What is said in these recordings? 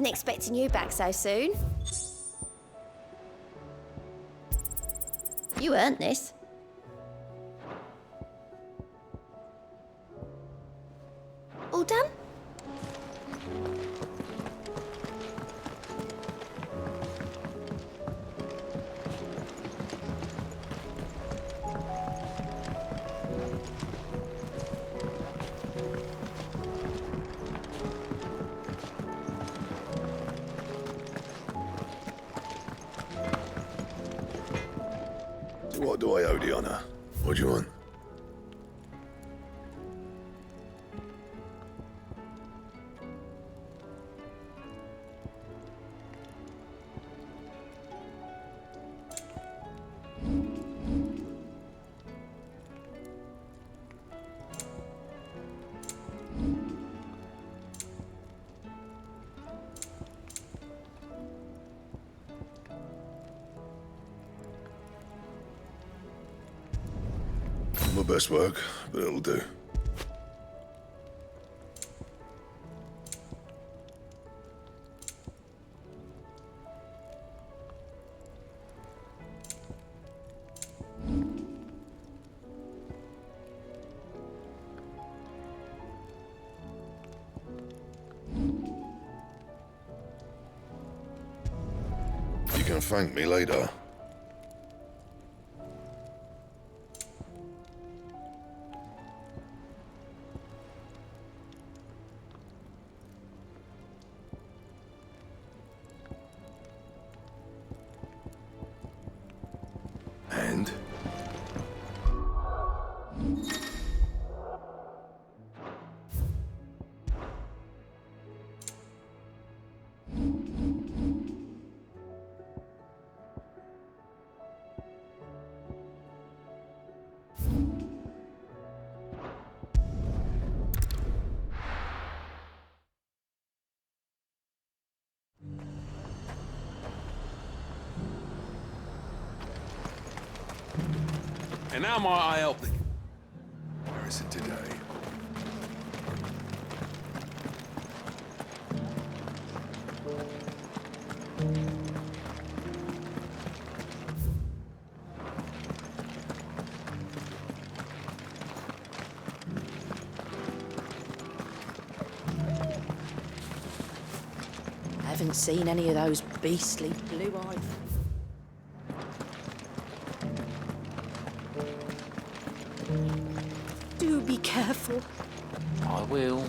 Wasn't expecting you back so soon. You earned this. All done? So what do I owe the honour? What do you want? My best work, but it'll do. You can thank me later. And? And now might I help thee? Where is it today? Haven't seen any of those beastly blue eyes. Do be careful. I will.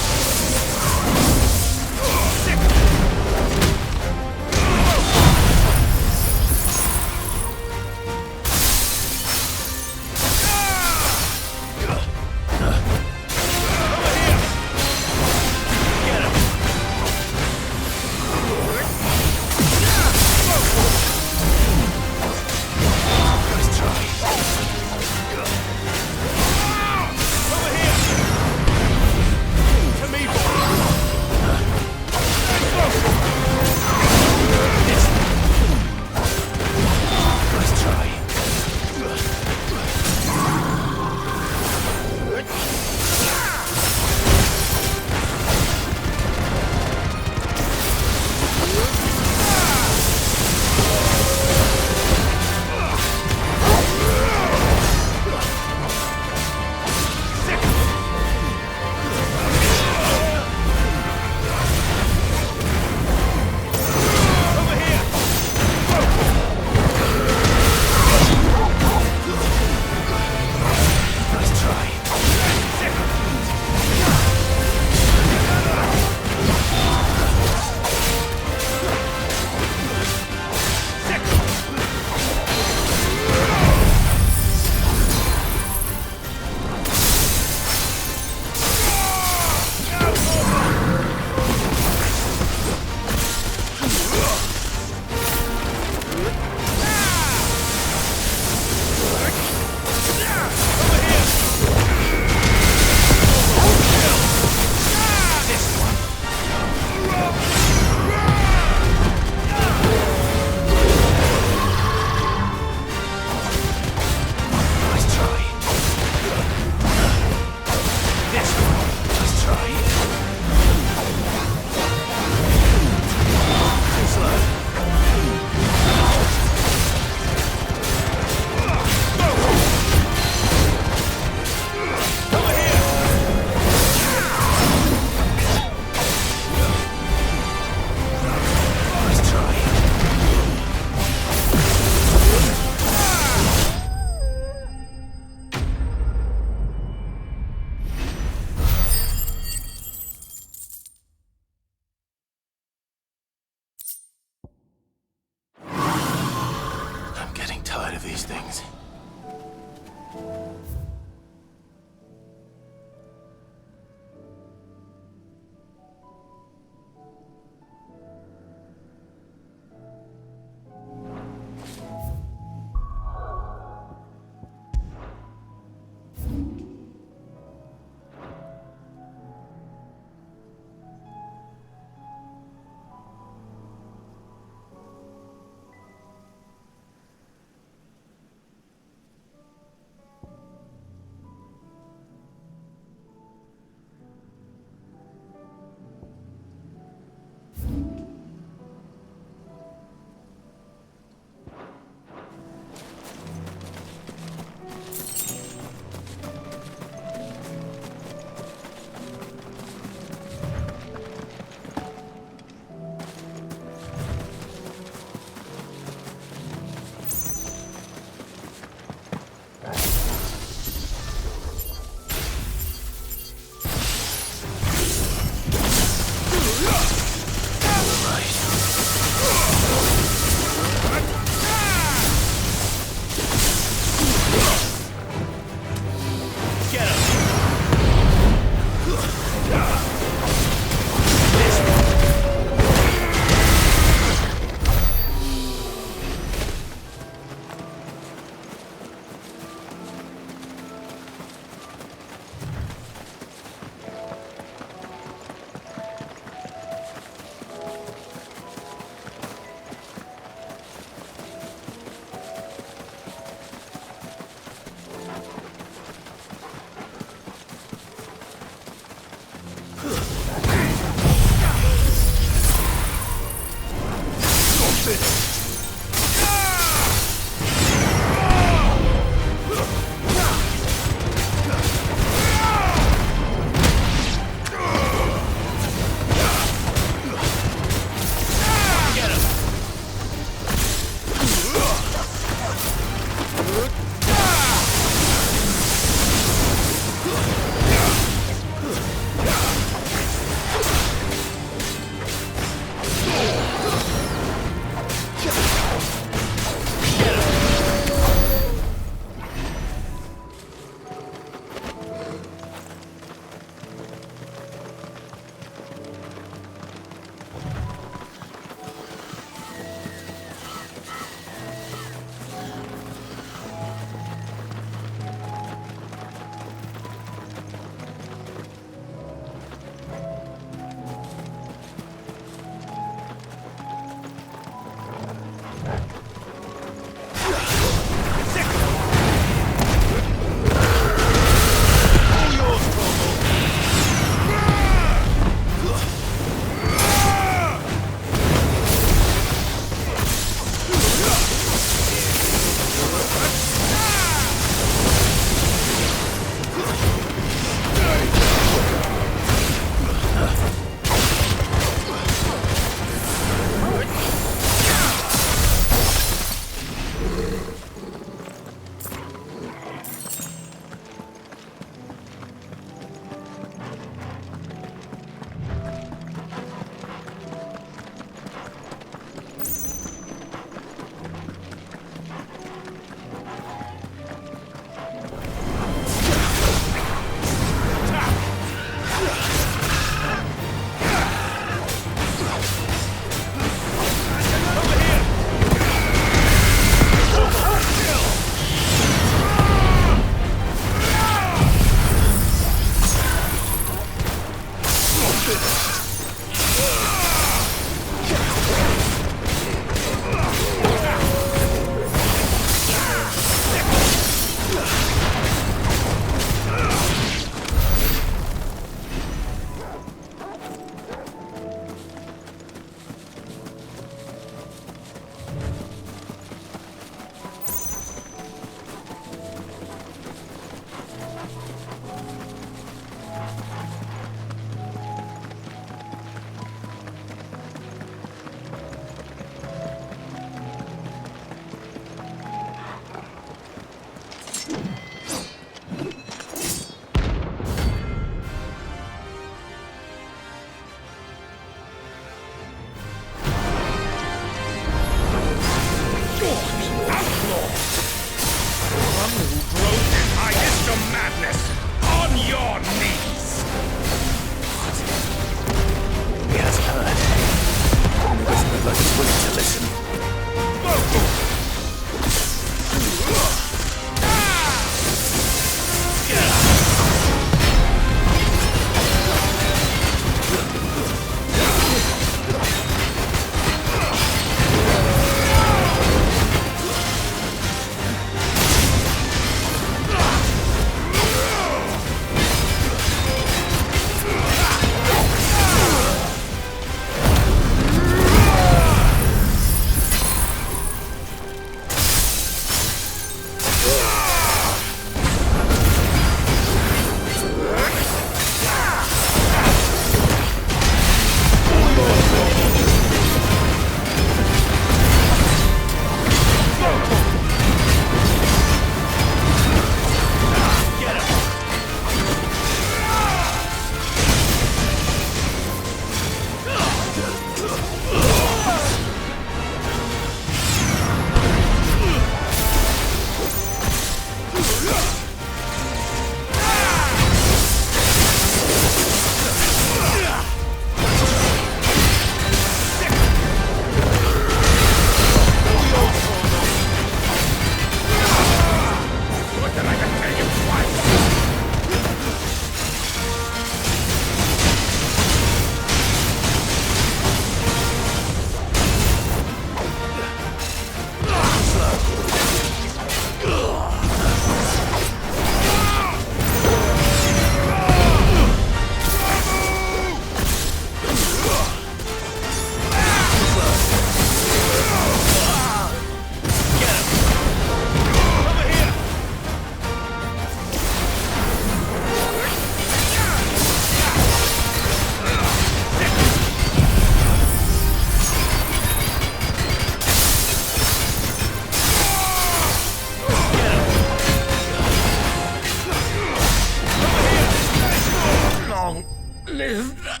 live.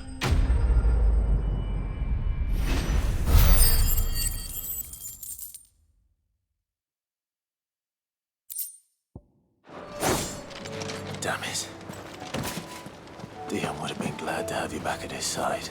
Damn it. Dion would have been glad to have you back at his side.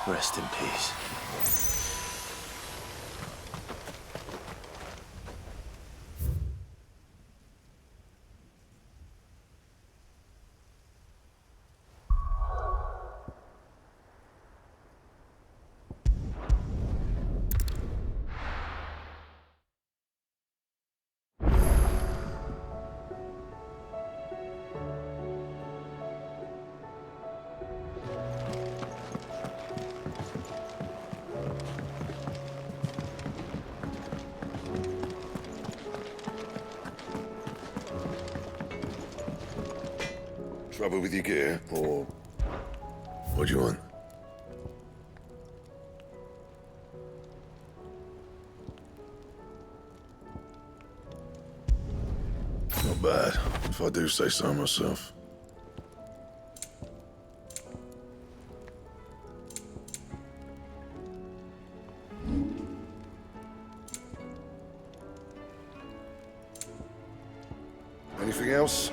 Rest in peace. Trouble with your gear, or what do you want? Not bad, if I do say so myself. Anything else?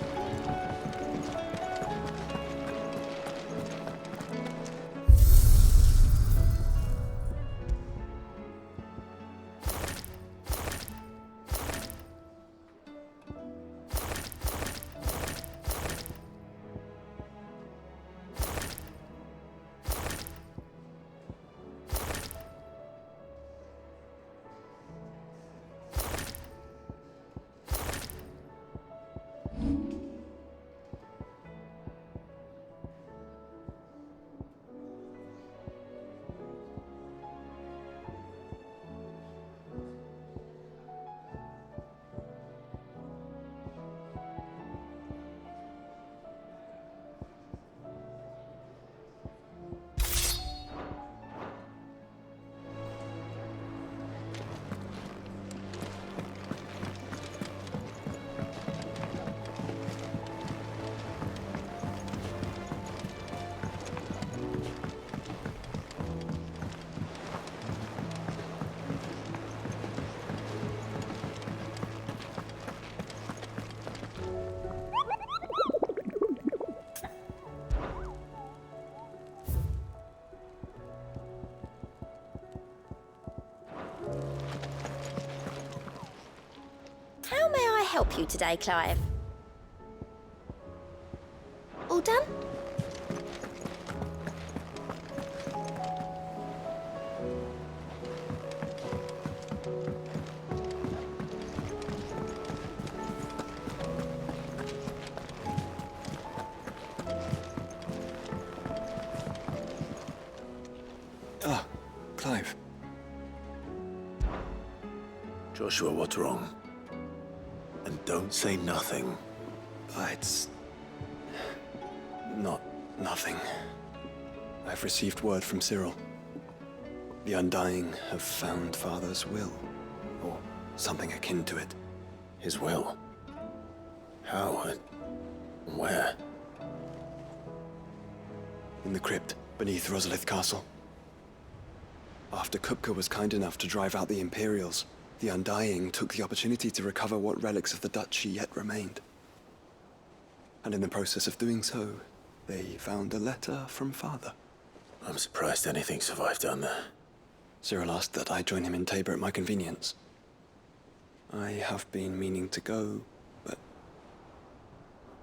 How may I help you today, Clive? All done? Ah, Clive. Joshua, what's wrong? And don't say nothing. It's not nothing. I've received word from Cyril. The Undying have found Father's will, or something akin to it. His will? How and where? In the crypt beneath Rosalith Castle. After Kupka was kind enough to drive out the Imperials, the Undying took the opportunity to recover what relics of the Duchy yet remained. And in the process of doing so, they found a letter from Father. I'm surprised anything survived down there. Cyril asked that I join him in Tabor at my convenience. I have been meaning to go, but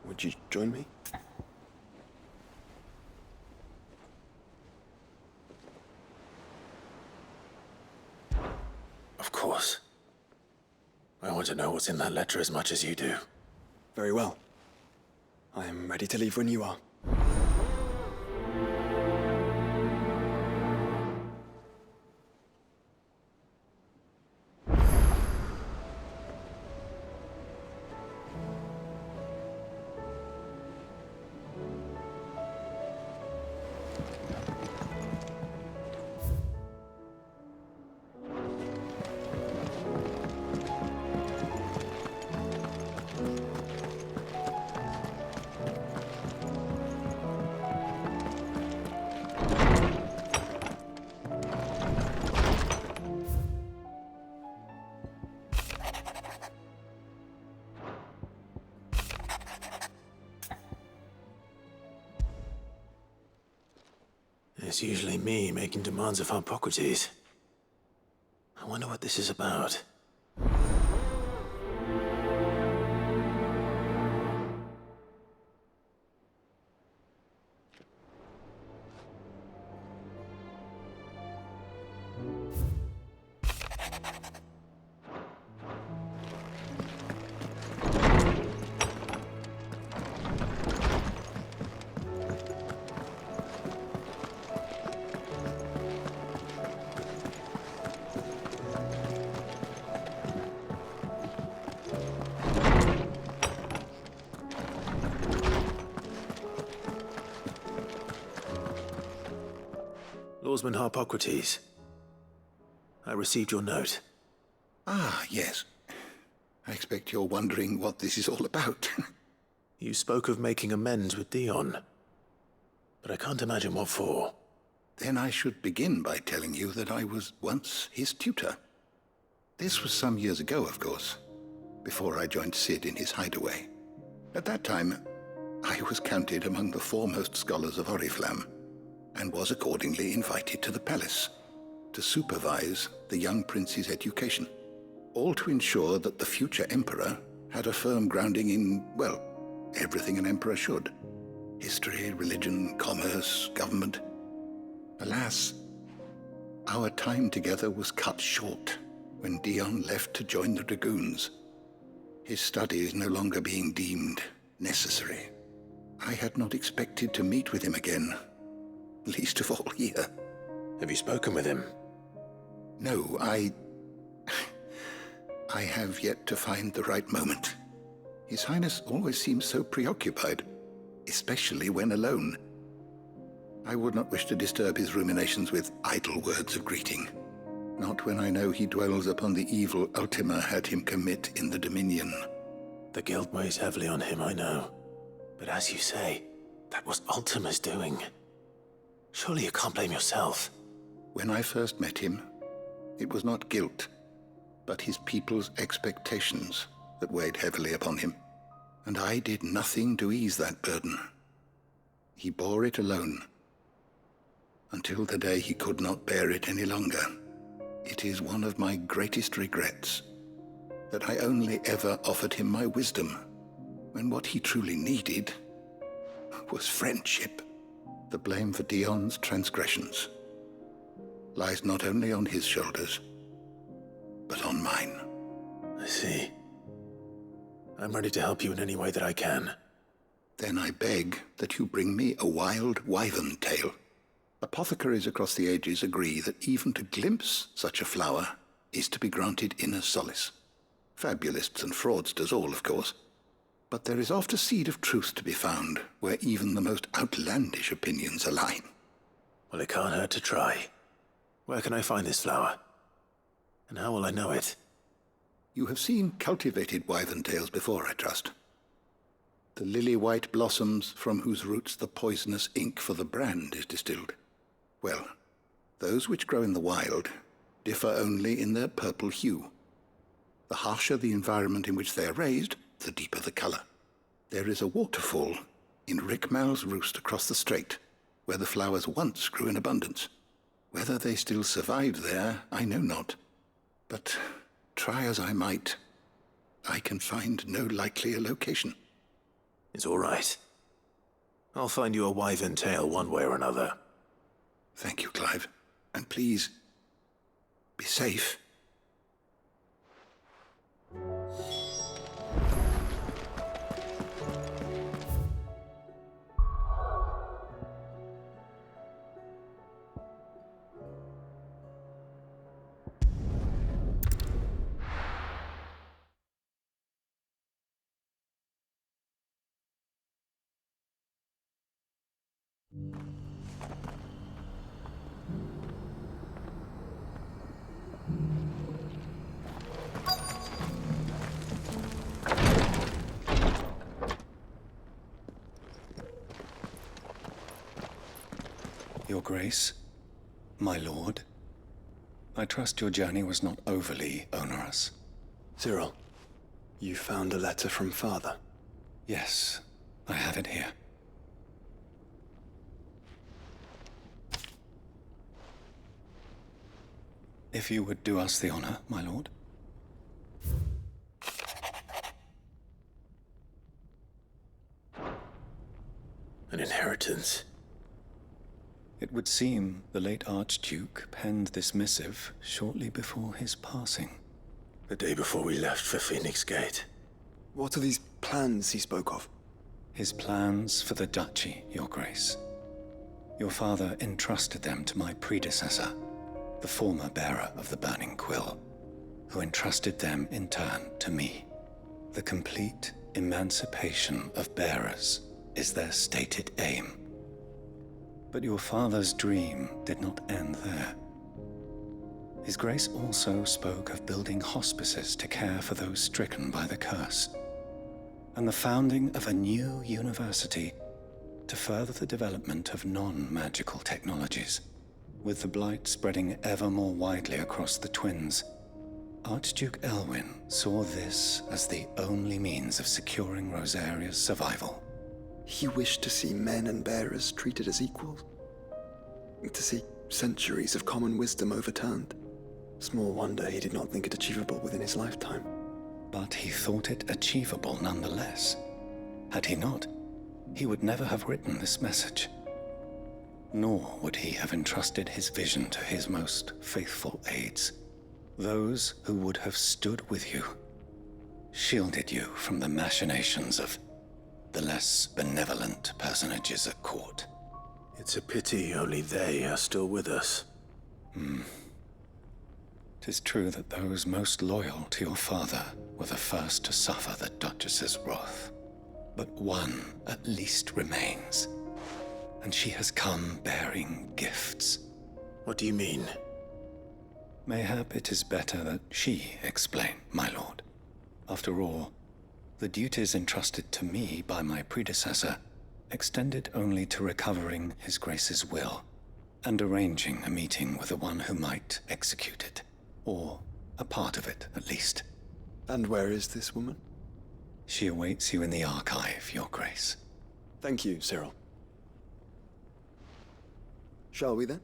would you join me? Of course. I want to know what's in that letter as much as you do. Very well. I am ready to leave when you are. It's usually me making demands of Hippocrates. I wonder what this is about. Lawsman Hippocrates, I received your note. Ah, yes. I expect you're wondering what this is all about. You spoke of making amends with Dion, but I can't imagine what for. Then I should begin by telling you that I was once his tutor. This was some years ago, of course, before I joined Sid in his hideaway. At that time, I was counted among the foremost scholars of Oriflamme, and was accordingly invited to the palace to supervise the young prince's education, all to ensure that the future emperor had a firm grounding in, well, everything an emperor should. History, religion, commerce, government. Alas, our time together was cut short when Dion left to join the Dragoons, his studies no longer being deemed necessary. I had not expected to meet with him again, least of all here. Have you spoken with him? No, I have yet to find the right moment. His Highness always seems so preoccupied, especially when alone. I would not wish to disturb his ruminations with idle words of greeting, not when I know he dwells upon the evil Ultima had him commit in the Dominion. The guilt weighs heavily on him, I know. But as you say, that was Ultima's doing. Surely you can't blame yourself. When I first met him, it was not guilt, but his people's expectations that weighed heavily upon him. And I did nothing to ease that burden. He bore it alone, until the day he could not bear it any longer. It is one of my greatest regrets that I only ever offered him my wisdom, when what he truly needed was friendship. The blame for Dion's transgressions lies not only on his shoulders, but on mine. I see. I'm ready to help you in any way that I can. Then I beg that you bring me a wild wyvern tail. Apothecaries across the ages agree that even to glimpse such a flower is to be granted inner solace. Fabulists and fraudsters all, of course. But there is oft a seed of truth to be found where even the most outlandish opinions align. Well, it can't hurt to try. Where can I find this flower? And how will I know it? You have seen cultivated wyvern tails before, I trust. The lily-white blossoms from whose roots the poisonous ink for the brand is distilled. Well, those which grow in the wild differ only in their purple hue. The harsher the environment in which they are raised, the deeper the color. There is a waterfall in Rickmal's roost across the strait, where the flowers once grew in abundance. Whether they still survive there, I know not. But try as I might, I can find no likelier location. It's all right. I'll find you a wyvern tail one way or another. Thank you, Clive. And please, be safe. Your Grace, my lord, I trust your journey was not overly onerous. Cyril, you found a letter from Father. Yes, I have it here. If you would do us the honor, my lord. An inheritance. It would seem the late Archduke penned this missive shortly before his passing. The day before we left for Phoenix Gate. What are these plans he spoke of? His plans for the duchy, Your Grace. Your father entrusted them to my predecessor, the former bearer of the Burning Quill, who entrusted them in turn to me. The complete emancipation of bearers is their stated aim. But your father's dream did not end there. His Grace also spoke of building hospices to care for those stricken by the curse, and the founding of a new university to further the development of non-magical technologies. With the blight spreading ever more widely across the twins, Archduke Elwyn saw this as the only means of securing Rosaria's survival. He wished to see men and bearers treated as equals. To see centuries of common wisdom overturned. Small wonder he did not think it achievable within his lifetime. But he thought it achievable nonetheless. Had he not, he would never have written this message. Nor would he have entrusted his vision to his most faithful aides, those who would have stood with you, shielded you from the machinations of the less benevolent personages at court. It's a pity only they are still with us. 'Tis true that those most loyal to your father were the first to suffer the Duchess's wrath. But one at least remains, and she has come bearing gifts. What do you mean? Mayhap it is better that she explain, my lord. After all, the duties entrusted to me by my predecessor extended only to recovering His Grace's will and arranging a meeting with the one who might execute it, or a part of it at least. And where is this woman? She awaits you in the archive, Your Grace. Thank you, Cyril. Shall we then?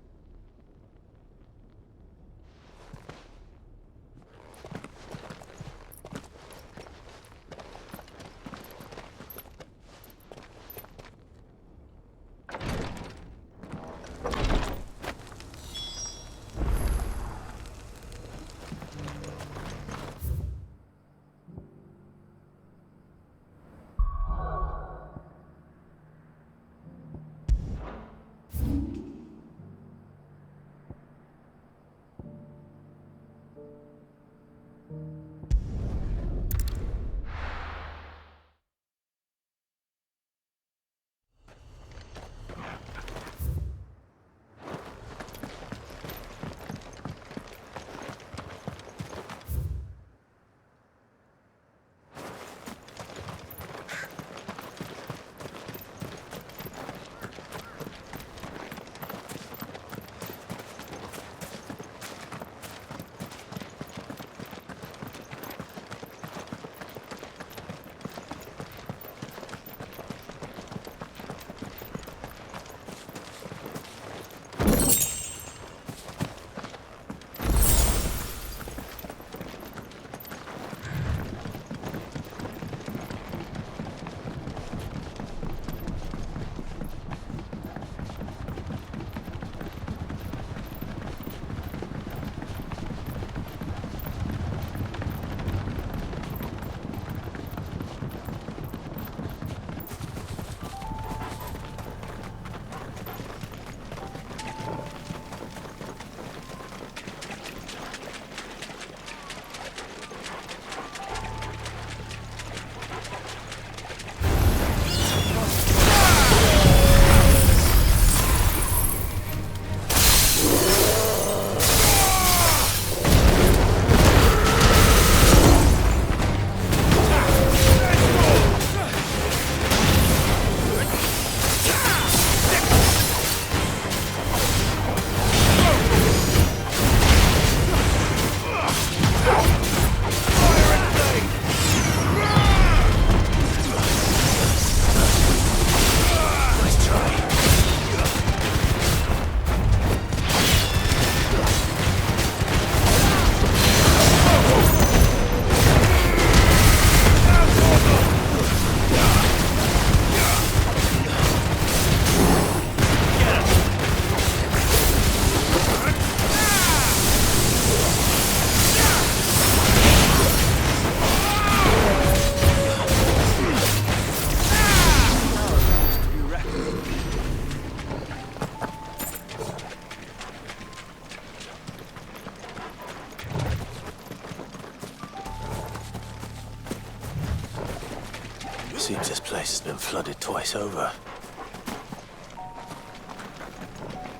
place has been flooded twice over.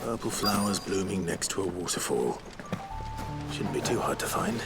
Purple flowers blooming next to a waterfall. Shouldn't be too hard to find.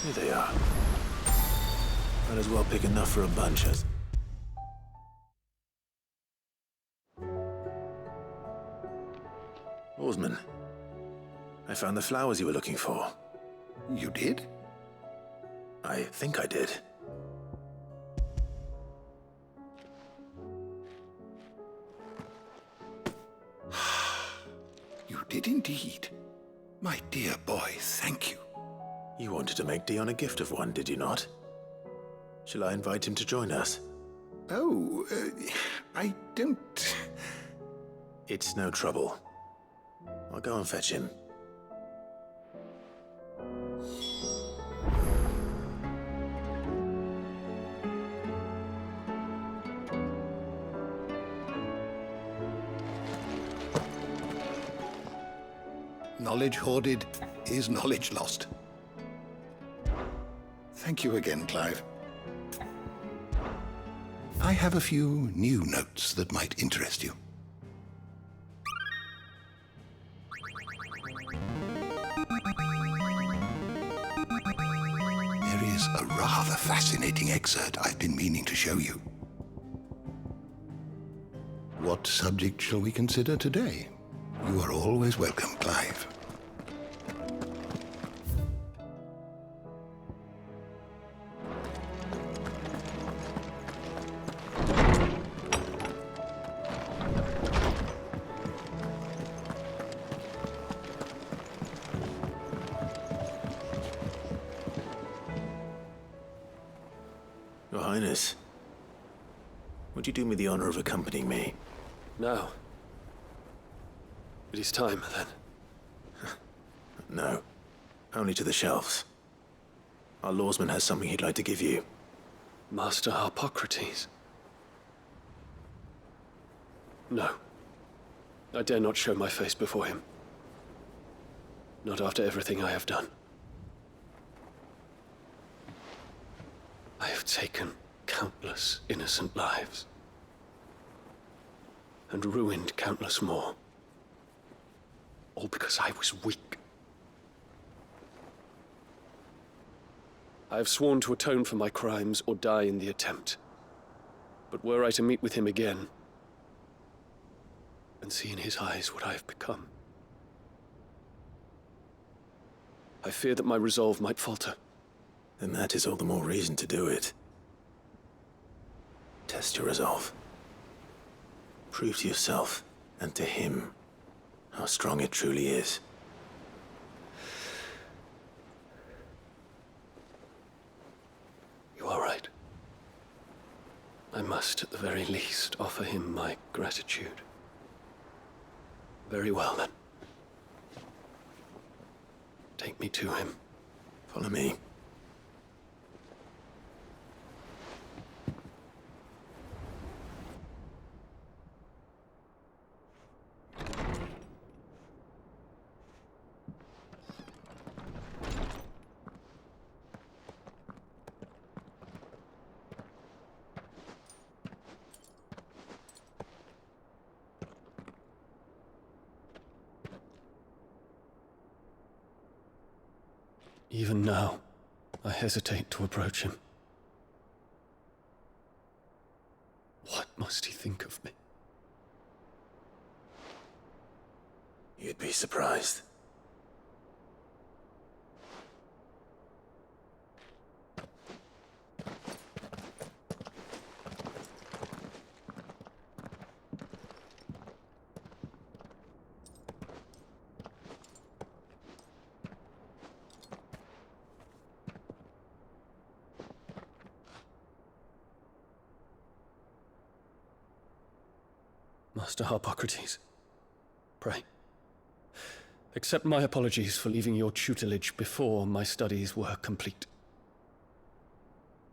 Here they are. Might as well pick enough for a bunch as... Oarsman, I found the flowers you were looking for. You did? I think I did. You did indeed. My dear boy, thank you. You wanted to make Dion a gift of one, did you not? Shall I invite him to join us? Oh, I don't... It's no trouble. I'll go and fetch him. Knowledge hoarded is knowledge lost. Thank you again, Clive. I have a few new notes that might interest you. There is a rather fascinating excerpt I've been meaning to show you. What subject shall we consider today? You are always welcome, Clive. Your Highness, would you do me the honor of accompanying me? No. It is time, then. No, only to the shelves. Our lawsman has something he'd like to give you. Master Harpocrates. No. I dare not show my face before him. Not after everything I have done. I have taken countless innocent lives. And ruined countless more. All because I was weak. I have sworn to atone for my crimes or die in the attempt. But were I to meet with him again, and see in his eyes what I have become, I fear that my resolve might falter. Then that is all the more reason to do it. Test your resolve. Prove to yourself and to him how strong it truly is. You are right. I must, at the very least, offer him my gratitude. Very well, then. Take me to him. Follow me. Even now, I hesitate to approach him. What must he think of me? You'd be surprised. Master Harpocrates, pray, accept my apologies for leaving your tutelage before my studies were complete.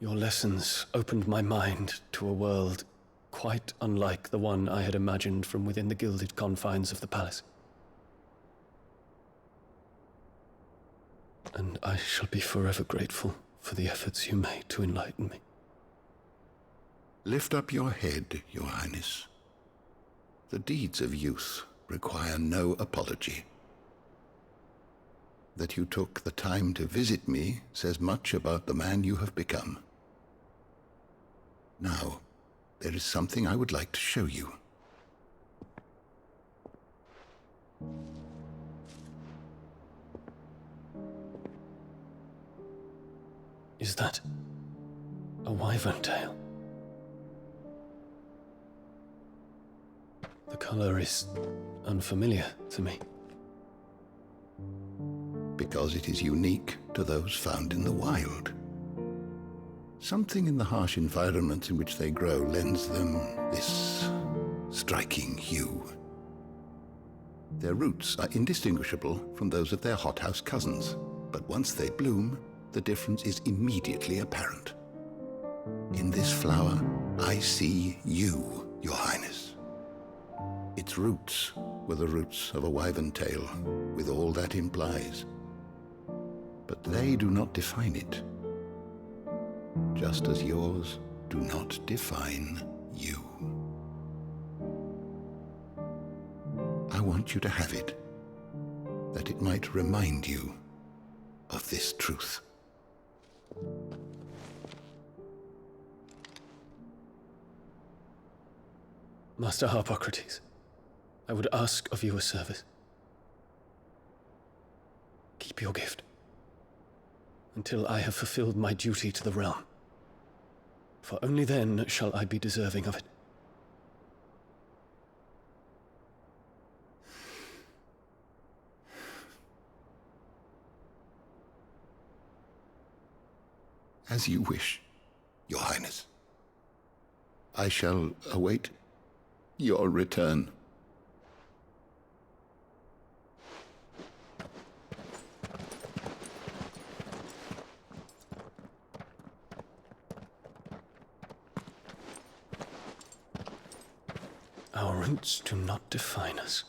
Your lessons opened my mind to a world quite unlike the one I had imagined from within the gilded confines of the palace. And I shall be forever grateful for the efforts you made to enlighten me. Lift up your head, Your Highness. The deeds of youth require no apology. That you took the time to visit me says much about the man you have become. Now, there is something I would like to show you. Is that a wyvern tail? The color is unfamiliar to me. Because it is unique to those found in the wild. Something in the harsh environment in which they grow lends them this striking hue. Their roots are indistinguishable from those of their hothouse cousins, but once they bloom, the difference is immediately apparent. In this flower, I see you, Your Highness. Its roots were the roots of a wyvern tail, with all that implies. But they do not define it, just as yours do not define you. I want you to have it, that it might remind you of this truth. Master Harpocrates, I would ask of you a service. Keep your gift until I have fulfilled my duty to the realm, for only then shall I be deserving of it. As you wish, Your Highness. I shall await your return. Our roots do not define us.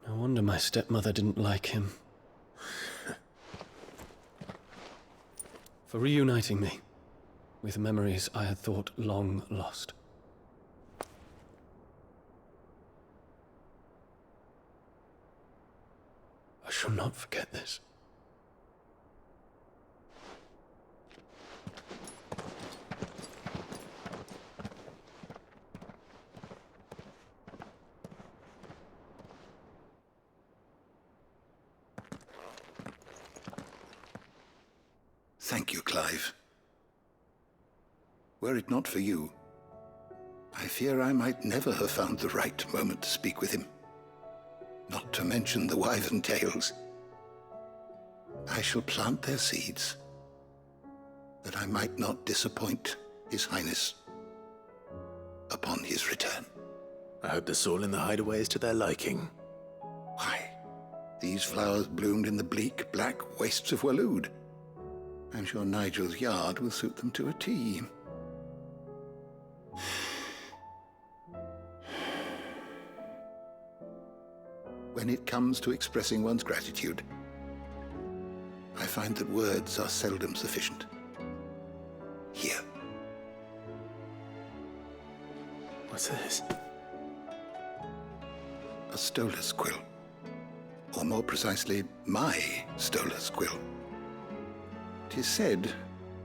No wonder my stepmother didn't like him. For reuniting me with memories I had thought long lost. I shall not forget this. Thank you, Clive. Were it not for you, I fear I might never have found the right moment to speak with him. Not to mention the wyvern tales. I shall plant their seeds, that I might not disappoint His Highness upon his return. I hope the soul in the hideaway is to their liking. Why, these flowers bloomed in the bleak, black wastes of Waloed. I'm sure Nigel's yard will suit them to a T. When it comes to expressing one's gratitude, I find that words are seldom sufficient. Here. What's this? A stolus quill. or more precisely, my stolas quill. 'Tis said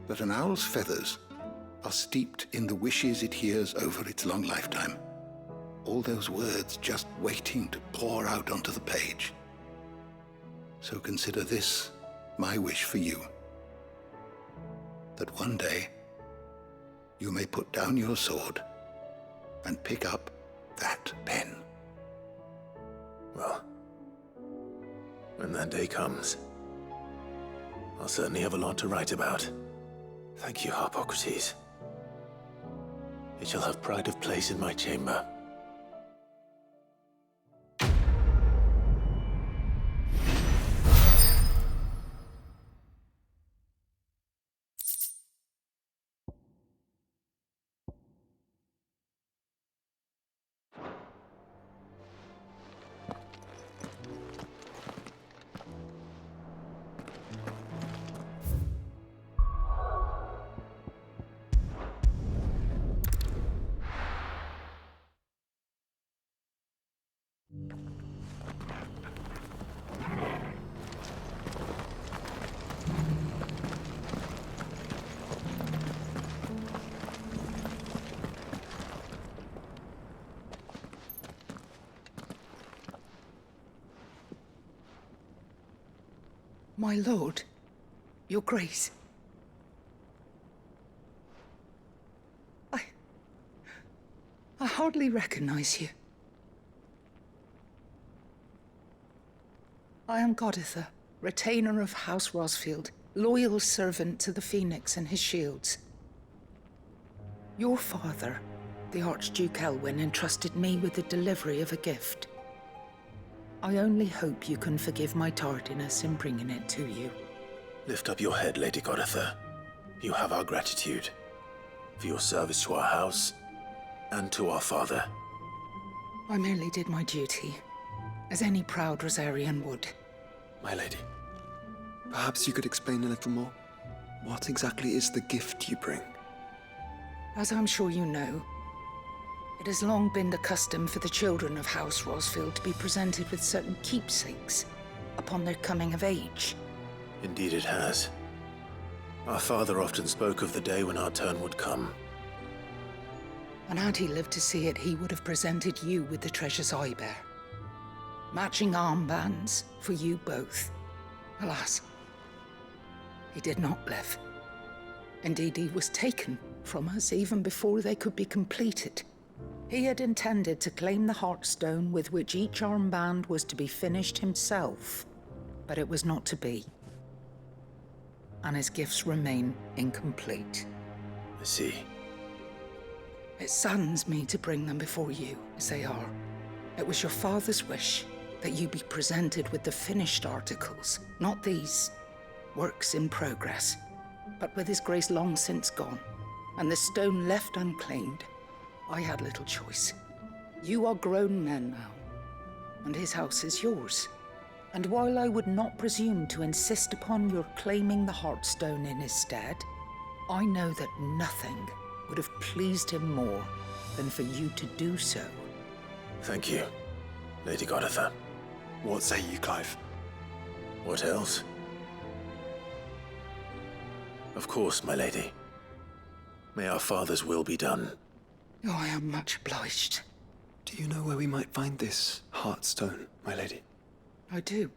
that an owl's feathers are steeped in the wishes it hears over its long lifetime. All those words just waiting to pour out onto the page. So consider this my wish for you. That one day you may put down your sword and pick up that pen. Well, when that day comes, I'll certainly have a lot to write about. Thank you, Harpocrates. It shall have pride of place in my chamber. My lord, your grace. I hardly recognize you. I am Goditha, retainer of House Rosfield, loyal servant to the Phoenix and his shields. Your father, the Archduke Elwyn, entrusted me with the delivery of a gift. I only hope you can forgive my tardiness in bringing it to you. Lift up your head, Lady Goditha. You have our gratitude for your service to our house and to our father. I merely did my duty, as any proud Rosarian would. My lady, perhaps you could explain a little more? What exactly is the gift you bring? As I'm sure you know, it has long been the custom for the children of House Rosfield to be presented with certain keepsakes upon their coming of age. Indeed it has. Our father often spoke of the day when our turn would come. And had he lived to see it, he would have presented you with the treasures I bear. Matching armbands for you both. Alas, he did not live. Indeed, he was taken from us even before they could be completed. He had intended to claim the Heartstone with which each armband was to be finished himself, but it was not to be. And his gifts remain incomplete. I see. It saddens me to bring them before you, as they are. It was your father's wish that you be presented with the finished articles, not these works in progress, but with his grace long since gone, and the stone left unclaimed. I had little choice. You are grown men now, and his house is yours. And while I would not presume to insist upon your claiming the Heartstone in his stead, I know that nothing would have pleased him more than for you to do so. Thank you, Lady Goditha. What say you, Clive? What else? Of course, my lady. May our father's will be done. Oh, I am much obliged. Do you know where we might find this Heartstone, my lady? I do.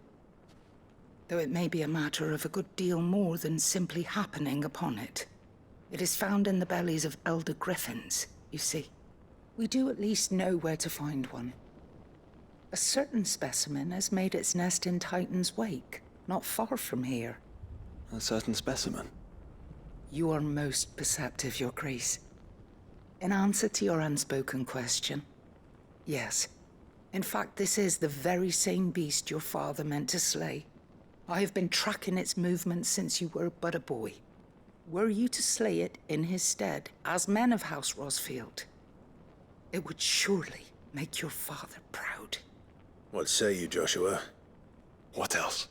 Though it may be a matter of a good deal more than simply happening upon it. It is found in the bellies of elder griffins, you see. We do at least know where to find one. A certain specimen has made its nest in Titan's Wake, not far from here. A certain specimen? You are most perceptive, Your Grace. In answer to your unspoken question, yes. In fact, this is the very same beast your father meant to slay. I have been tracking its movements since you were but a boy. Were you to slay it in his stead, as men of House Rosfield, it would surely make your father proud. What say you, Joshua? What else?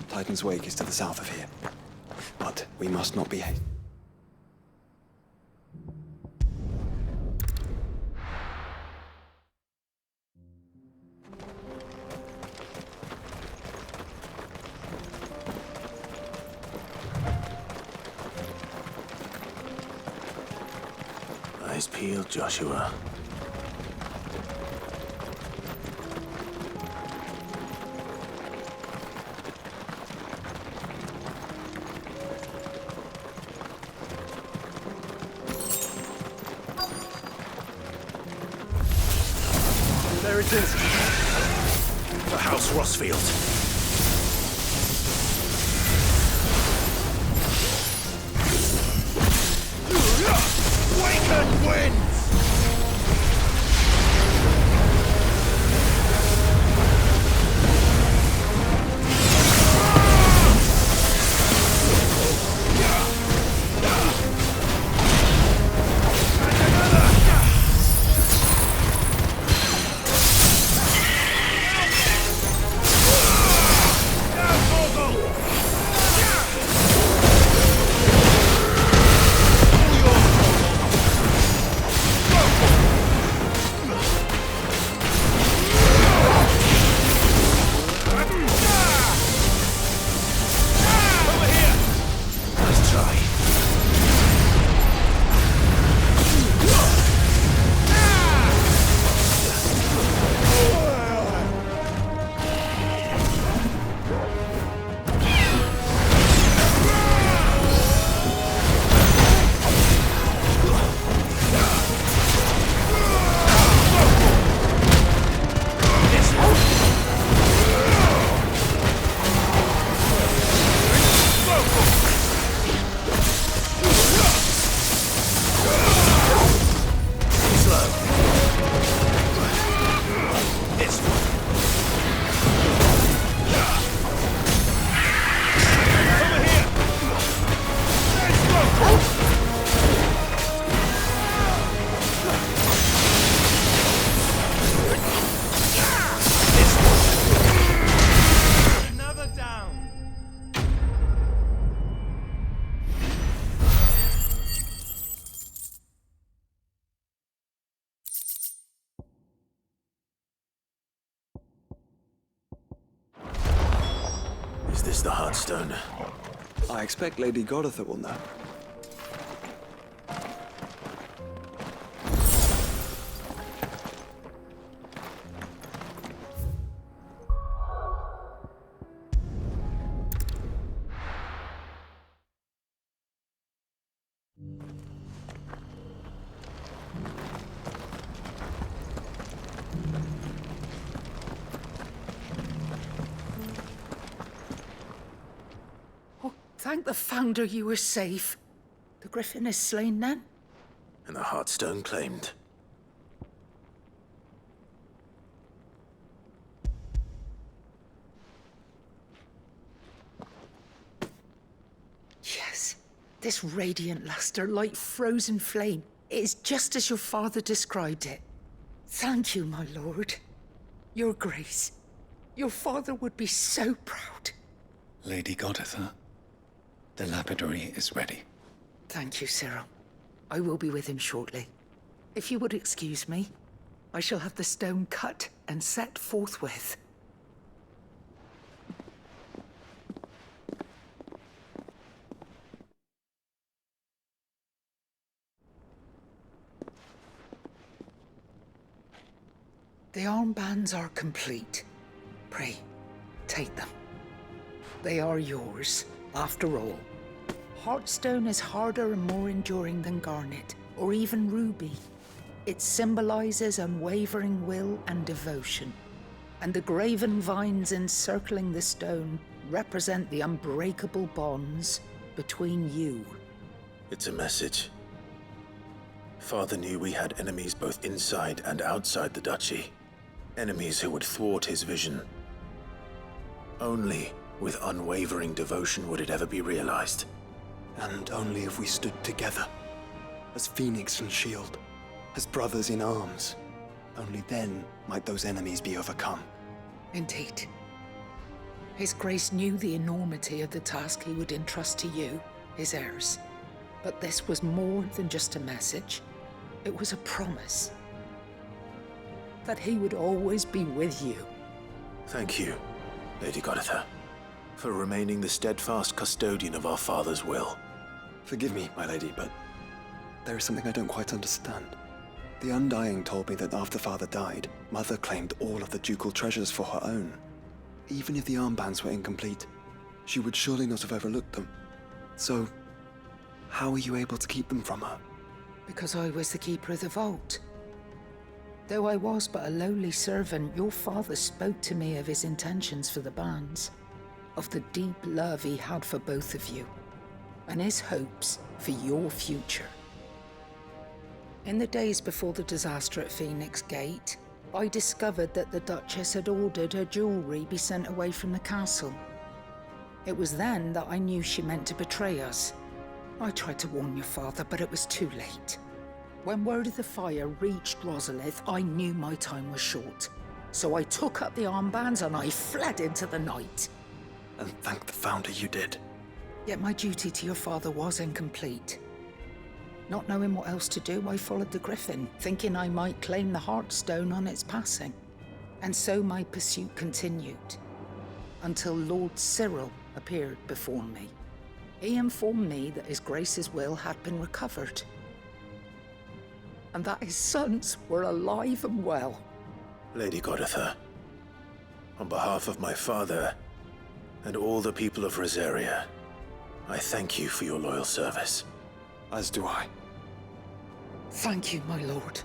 Titan's Wake is to the south of here. But We must not be Eyes peeled, Joshua. There it is. The House Rossfield. Waken winds! Is this the Heartstone? I expect Lady Goditha will know. Thank the Founder you were safe. The Griffin is slain then? And the Heartstone claimed. Yes. This radiant luster, like frozen flame, it is just as your father described it. Thank you, my lord. Your grace. Your father would be so proud. Lady Goditha, the lapidary is ready. Thank you, Cyril. I will be with him shortly. If you would excuse me, I shall have the stone cut and set forthwith. The armbands are complete. Pray, take them. They are yours, after all. Heartstone is harder and more enduring than garnet, or even ruby. It symbolizes unwavering will and devotion. And the graven vines encircling the stone represent the unbreakable bonds between you. It's a message. Father knew we had enemies both inside and outside the duchy. Enemies who would thwart his vision. Only with unwavering devotion would it ever be realized. And only if we stood together, as Phoenix and Shield, as brothers in arms. Only then might those enemies be overcome. Indeed. His Grace knew the enormity of the task he would entrust to you, his heirs. But this was more than just a message. It was a promise that he would always be with you. Thank you, Lady Goditha, for remaining the steadfast custodian of our father's will. Forgive me, my lady, but there is something I don't quite understand. The Undying told me that after Father died, Mother claimed all of the ducal treasures for her own. Even if the armbands were incomplete, she would surely not have overlooked them. So, how were you able to keep them from her? Because I was the keeper of the vault. Though I was but a lowly servant, your father spoke to me of his intentions for the bands, of the deep love he had for both of you, and his hopes for your future. In the days before the disaster at Phoenix Gate, I discovered that the Duchess had ordered her jewelry be sent away from the castle. It was then that I knew she meant to betray us. I tried to warn your father, but it was too late. When word of the fire reached Rosalith, I knew my time was short. So I took up the armbands and I fled into the night. And thank the Founder you did. Yet my duty to your father was incomplete. Not knowing what else to do, I followed the Griffin, thinking I might claim the Heartstone on its passing. And so my pursuit continued, until Lord Cyril appeared before me. He informed me that His Grace's will had been recovered, and that his sons were alive and well. Lady Goditha, on behalf of my father and all the people of Rosaria, I thank you for your loyal service. As do I. Thank you, my lord.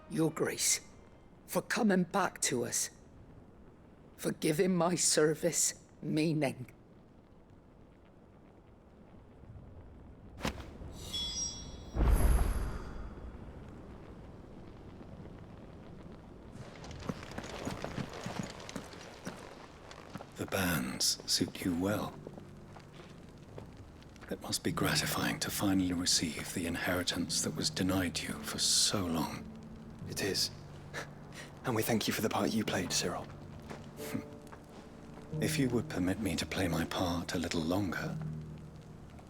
Your Grace, for coming back to us, for giving my service meaning. The bands suit you well. It must be gratifying to finally receive the inheritance that was denied you for so long. It is. And we thank you for the part you played, Cyril. If you would permit me to play my part a little longer,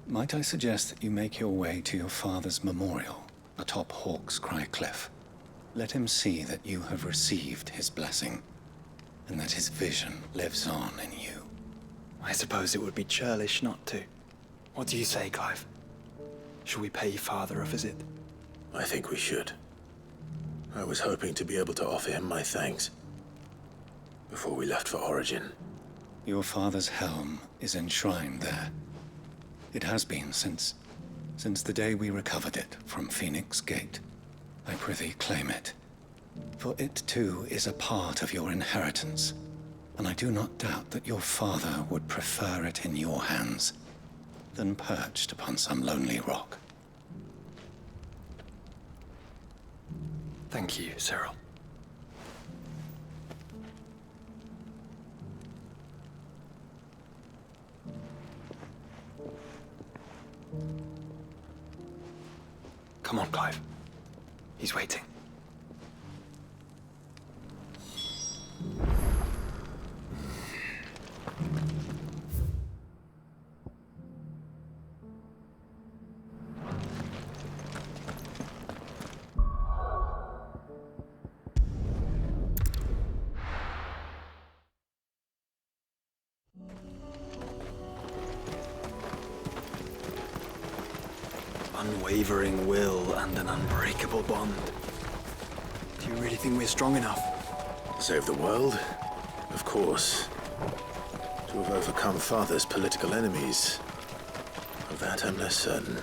might I suggest that you make your way to your father's memorial atop Hawk's Cry Cliff? Let him see that you have received his blessing, and that his vision lives on in you. I suppose it would be churlish not to. What do you say, Clive? Shall we pay Father a visit? I think we should. I was hoping to be able to offer him my thanks before we left for Origin. Your father's helm is enshrined there. It has been since the day we recovered it from Phoenix Gate. I prithee claim it. For it too is a part of your inheritance, and I do not doubt that your father would prefer it in your hands than perched upon some lonely rock. Thank you, Cyril. Come on, Clive. He's waiting. Unwavering will and an unbreakable bond. Do you really think we're strong enough? Save the world? Of course. To have overcome Father's political enemies. Of that I'm less certain.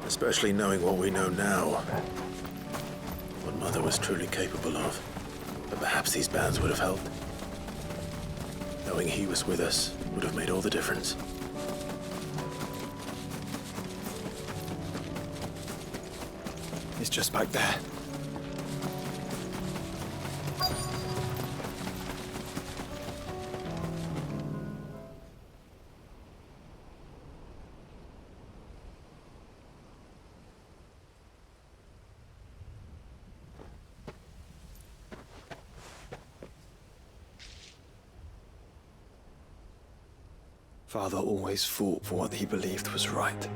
Especially knowing what we know now. What Mother was truly capable of. But perhaps these bands would have helped. Knowing he was with us would have made all the difference. It's just back there. Father always fought for what he believed was right.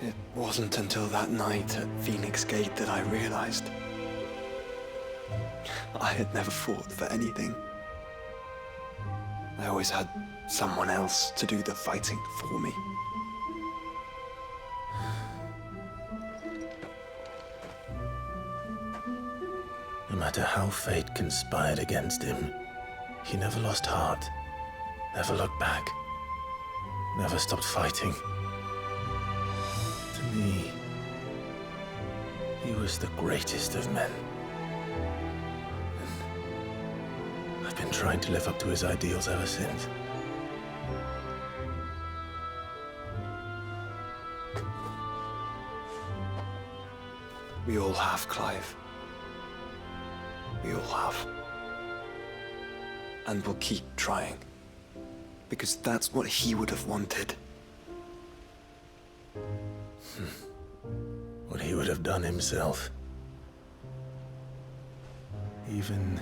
It wasn't until that night at Phoenix Gate that I realized I had never fought for anything. I always had someone else to do the fighting for me. No matter how fate conspired against him, he never lost heart, never looked back, never stopped fighting. To me, he was the greatest of men. And I've been trying to live up to his ideals ever since. We all have, Clive. We all have. And we'll keep trying. Because that's what he would have wanted. What he would have done himself. Even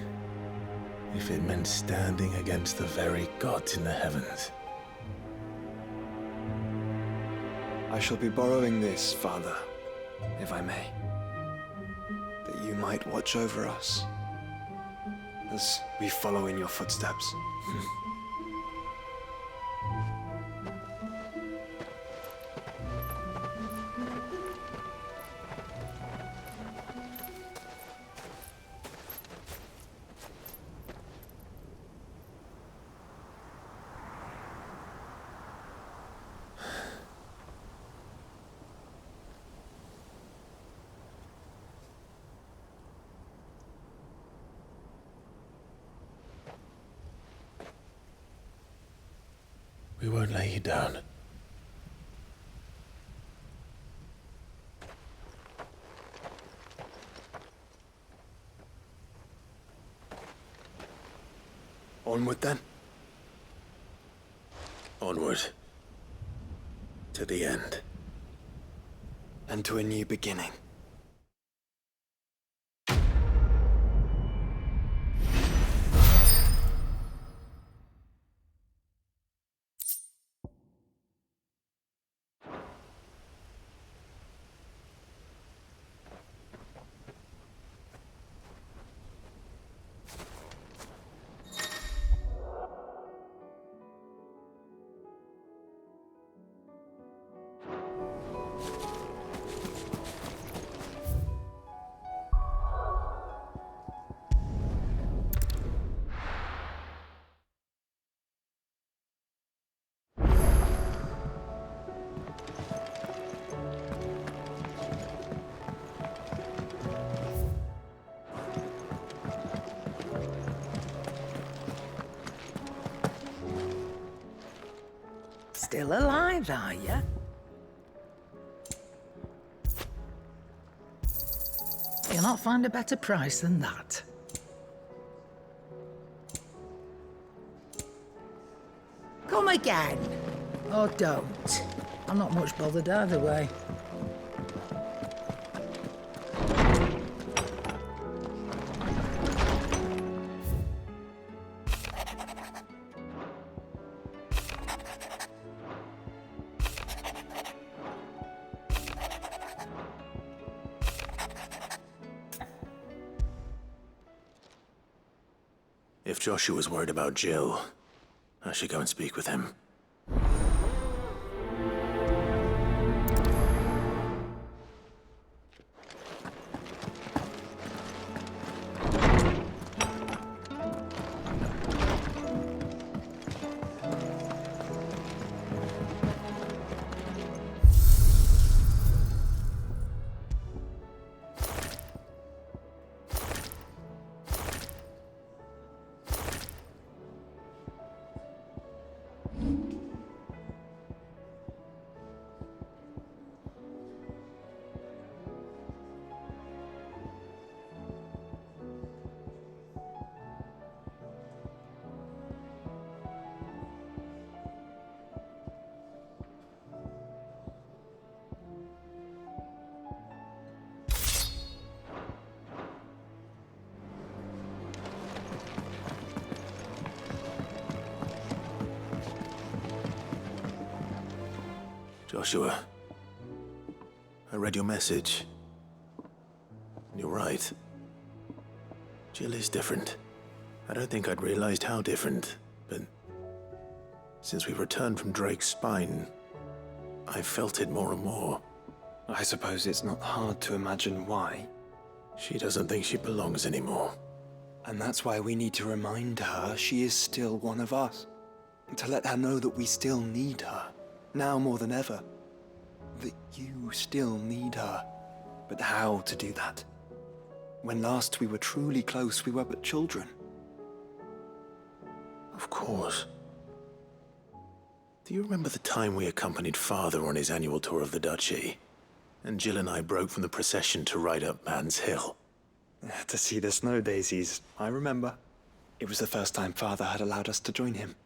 if it meant standing against the very gods in the heavens. I shall be borrowing this, Father, if I may. That you might watch over us as we follow in your footsteps. We won't lay you down. Onward then. Onward. To the end. And to a new beginning. Still alive, are you? You'll not find a better price than that. Come again. Or don't. I'm not much bothered either way. If Joshua's worried about Jill, I should go and speak with him. Joshua, I read your message. You're right. Jill is different. I don't think I'd realized how different, but since we returned from Drake's spine, I've felt it more and more. I suppose it's not hard to imagine why. She doesn't think she belongs anymore. And that's why we need to remind her she is still one of us. To let her know that we still need her, now more than ever. That you still need her. But how to do that? When last we were truly close, we were but children. Of course. Do you remember the time we accompanied Father on his annual tour of the Duchy? And Jill and I broke from the procession to ride up Man's Hill. To see the snow daisies, I remember. It was the first time Father had allowed us to join him.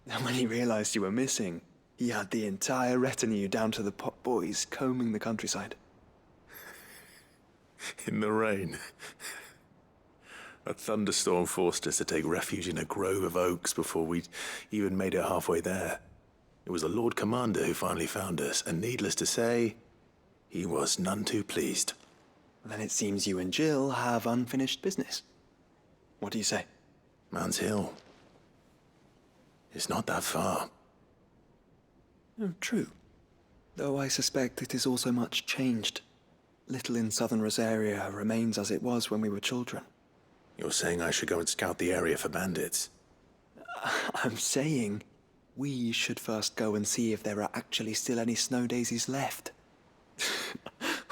And when he realized you were missing, he had the entire retinue down to the pot boys combing the countryside. In the rain. A thunderstorm forced us to take refuge in a grove of oaks before we'd even made it halfway there. It was the Lord Commander who finally found us, and needless to say, he was none too pleased. Then it seems you and Jill have unfinished business. What do you say? Man's Hill. It's not that far. Oh, true. Though I suspect it is also much changed. Little in southern Rosaria remains as it was when we were children. You're saying I should go and scout the area for bandits? I'm saying we should first go and see if there are actually still any snow daisies left.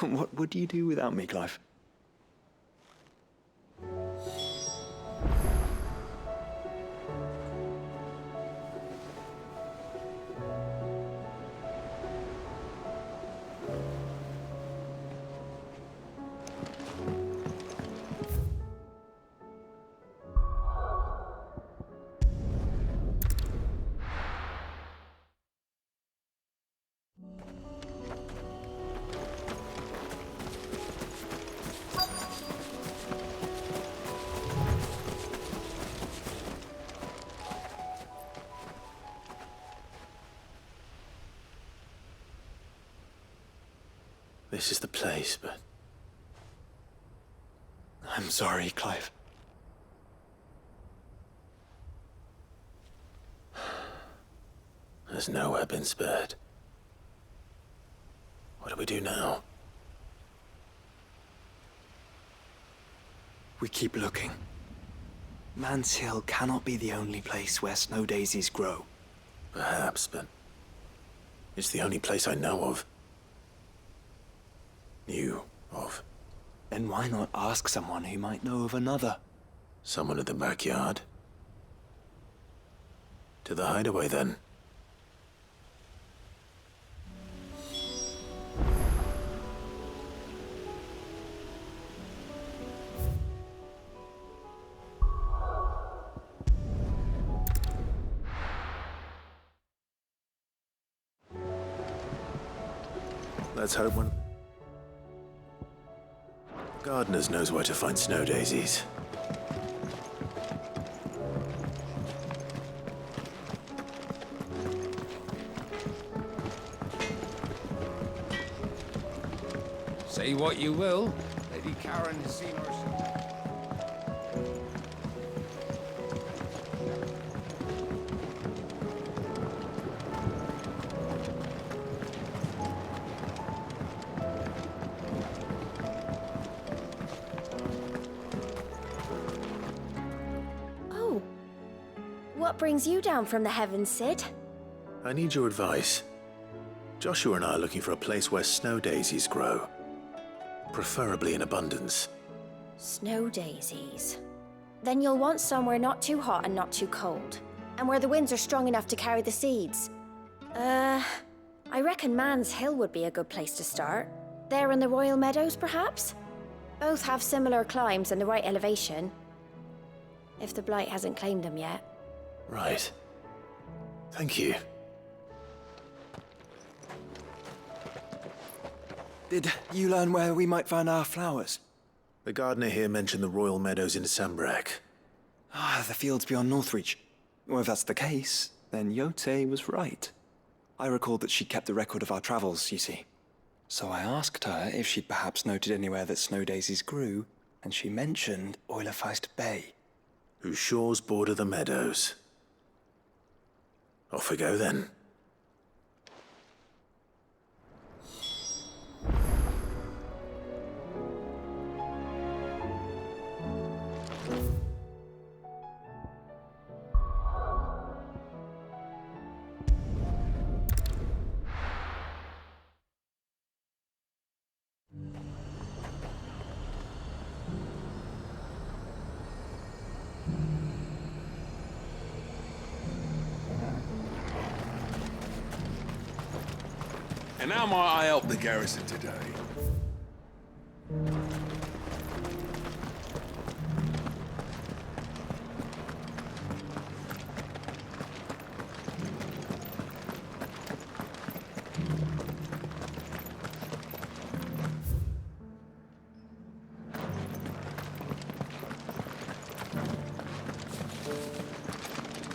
What would you do without me, Clive? This is the place, but I'm sorry, Clive. there's nowhere been spared. What do we do now? We keep looking. Man's Hill cannot be the only place where snow daisies grow. Perhaps, but it's the only place I know of. Knew of. Then why not ask someone who might know of another? Someone in the backyard? To the hideaway, then. Let's hope one... Gardeners knows where to find snow daisies. Say what you will, Lady Karen has seen herself. Oh. What brings you down from the heavens, Sid? I need your advice. Joshua and I are looking for a place where snow daisies grow. Preferably in abundance. Snow daisies. Then you'll want somewhere not too hot and not too cold. And where the winds are strong enough to carry the seeds. I reckon Man's Hill would be a good place to start. There in the Royal Meadows, perhaps? Both have similar climbs and the right elevation. If the Blight hasn't claimed them yet. Right. Thank you. Did you learn where we might find our flowers? The gardener here mentioned the Royal Meadows in Sambrak. Ah, the fields beyond Northreach. Well, if that's the case, then Yote was right. I recalled that she kept a record of our travels, you see. So I asked her if she'd perhaps noted anywhere that snow daisies grew, and she mentioned Oilerfeist Bay. Whose shores border the meadows. Off we go then. And how might I help the garrison today?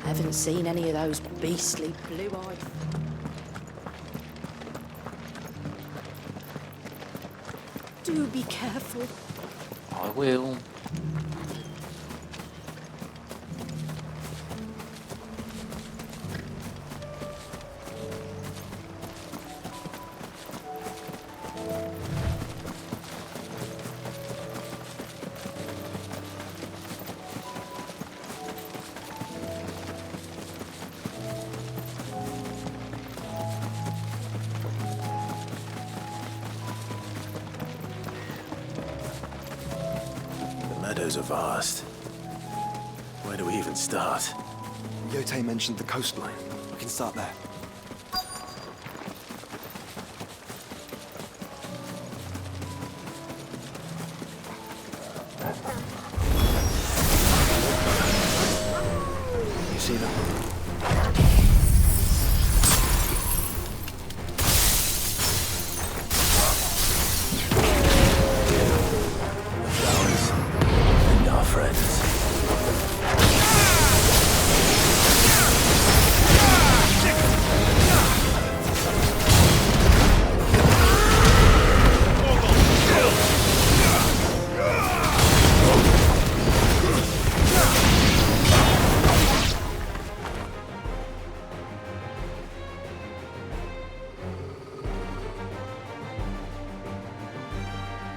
Haven't seen any of those beastly blue-eyed... Do be careful. I will. Meadows are vast. Where do we even start? Yote mentioned the coastline. We can start there. You see them?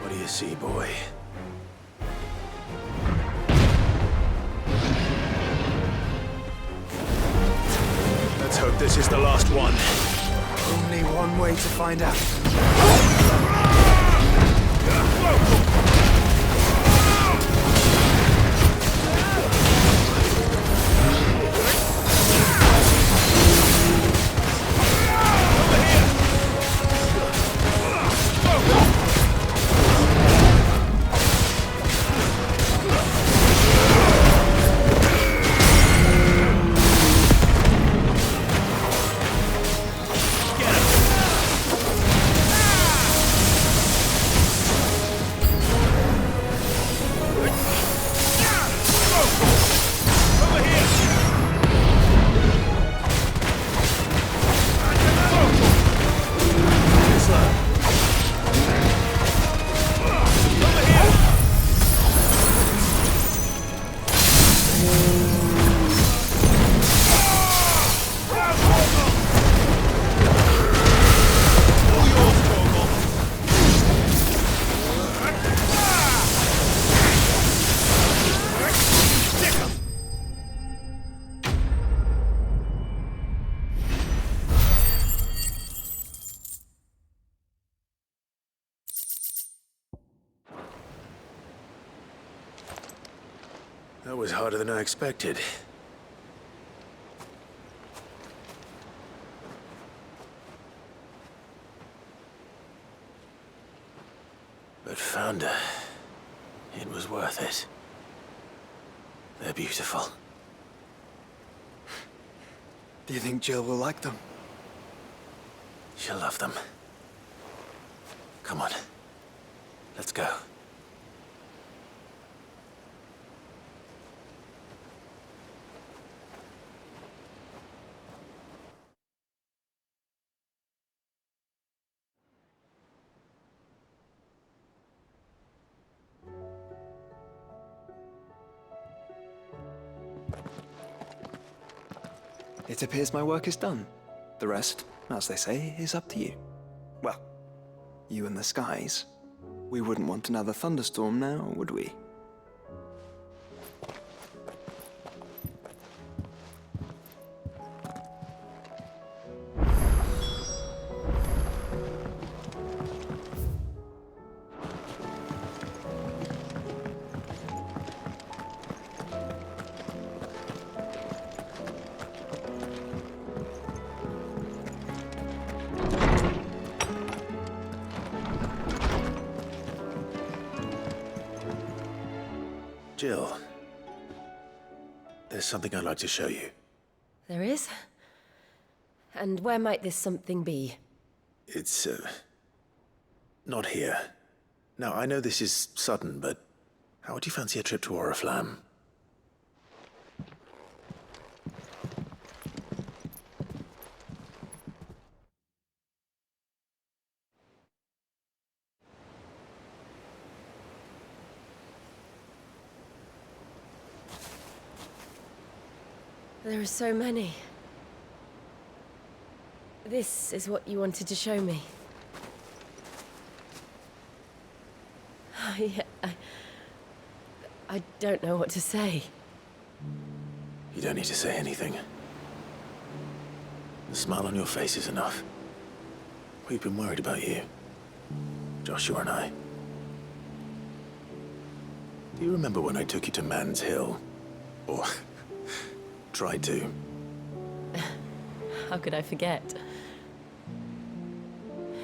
What do you see, boy? Let's hope this is the last one. Only one way to find out. That was harder than I expected. But found her. It was worth it. They're beautiful. Do you think Jill will like them? She'll love them. Come on. Let's go. It appears my work is done. The rest, as they say, is up to you. Well, you and the skies. We wouldn't want another thunderstorm now, would we? Jill, there's something I'd like to show you. There is? And where might this something be? It's, not here. Now, I know this is sudden, but how would you fancy a trip to Oriflamme? There are so many. This is what you wanted to show me. I don't know what to say. You don't need to say anything. The smile on your face is enough. We've been worried about you, Joshua and I. Do you remember when I took you to Man's Hill? Or tried to? How could I forget?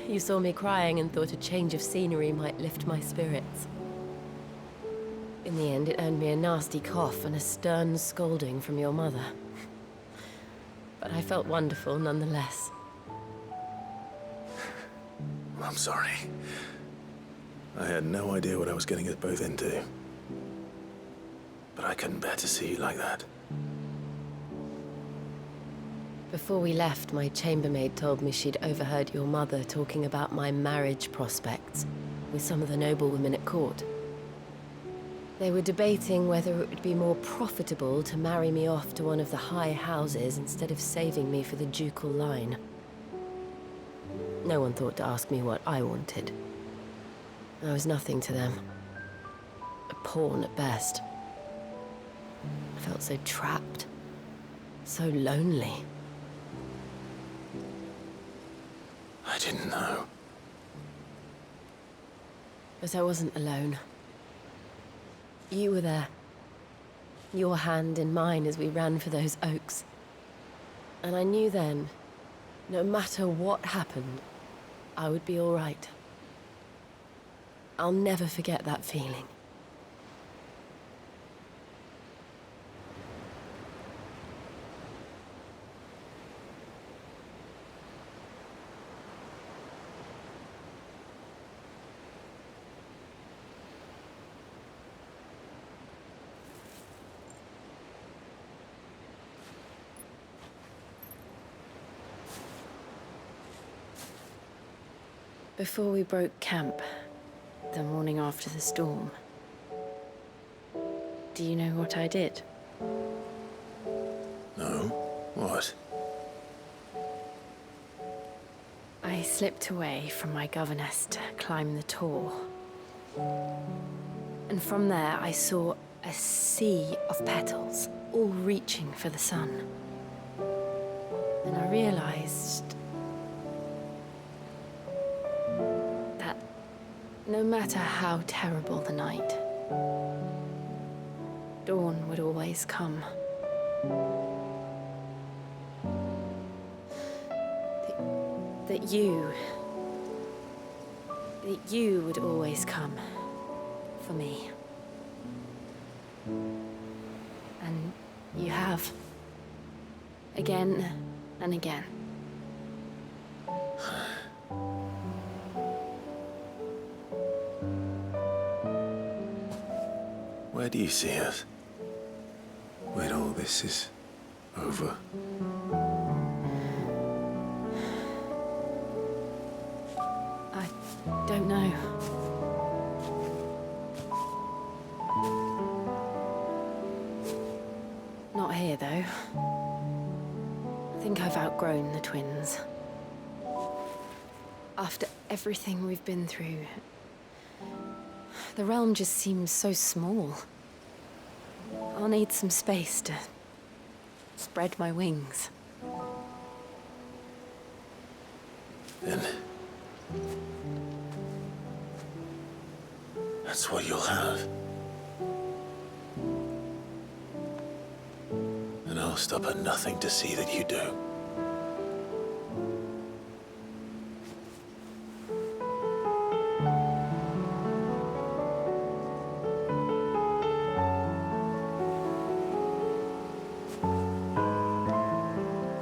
You saw me crying and thought a change of scenery might lift my spirits. In the end, it earned me a nasty cough and a stern scolding from your mother. But I felt wonderful nonetheless. I'm sorry. I had no idea what I was getting us both into. But I couldn't bear to see you like that. Before we left, my chambermaid told me she'd overheard your mother talking about my marriage prospects with some of the noblewomen at court. They were debating whether it would be more profitable to marry me off to one of the high houses instead of saving me for the ducal line. No one thought to ask me what I wanted. I was nothing to them. A pawn at best. I felt so trapped. So lonely. I didn't know. But I wasn't alone. You were there. Your hand in mine as we ran for those oaks. And I knew then, no matter what happened, I would be all right. I'll never forget that feeling. Before we broke camp, the morning after the storm, do you know what I did? No? What? I slipped away from my governess to climb the tor. And from there I saw a sea of petals, all reaching for the sun. And I realized that no matter how terrible the night, dawn would always come. That you would always come for me. And you have. Again and again. Where do you see us? When all this is over? I don't know. Not though. I think I've outgrown the twins. After everything we've been through, the realm just seems so small. I'll need some space to spread my wings. Then that's what you'll have. And I'll stop at nothing to see that you do.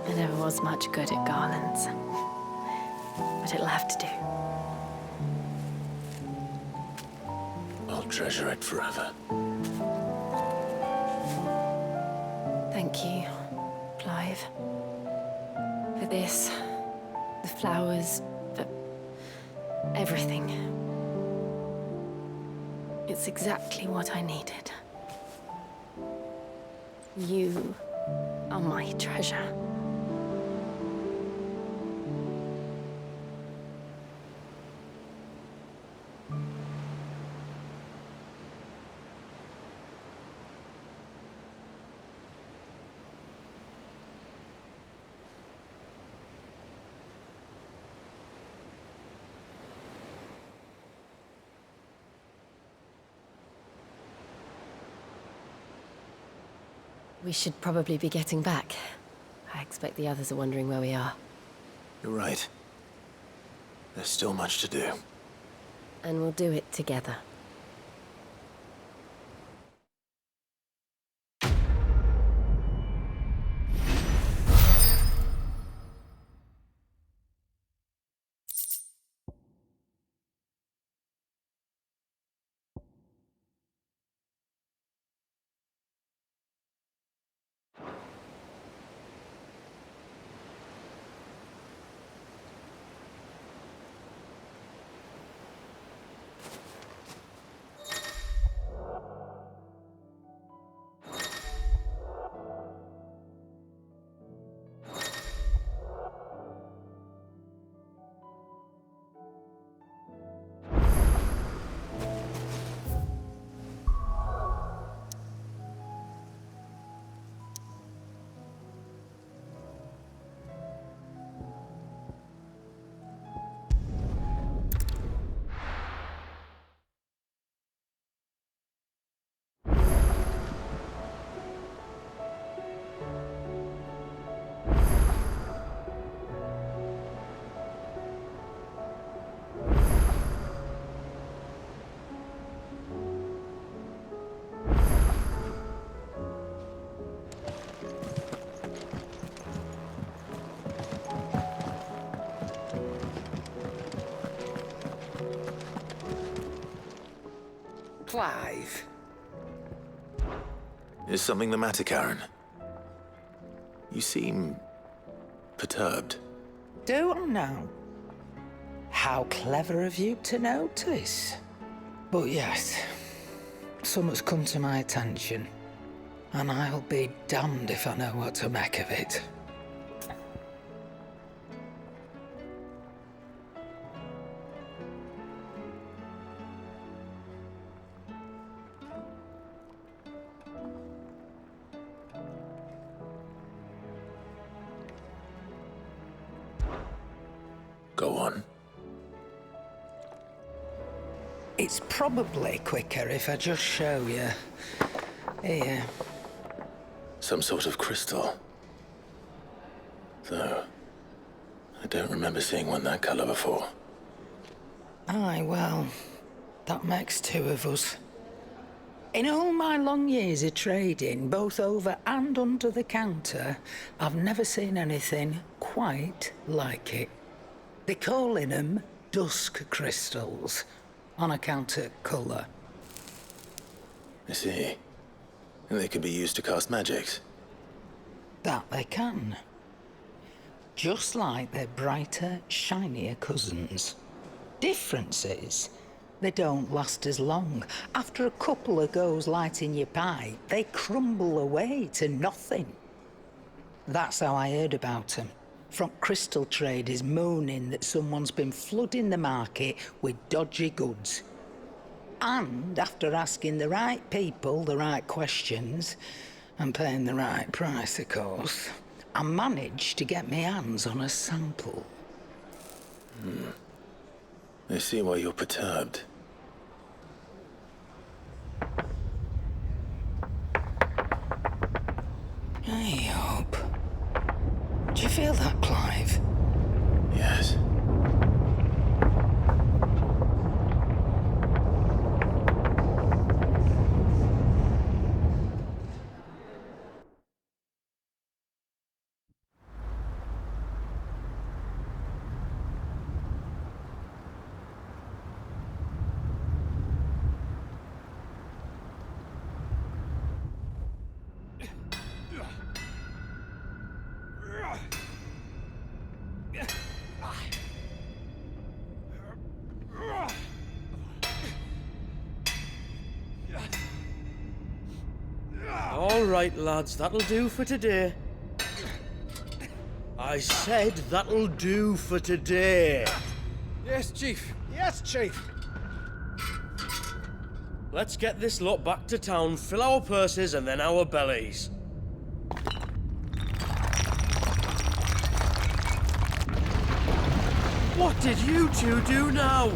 I never was much good at garlands, but it'll have to do. I'll treasure it forever. Thank you, Clive. For this, the flowers, for everything. It's exactly what I needed. You are my treasure. We should probably be getting back. I expect the others are wondering where we are. You're right. There's still much to do. And we'll do it together. Clive. Is something the matter, Karen? You seem perturbed. Do I know? How clever of you to notice. But yes, something's come to my attention, and I'll be damned if I know what to make of it. Go on. It's probably quicker if I just show you. Here. Some sort of crystal. Though, I don't remember seeing one that color before. Aye, well, that makes two of us. In all my long years of trading, both over and under the counter, I've never seen anything quite like it. They're calling them dusk crystals, on account of colour. I see. And they can be used to cast magics. That they can. Just like their brighter, shinier cousins. Difference is, they don't last as long. After a couple of goes lighting your pipe, they crumble away to nothing. That's how I heard about them. From crystal traders moaning that someone's been flooding the market with dodgy goods. And after asking the right people the right questions, and paying the right price, of course, I managed to get my hands on a sample. I see why you're perturbed. Hey, Hope. Do you feel that, Clive? Yes. All right, lads, that'll do for today. I said that'll do for today. Yes, Chief. Yes, Chief. Let's get this lot back to town, fill our purses and then our bellies. What did you two do now?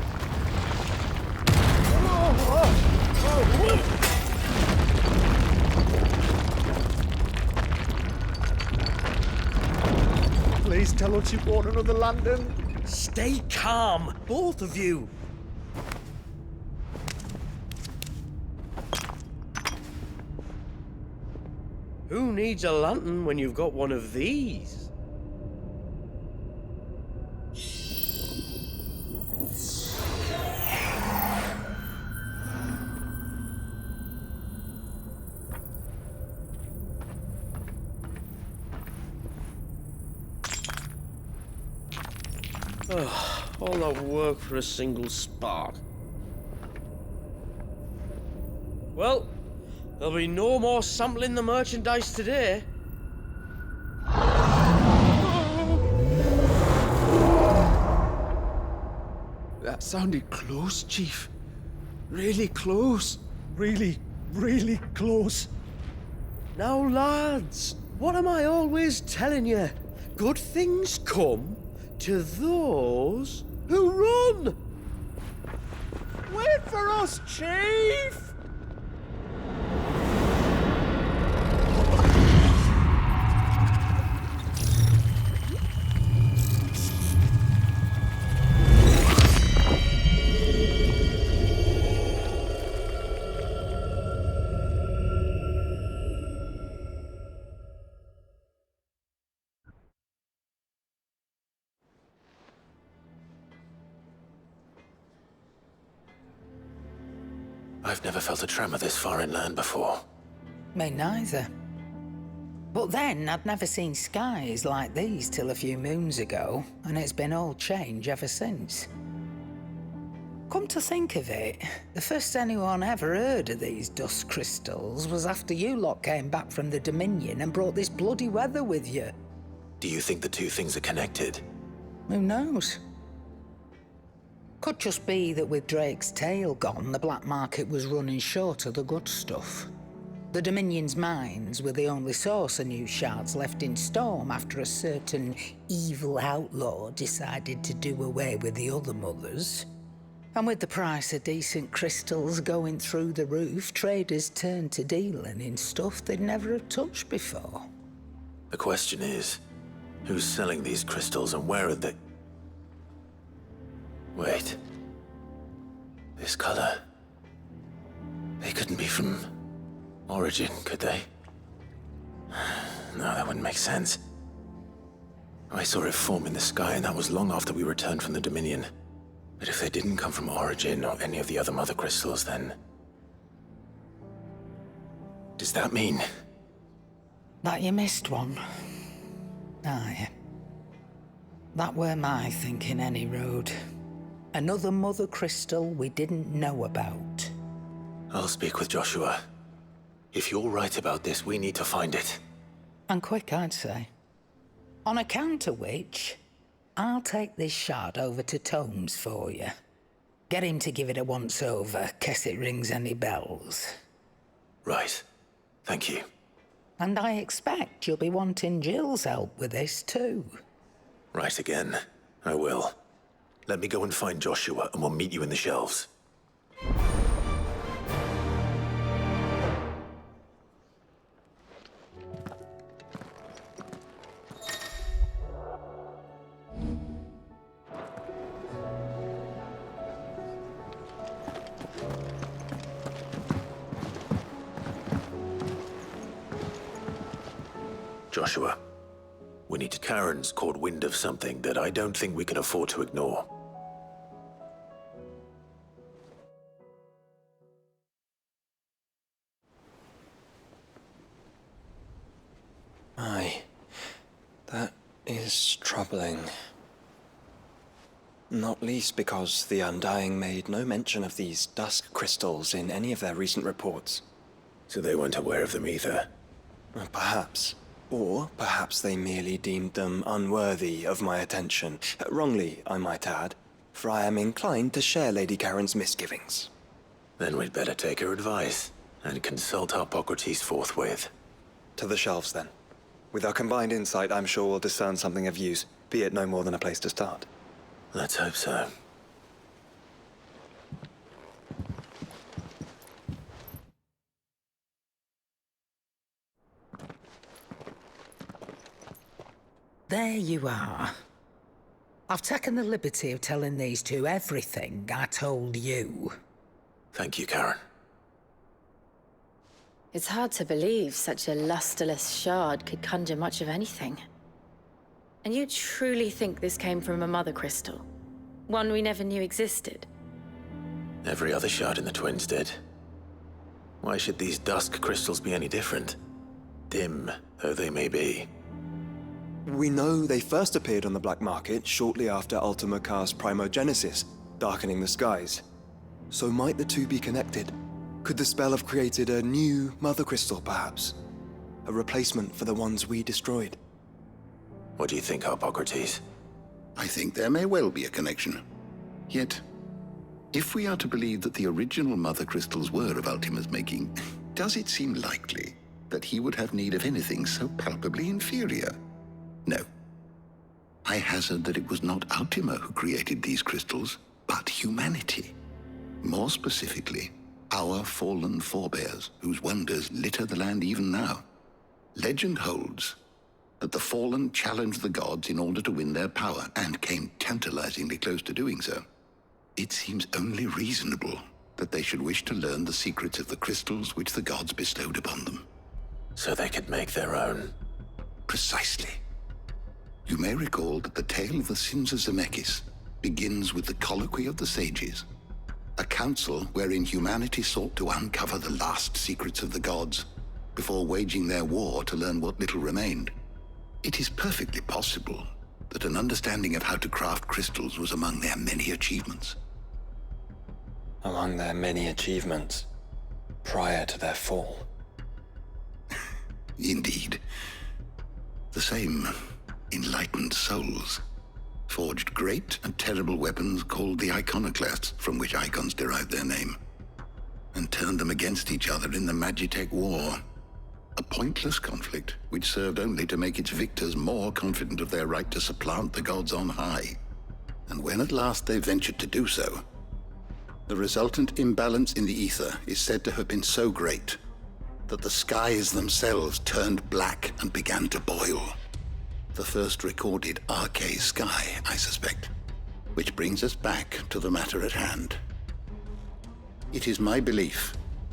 Please tell us you bought another lantern. Stay calm, both of you. Who needs a lantern when you've got one of these? All that work for a single spark. Well, there'll be no more sampling the merchandise today. That sounded close, Chief. Really close. Really, really close. Now, lads, what am I always telling you? Good things come to those who run! Wait for us, Chief! I've never felt a tremor this far inland before. Me neither. But then I'd never seen skies like these till a few moons ago, and it's been all change ever since. Come to think of it, the first anyone ever heard of these dust crystals was after you lot came back from the Dominion and brought this bloody weather with you. Do you think the two things are connected? Who knows? Could just be that with Drake's tail gone, the black market was running short of the good stuff. The Dominion's mines were the only source of new shards left in Storm after a certain evil outlaw decided to do away with the other mothers. And with the price of decent crystals going through the roof, traders turned to dealing in stuff they'd never have touched before. The question is, who's selling these crystals and where are they? Wait. This color. They couldn't be from Origin, could they? No, that wouldn't make sense. I saw it form in the sky, and that was long after we returned from the Dominion. But if they didn't come from Origin or any of the other mother crystals, then... does that mean... That you missed one? Aye. That were my thinking, any road. Another mother crystal we didn't know about. I'll speak with Joshua. If you're right about this, we need to find it. And quick, I'd say. On account of which, I'll take this shard over to Tomes for you. Get him to give it a once-over, case it rings any bells. Right. Thank you. And I expect you'll be wanting Jill's help with this, too. Right again. I will. Let me go and find Joshua, and we'll meet you in the shelves. Joshua, we need to... Karen's caught wind of something that I don't think we can afford to ignore. Aye. That is troubling. Not least because the Undying made no mention of these dusk crystals in any of their recent reports. So they weren't aware of them either? Perhaps. Or perhaps they merely deemed them unworthy of my attention. Wrongly, I might add, for I am inclined to share Lady Karen's misgivings. Then we'd better take her advice and consult Hippocrates forthwith. To the shelves, then. With our combined insight, I'm sure we'll discern something of use, be it no more than a place to start. Let's hope so. There you are. I've taken the liberty of telling these two everything I told you. Thank you, Karen. It's hard to believe such a lusterless shard could conjure much of anything. And you truly think this came from a mother crystal? One we never knew existed? Every other shard in the Twins did. Why should these dusk crystals be any different? Dim though they may be. We know they first appeared on the black market shortly after Ultima cast Primogenesis, darkening the skies. So might the two be connected? Could the spell have created a new mother crystal, perhaps? A replacement for the ones we destroyed? What do you think, Hippocrates? I think there may well be a connection. Yet, if we are to believe that the original mother crystals were of Ultima's making, does it seem likely that he would have need of anything so palpably inferior? No. I hazard that it was not Ultima who created these crystals, but humanity. More specifically, our fallen forebears, whose wonders litter the land even now. Legend holds that the fallen challenged the gods in order to win their power, and came tantalizingly close to doing so. It seems only reasonable that they should wish to learn the secrets of the crystals which the gods bestowed upon them. So they could make their own. Precisely. You may recall that the tale of the sins of Zemeckis begins with the colloquy of the sages, a council wherein humanity sought to uncover the last secrets of the gods before waging their war to learn what little remained. It is perfectly possible that an understanding of how to craft crystals was among their many achievements. Among their many achievements, prior to their fall. Indeed. The same enlightened souls forged great and terrible weapons called the iconoclasts, from which icons derived their name, and turned them against each other in the Magitech War. A pointless conflict which served only to make its victors more confident of their right to supplant the gods on high. And when at last they ventured to do so, the resultant imbalance in the ether is said to have been so great that the skies themselves turned black and began to boil. The first recorded Arcade sky, I suspect. Which brings us back to the matter at hand. It is my belief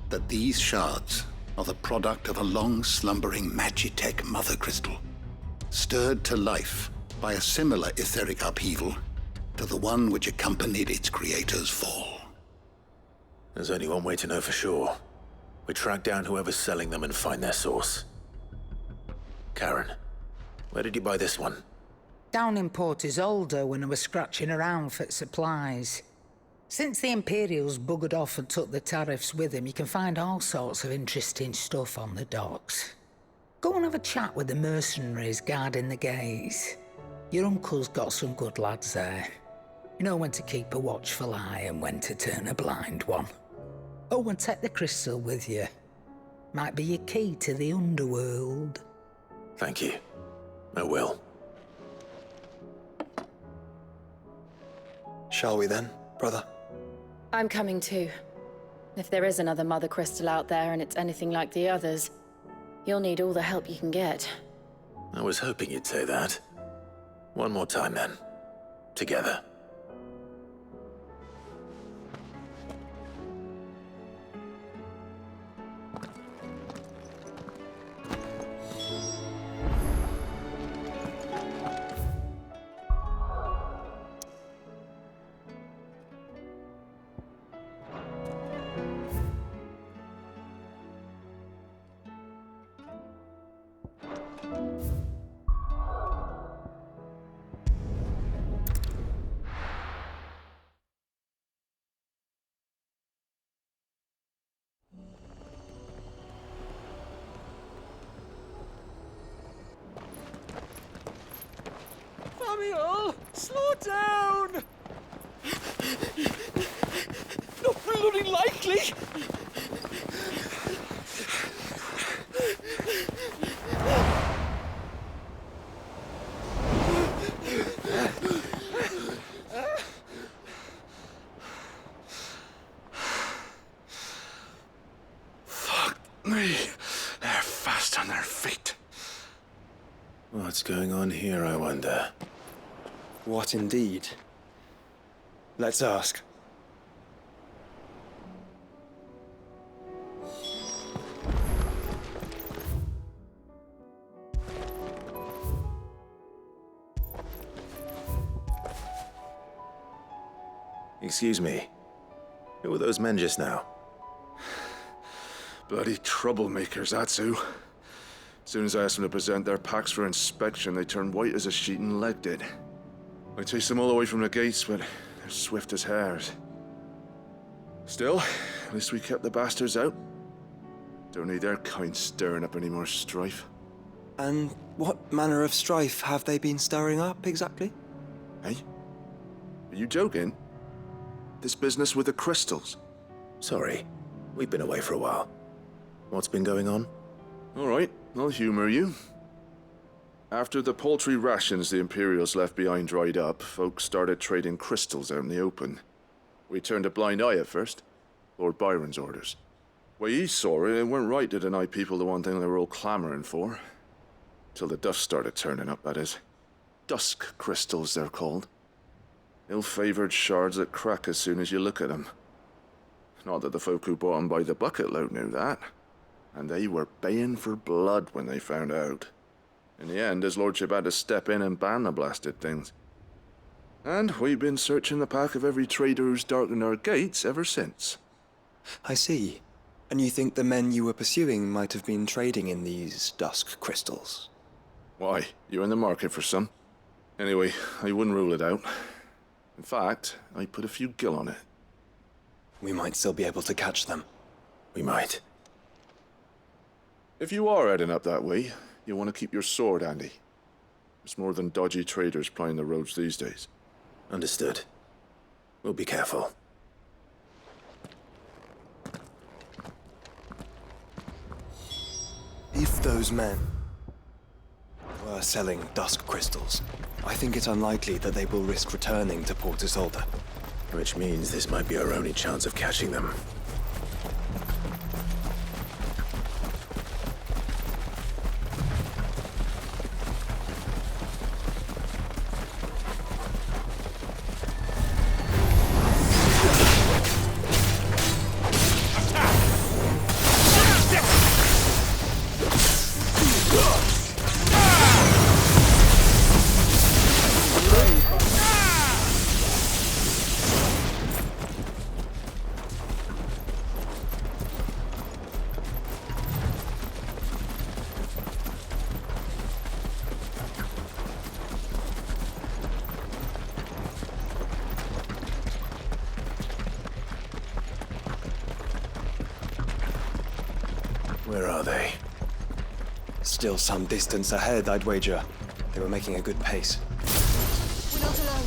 that these shards are the product of a long-slumbering Magitech mother crystal, stirred to life by a similar etheric upheaval to the one which accompanied its creator's fall. There's only one way to know for sure. We track down whoever's selling them and find their source. Karen, where did you buy this one? Down in Port Isolde when I was scratching around for supplies. Since the Imperials buggered off and took the tariffs with them, you can find all sorts of interesting stuff on the docks. Go and have a chat with the mercenaries guarding the gates. Your uncle's got some good lads there. You know when to keep a watchful eye and when to turn a blind one. Oh, and take the crystal with you. Might be your key to the underworld. Thank you. I will. Shall we then, brother? I'm coming too. If there is another Mother Crystal out there and it's anything like the others, you'll need all the help you can get. I was hoping you'd say that. One more time then. Together. Samuel, slow down! Not bloody likely! Fuck me. They're fast on their feet. What's going on here, I wonder? What indeed? Let's ask. Excuse me. Who were those men just now? Bloody troublemakers, that's who. As soon as I asked them to present their packs for inspection, they turned white as a sheet and legged it. I chased them all away from the gates, but they're swift as hares. Still, at least we kept the bastards out. Don't need their kind stirring up any more strife. And what manner of strife have they been stirring up, exactly? Hey? Are you joking? This business with the crystals? Sorry. We've been away for a while. What's been going on? All right, I'll humor you. After the paltry rations the Imperials left behind dried up, folks started trading crystals out in the open. We turned a blind eye at first. Lord Byron's orders. Way he saw it, it weren't right to deny people the one thing they were all clamoring for. Till the dust started turning up, that is. Dusk crystals, they're called. Ill-favored shards that crack as soon as you look at them. Not that the folk who bought them by the bucket load knew that. And they were baying for blood when they found out. In the end, his lordship had to step in and ban the blasted things. And we've been searching the pack of every trader who's darkened our gates ever since. I see. And you think the men you were pursuing might have been trading in these dusk crystals? Why? You're in the market for some. Anyway, I wouldn't rule it out. In fact, I put a few gil on it. We might still be able to catch them. We might. If you are heading up that way, you want to keep your sword handy. There's more than dodgy traders plying the roads these days. Understood. We'll be careful. If those men were selling dusk crystals, I think it's unlikely that they will risk returning to Port Isolde. Which means this might be our only chance of catching them. Where are they? Still some distance ahead, I'd wager. They were making a good pace. We're not alone.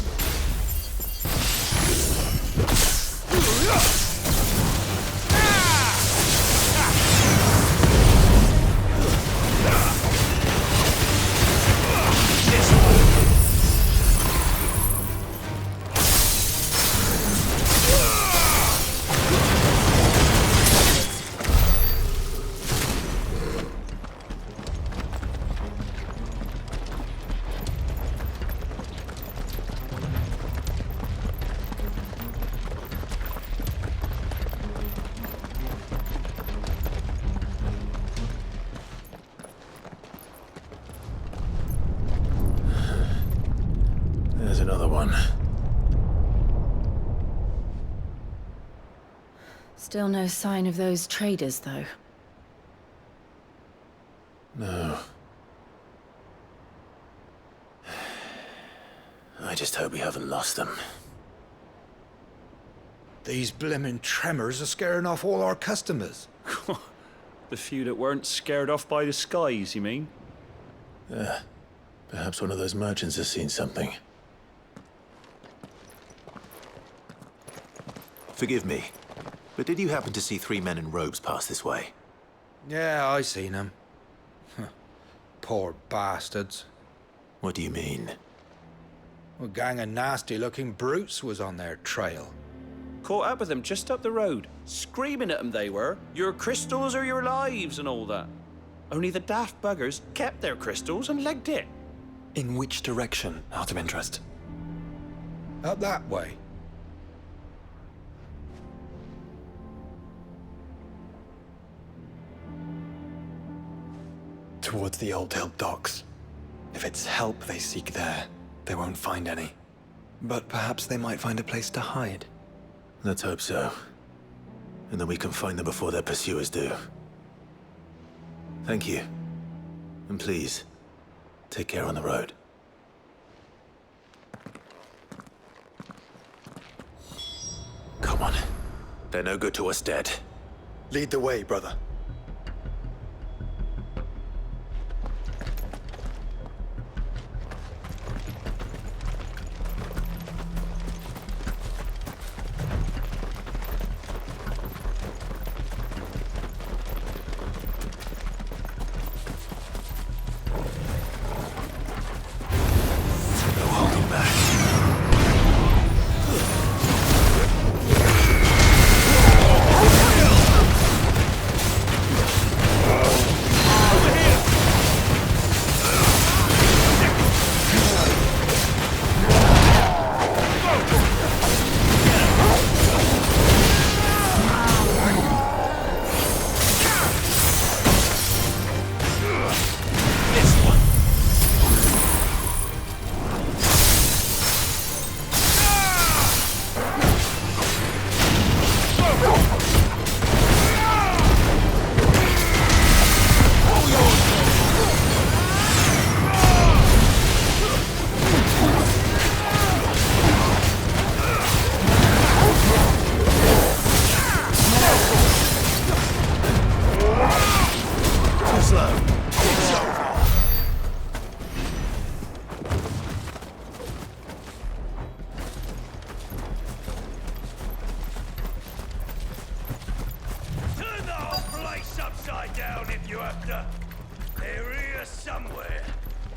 There's another one. Still no sign of those traders, though. No. I just hope we haven't lost them. These blimmin' tremors are scaring off all our customers. The few that weren't scared off by the skies, you mean? Perhaps one of those merchants has seen something. Forgive me, but did you happen to see 3 men in robes pass this way? Yeah, I seen them. Poor bastards. What do you mean? A gang of nasty-looking brutes was on their trail. Caught up with them just up the road, screaming at them they were. Your crystals are your lives and all that. Only the daft buggers kept their crystals and legged it. In which direction, out of interest? Up that way. Towards the Old Hill docks. If it's help they seek there, they won't find any. But perhaps they might find a place to hide. Let's hope so. And then we can find them before their pursuers do. Thank you. And please, take care on the road. Come on. They're no good to us dead. Lead the way, brother.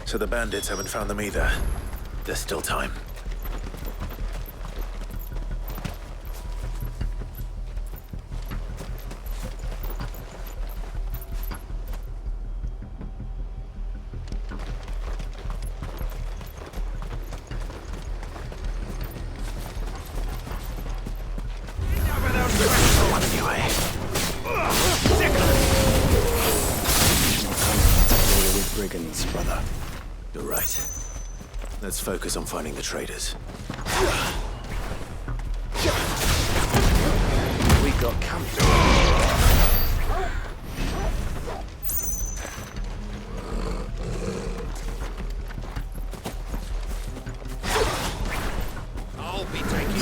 So the bandits haven't found them either. There's still time. Brigands, brother. You're right. Let's focus on finding the traders. We got company. I'll be taking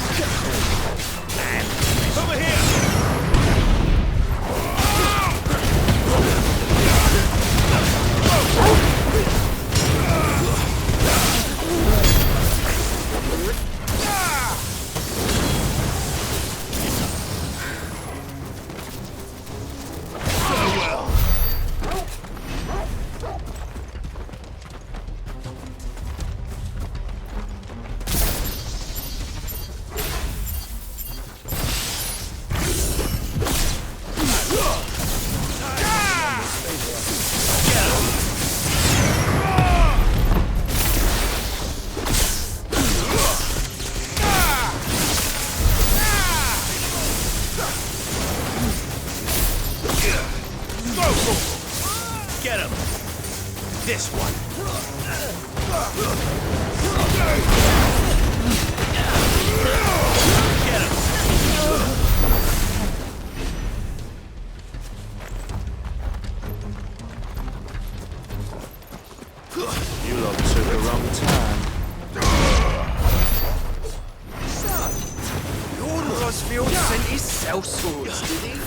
man. Over here! Get him! This one! Get him! You lot took a wrong turn. Son, Lord Rosfield sent his sellswords, did he?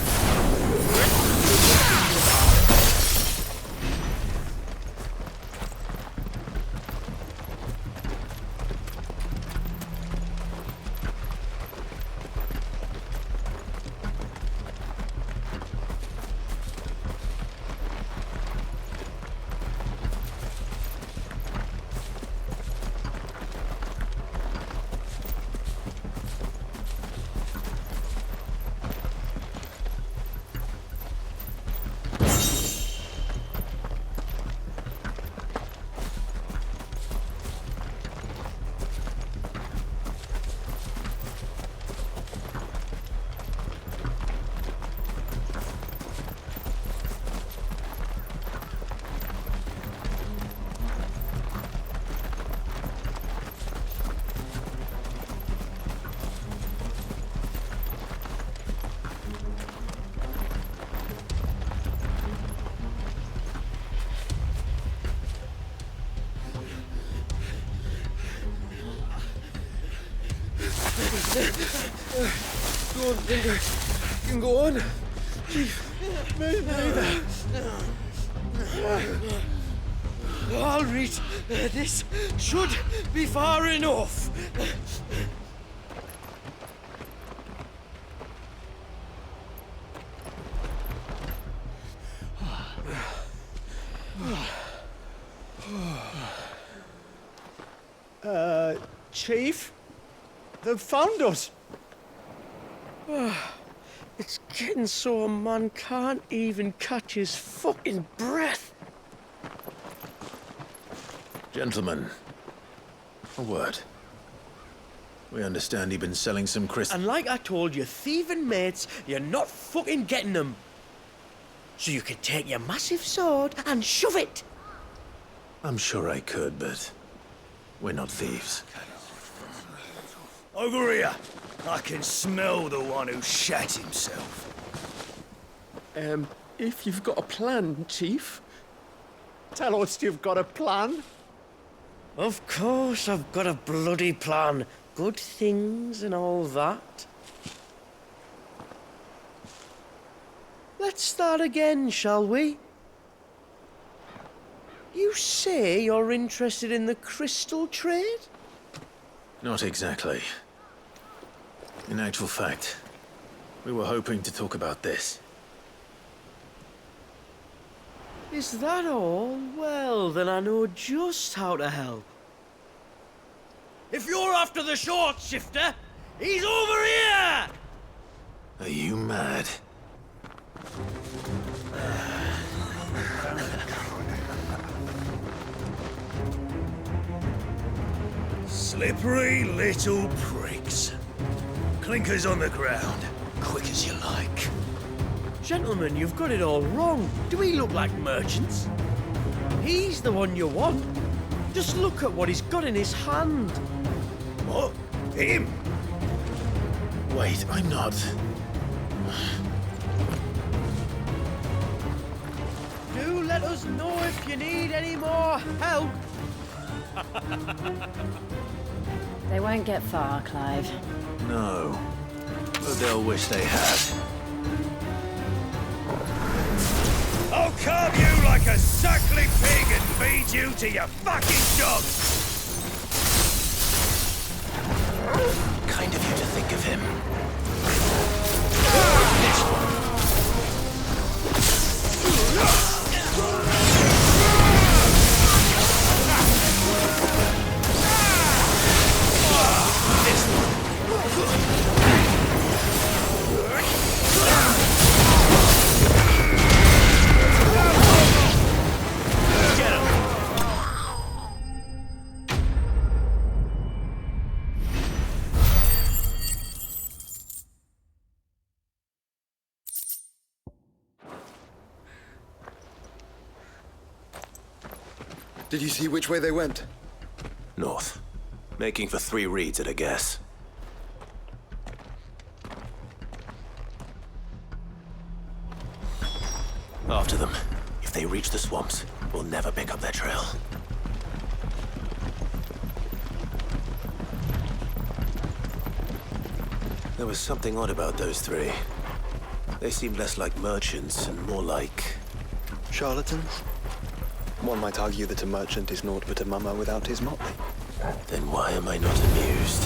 Go on, Dinger. You can go on. Chief, maybe. All right, this should be far enough. Chief? They've found us. It's getting so a man can't even catch his fucking breath. Gentlemen, a word. We understand you've been selling some crystals. And like I told your thieving mates, you're not fucking getting them. So you can take your massive sword and shove it. I'm sure I could, but we're not thieves. Over here. I can smell the one who shat himself. If you've got a plan, Chief. Tell us you've got a plan. Of course I've got a bloody plan. Good things and all that. Let's start again, shall we? You say you're interested in the crystal trade? Not exactly. In actual fact, we were hoping to talk about this. Is that all? Well, then I know just how to help. If you're after the short shifter, he's over here! Are you mad? Slippery little pricks. Clinkers on the ground, quick as you like. Gentlemen, you've got it all wrong. Do we look like merchants? He's the one you want. Just look at what he's got in his hand. What? Him? Wait, I'm not. Do let us know if you need any more help. They won't get far, Clive. No. But they'll wish they had. I'll carve you like a suckling pig and feed you to your fucking dogs! Kind of you to think of him. Did you see which way they went? North. Making for 3 reeds at a guess. After them. If they reach the swamps, we'll never pick up their trail. There was something odd about those 3. They seemed less like merchants and more like... charlatans? One might argue that a merchant is naught but a mummer without his motley. Then why am I not amused?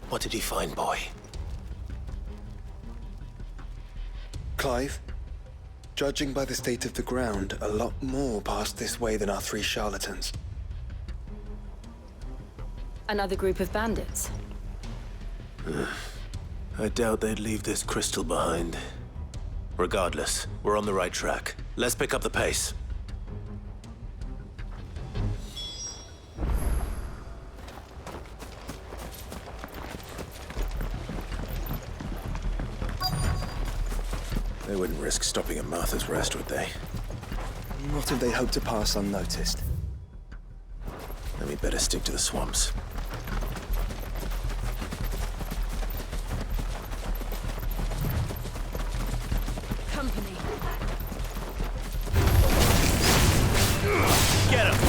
What did he find, boy? Clive, judging by the state of the ground, a lot more passed this way than our 3 charlatans. Another group of bandits. I doubt they'd leave this crystal behind. Regardless, we're on the right track. Let's pick up the pace. They wouldn't risk stopping at Martha's Rest, would they? Not if they hope to pass unnoticed. Then we better stick to the swamps. Company. Get him!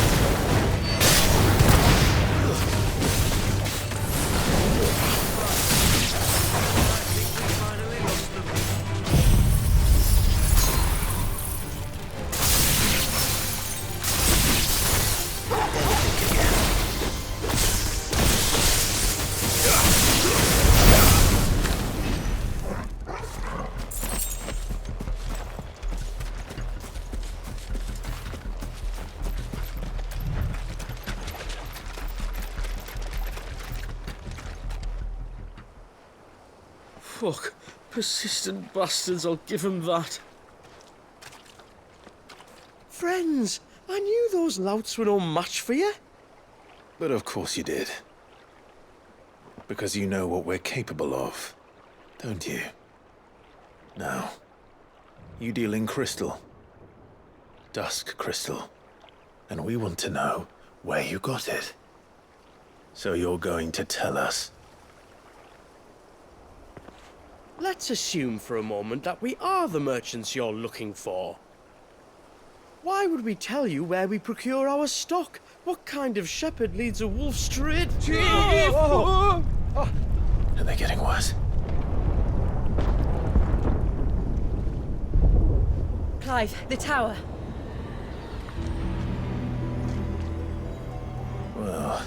Fuck. Persistent bastards, I'll give them that. Friends, I knew those louts were no match for you. But of course you did. Because you know what we're capable of, don't you? Now, you deal in crystal. Dusk crystal. And we want to know where you got it. So you're going to tell us. Let's assume for a moment that we are the merchants you're looking for. Why would we tell you where we procure our stock? What kind of shepherd leads a wolf straight? Are they getting worse? Clive, the tower. Well,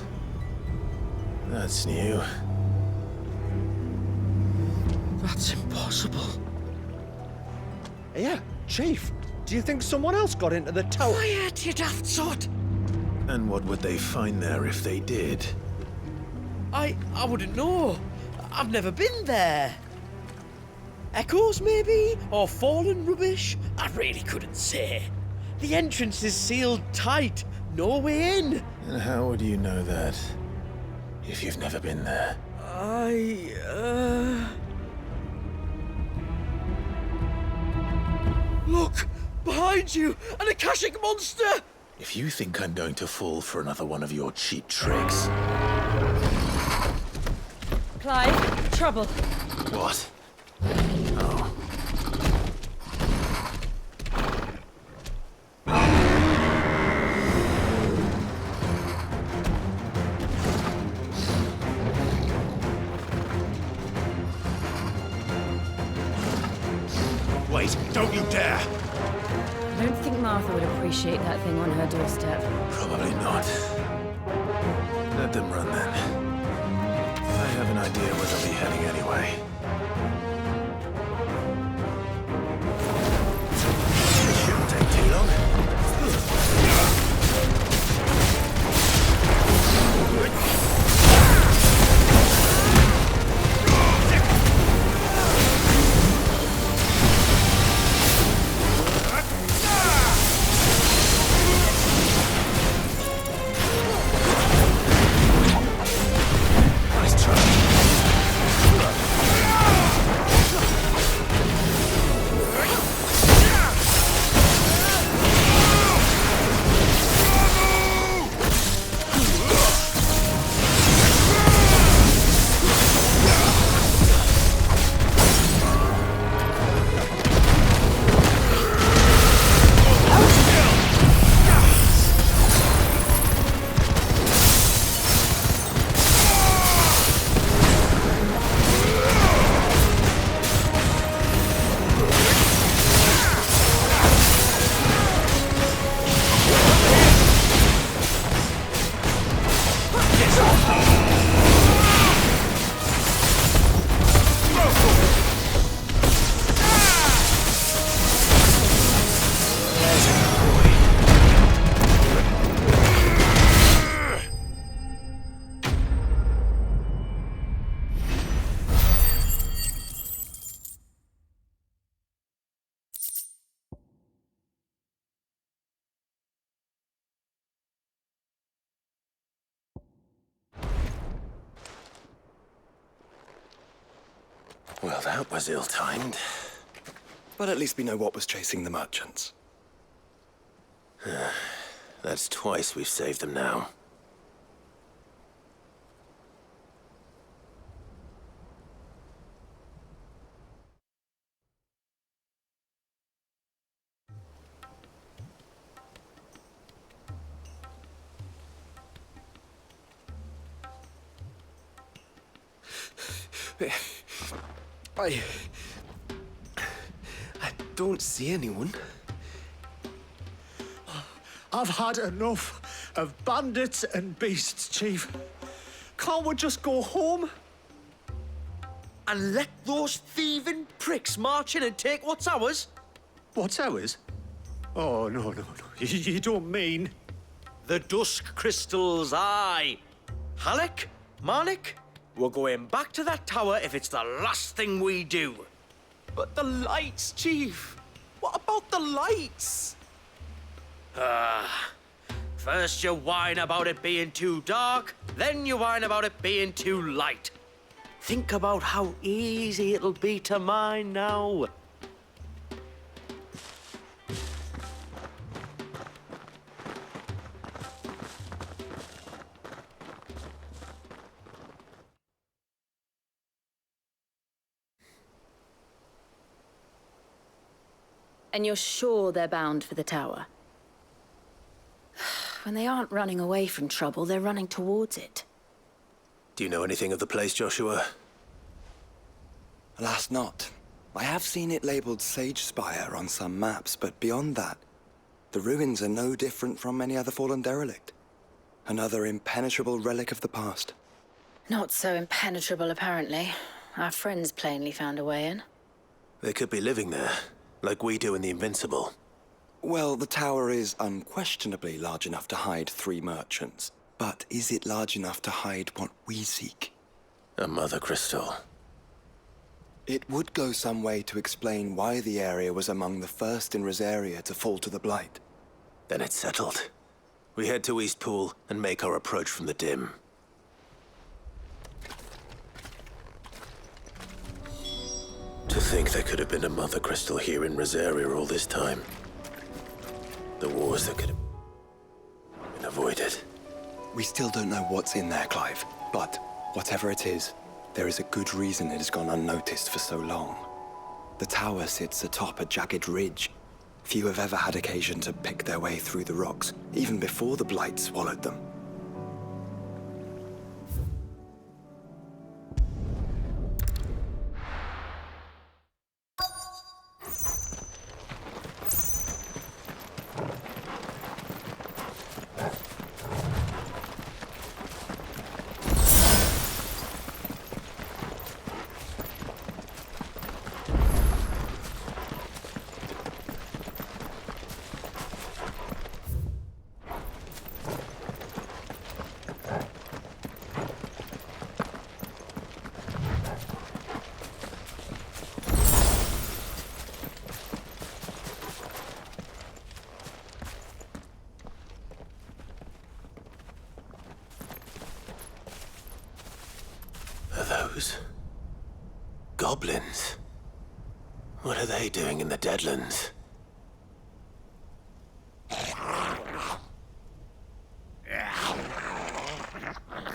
that's new. That's impossible. Yeah, Chief. Do you think someone else got into the tower? Quiet, you daft sot! And what would they find there if they did? I wouldn't know. I've never been there. Echoes, maybe? Or fallen rubbish? I really couldn't say. The entrance is sealed tight. No way in. And how would you know that? If you've never been there? Look! Behind you! An Akashic monster! If you think I'm going to fall for another one of your cheap tricks... Clive, trouble. What? Oh. Wait, don't you dare! I don't think Martha would appreciate that thing on her doorstep. Probably not. Let them run then. I have an idea where they'll be heading anyway. It shouldn't take too long. Well, that was ill-timed. But at least we know what was chasing the merchants. That's twice we've saved them now. I don't see anyone. I've had enough of bandits and beasts, Chief. Can't we just go home? And let those thieving pricks march in and take what's ours? What's ours? Oh, no. You don't mean... The dusk crystals, aye. Halleck, Marnik, we're going back to that tower if it's the last thing we do. But the lights, Chief. What about the lights? First you whine about it being too dark, then you whine about it being too light. Think about how easy it'll be to mine now. And you're sure they're bound for the tower? When they aren't running away from trouble, they're running towards it. Do you know anything of the place, Joshua? Alas, not. I have seen it labeled Sage Spire on some maps, but beyond that, the ruins are no different from any other fallen derelict. Another impenetrable relic of the past. Not so impenetrable, apparently. Our friends plainly found a way in. They could be living there, like we do in the Invincible. Well, the tower is unquestionably large enough to hide 3 merchants. But is it large enough to hide what we seek? A mother crystal. It would go some way to explain why the area was among the first in Rosaria to fall to the Blight. Then it's settled. We head to Eastpool and make our approach from the dim. To think there could have been a mother crystal here in Rosaria all this time. The wars that could have been avoided. We still don't know what's in there, Clive. But whatever it is, there is a good reason it has gone unnoticed for so long. The tower sits atop a jagged ridge. Few have ever had occasion to pick their way through the rocks, even before the Blight swallowed them. Those goblins. What are they doing in the Deadlands?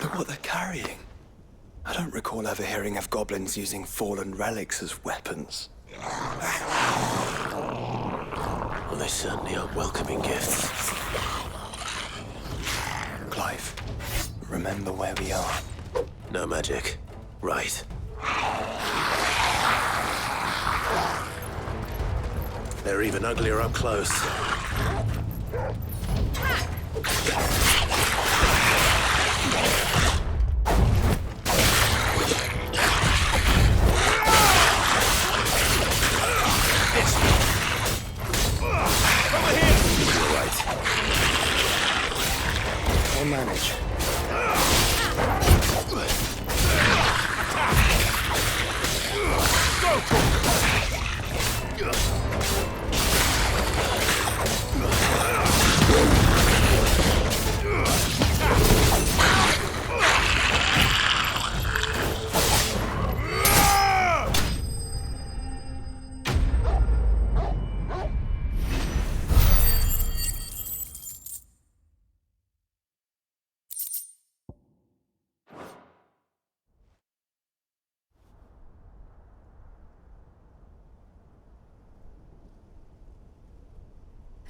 Look what they're carrying. I don't recall ever hearing of goblins using fallen relics as weapons. Well, they certainly aren't welcoming gifts. Clive, remember where we are. No magic. Right. They're even uglier up close. I'll manage.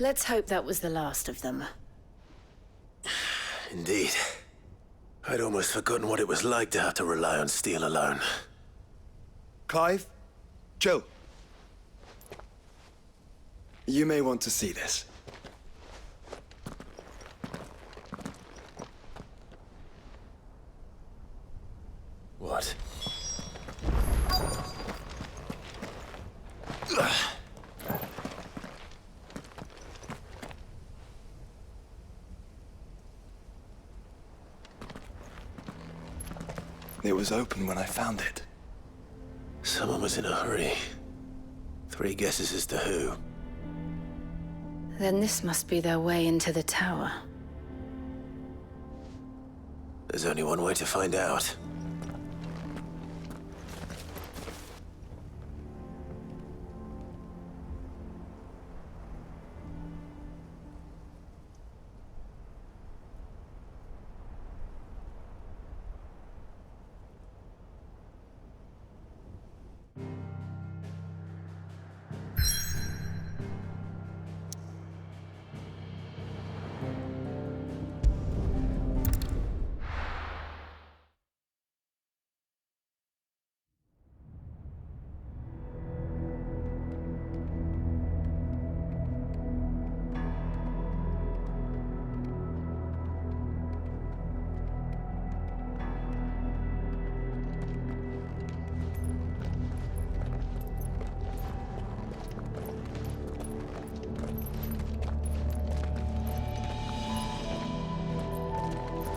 Let's hope that was the last of them. Indeed. I'd almost forgotten what it was like to have to rely on steel alone. Clive? Jill. You may want to see this. What? It was open when I found it. Someone was in a hurry. 3 guesses as to who. Then this must be their way into the tower. There's only one way to find out.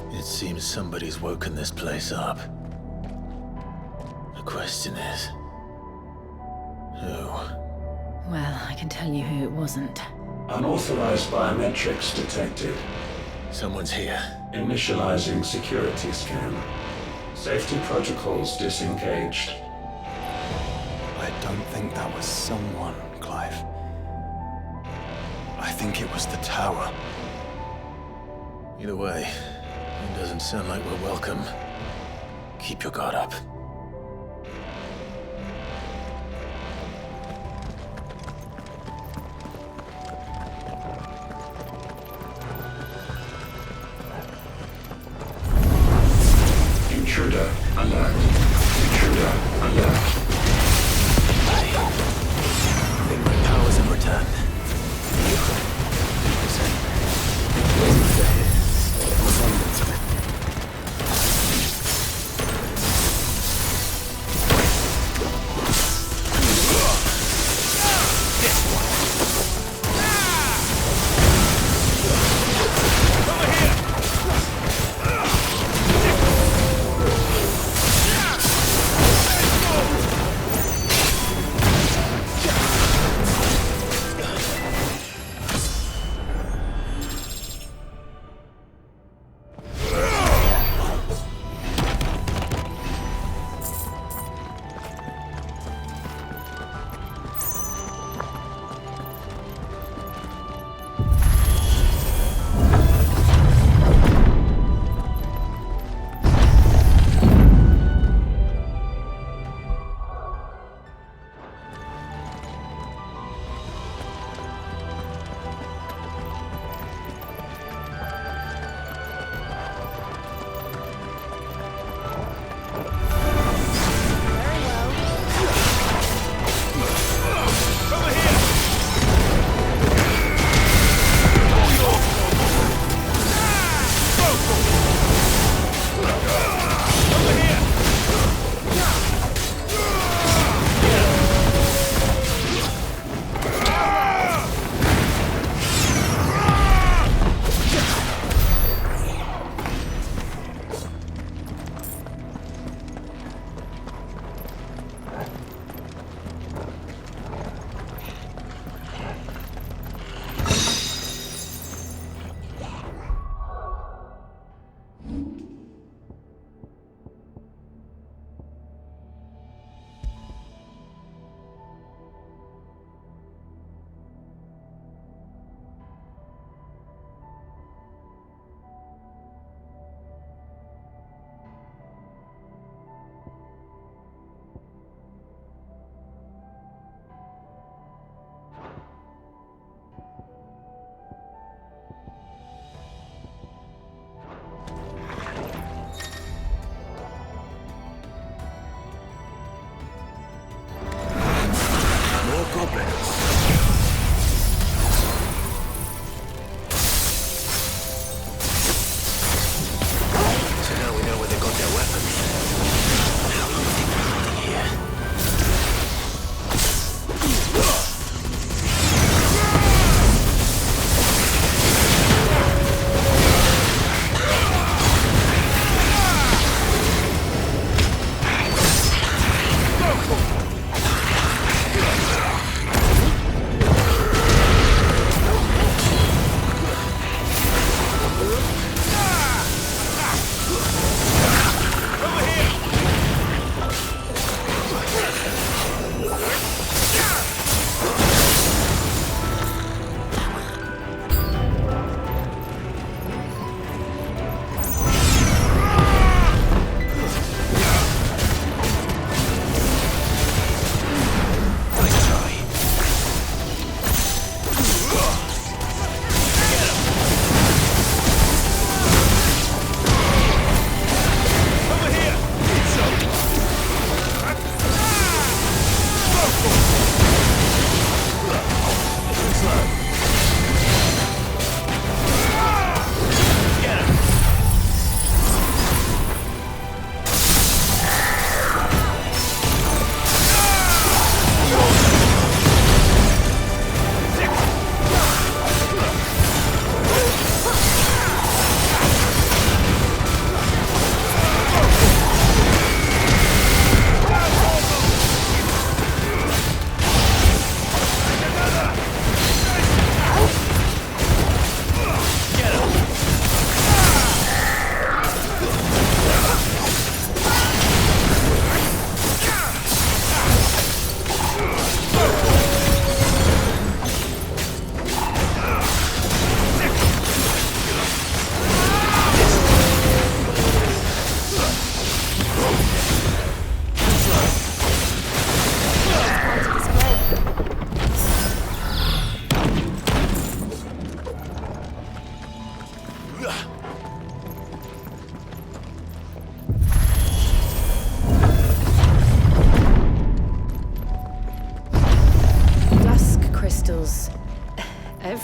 It seems somebody's woken this place up. The question is... who? Well, I can tell you who it wasn't. Unauthorized biometrics detected. Someone's here. Initializing security scan. Safety protocols disengaged. I don't think that was someone, Clive. I think it was the tower. Either way, it doesn't sound like we're welcome. Keep your guard up. Intruder alert. Intruder alert. I think my powers have returned.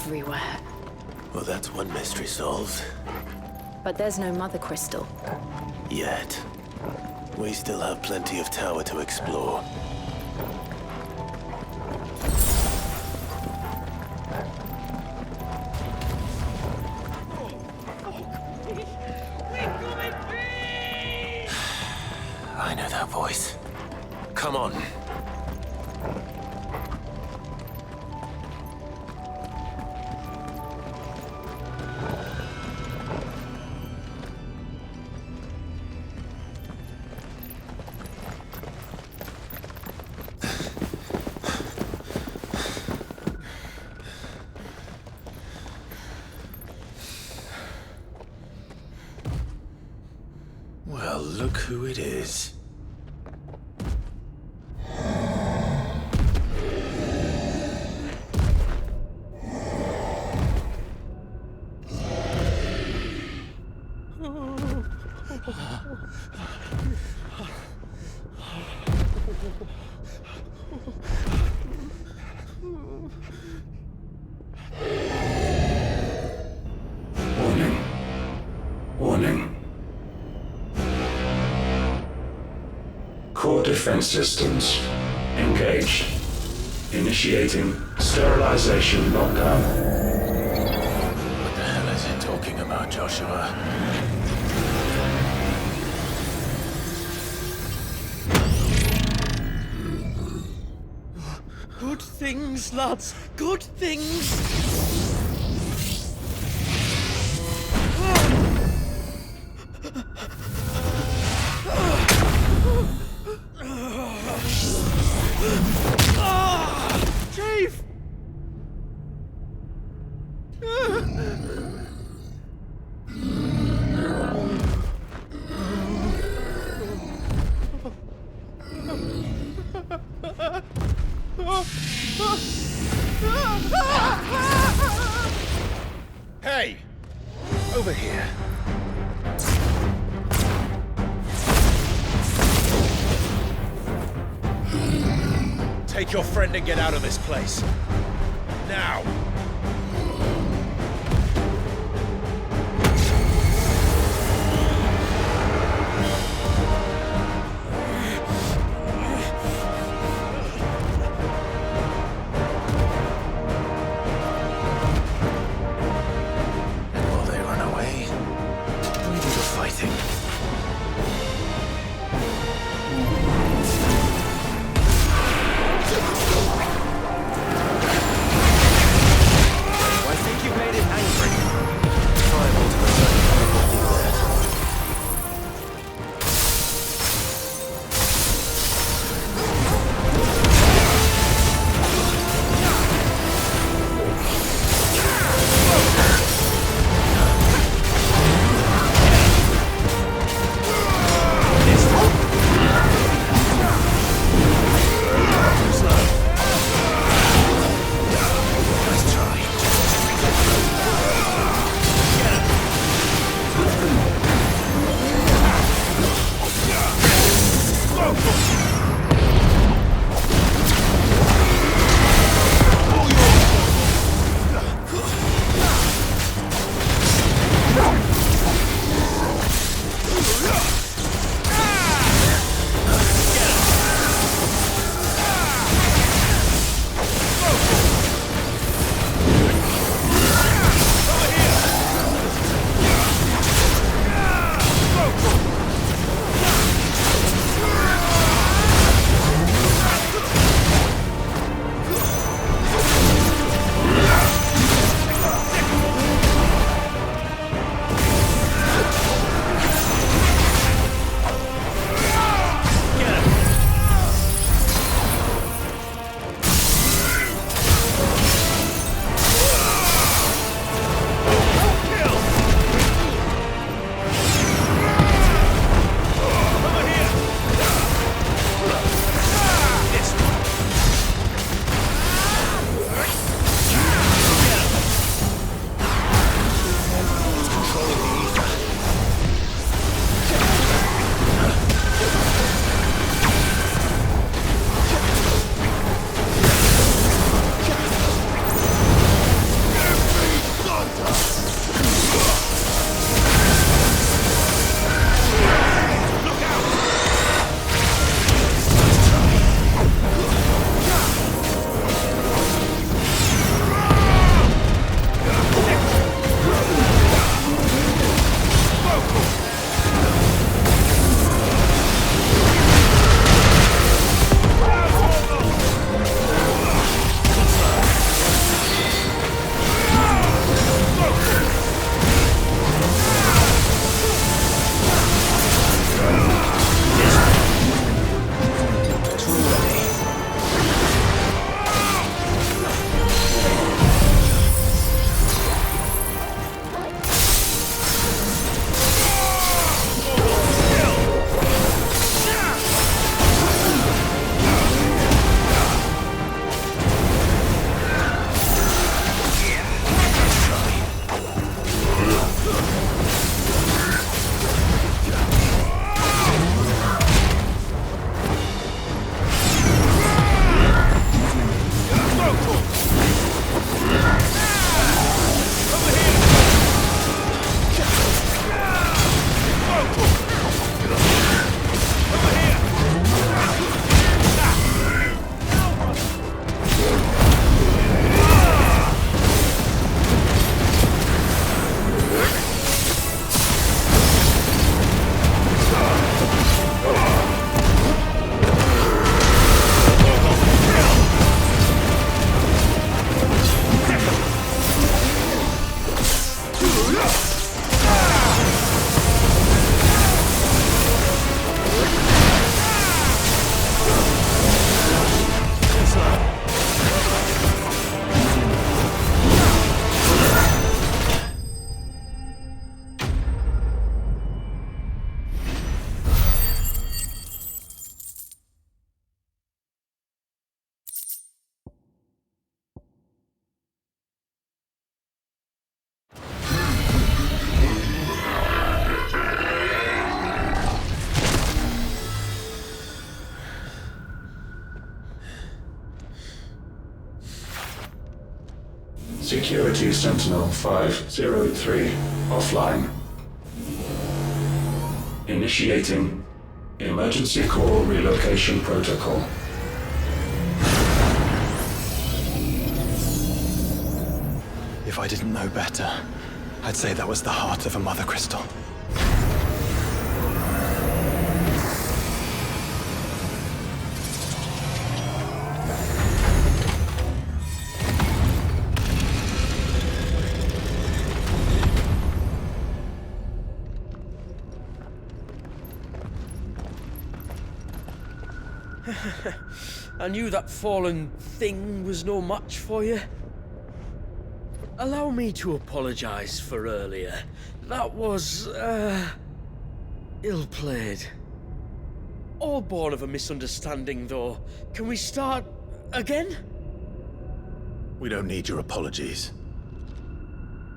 everywhere. Well, that's one mystery solved. But there's no Mother Crystal. Yet. We still have plenty of tower to explore. I know that voice. Come on. Well, look who it is. Warning. Core defense systems engaged. Initiating sterilization lockdown. What the hell is he talking about, Joshua? Good things, lads. Good things. Chief! Hey! Over here. Take your friend and get out of this place. Now! And while they run away, we do the fighting. Security Sentinel 503 offline. Initiating Emergency Call Relocation Protocol. If I didn't know better, I'd say that was the heart of a Mother Crystal. I knew that fallen thing was no match for you. Allow me to apologize for earlier. That was, ill-played. All born of a misunderstanding, though. Can we start again? We don't need your apologies.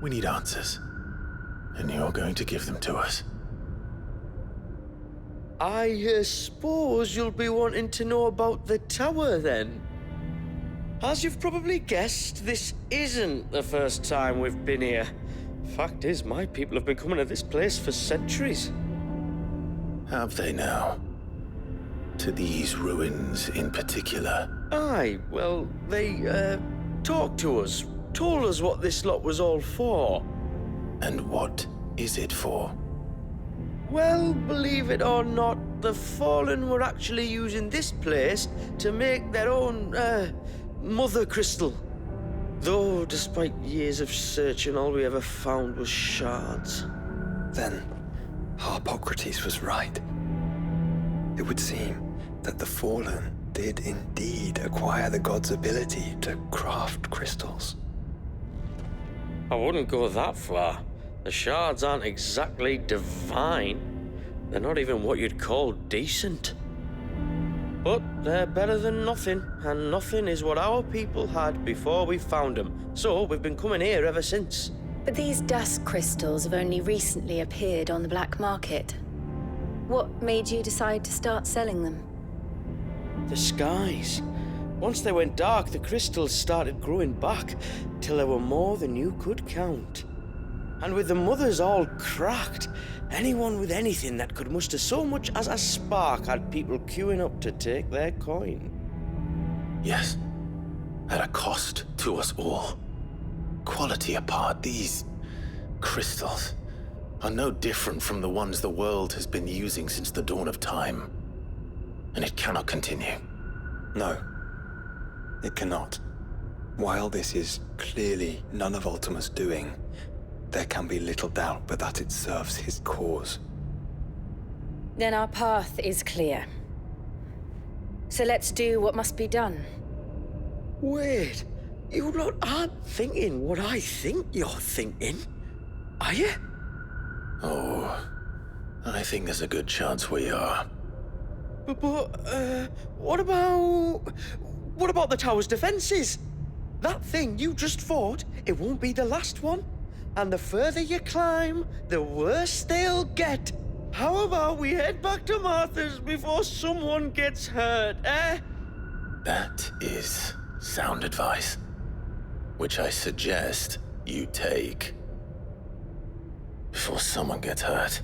We need answers. And you're going to give them to us. I suppose you'll be wanting to know about the tower, then? As you've probably guessed, this isn't the first time we've been here. Fact is, my people have been coming to this place for centuries. Have they now? To these ruins in particular? Aye, well, they, talked to us, told us what this lot was all for. And what is it for? Well, believe it or not, the Fallen were actually using this place to make their own, Mother Crystal. Though, despite years of searching, all we ever found was shards. Then, Harpocrates was right. It would seem that the Fallen did indeed acquire the god's ability to craft crystals. I wouldn't go that far. The shards aren't exactly divine. They're not even what you'd call decent. But they're better than nothing, and nothing is what our people had before we found them. So we've been coming here ever since. But these dust crystals have only recently appeared on the black market. What made you decide to start selling them? The skies. Once they went dark, the crystals started growing back, till there were more than you could count. And with the mothers all cracked, anyone with anything that could muster so much as a spark had people queuing up to take their coin. Yes, at a cost to us all. Quality apart, these crystals are no different from the ones the world has been using since the dawn of time. And it cannot continue. No, it cannot. While this is clearly none of Ultima's doing, there can be little doubt but that it serves his cause. Then our path is clear. So let's do what must be done. Wait, you lot aren't thinking what I think you're thinking, are you? Oh, I think there's a good chance we are. But, what about the tower's defenses? That thing you just fought, it won't be the last one. And the further you climb, the worse they'll get. How about we head back to Martha's before someone gets hurt, eh? That is sound advice, which I suggest you take before someone gets hurt.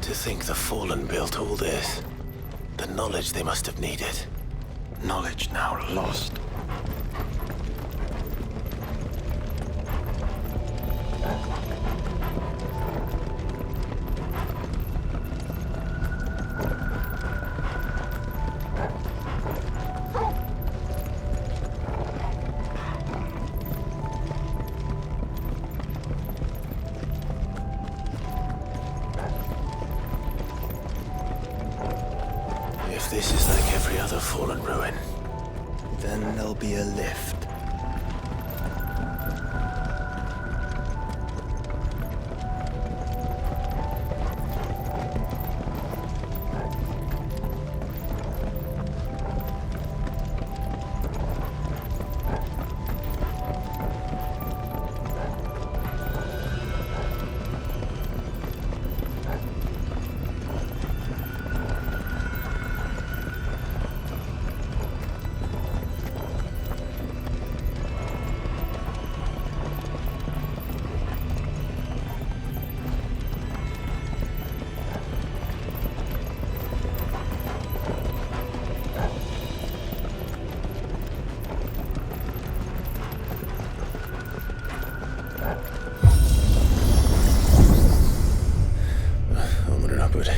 To think the Fallen built all this. The knowledge they must have needed. Knowledge now lost. If this is like every other Fallen ruin, then there'll be a lift. Good.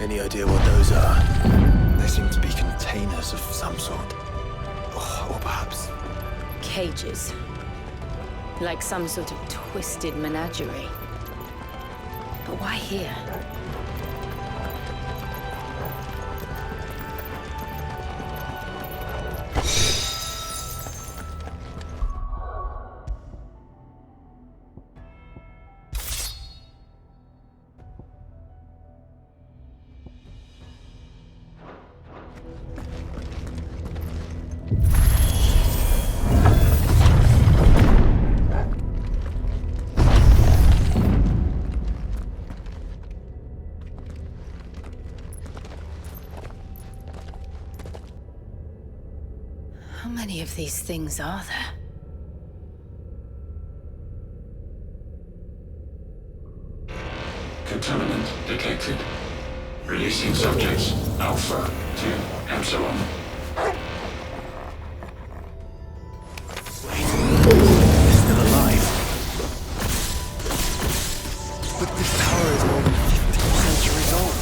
Any idea what those are? They seem to be containers of some sort. Or perhaps... Cages. Like some sort of twisted menagerie. But why here? How many of these things are there? Contaminant detected. Releasing subjects Alpha to Epsilon. They're still alive. But this tower is more than 50 centuries old.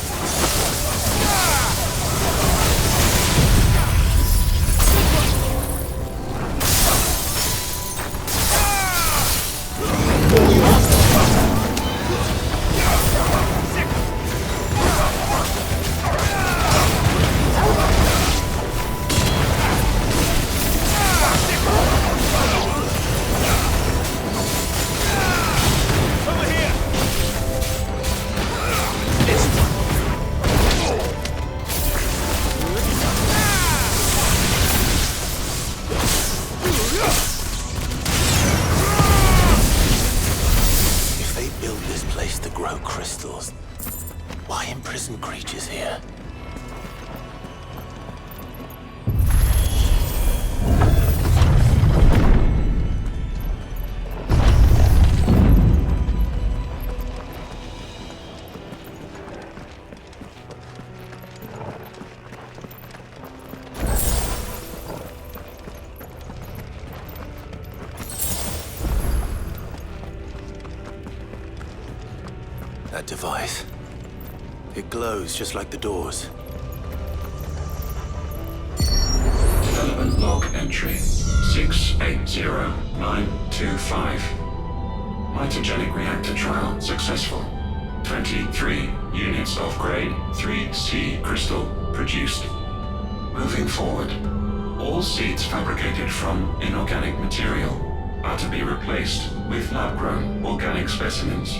Why imprison creatures here? That device. It glows just like the doors. Development log entry 680925. Mitogenic reactor trial successful. 23 units of grade 3C crystal produced. Moving forward, all seeds fabricated from inorganic material are to be replaced with lab-grown organic specimens.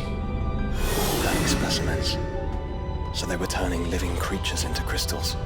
Organic specimens. So they were turning living creatures into crystals.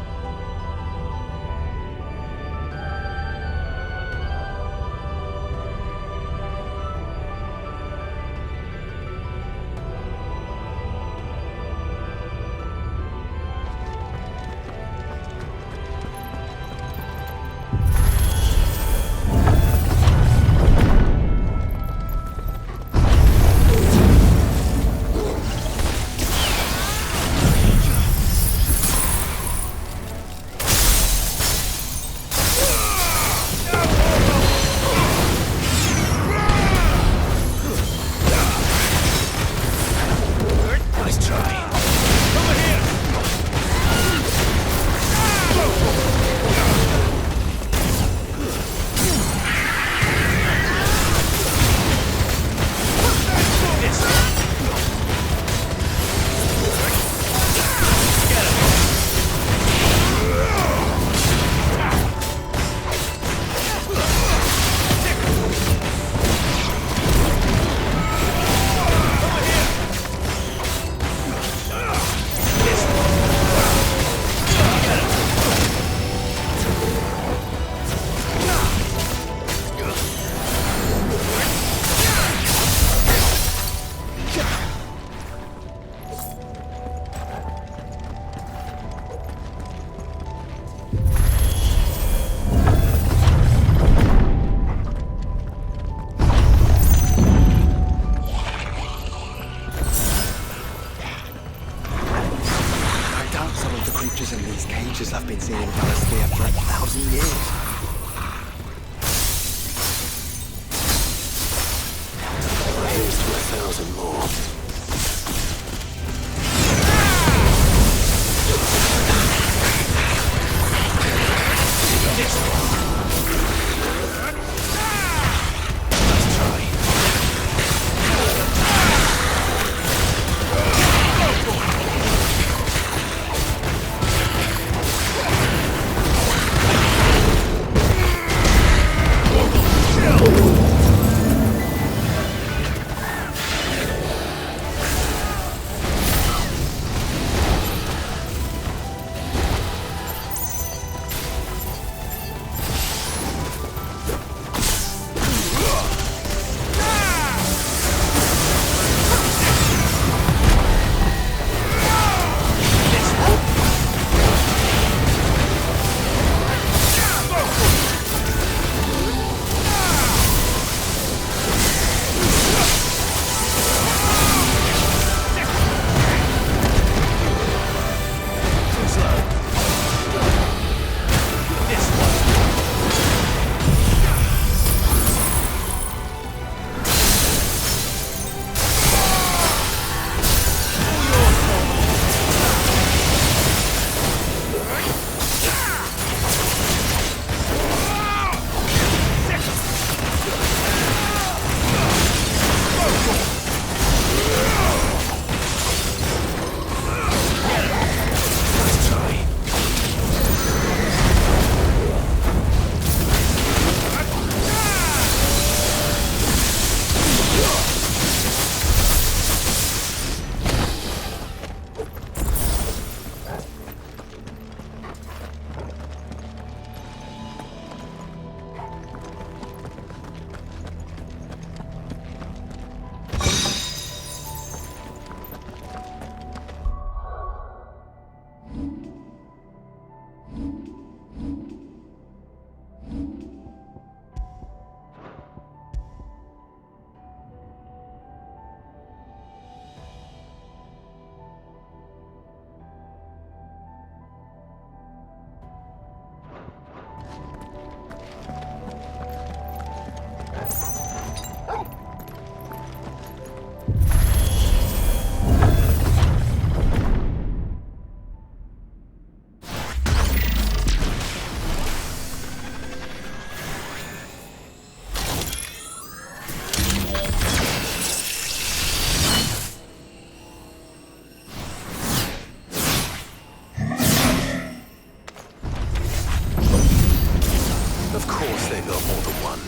Of course they built more than one.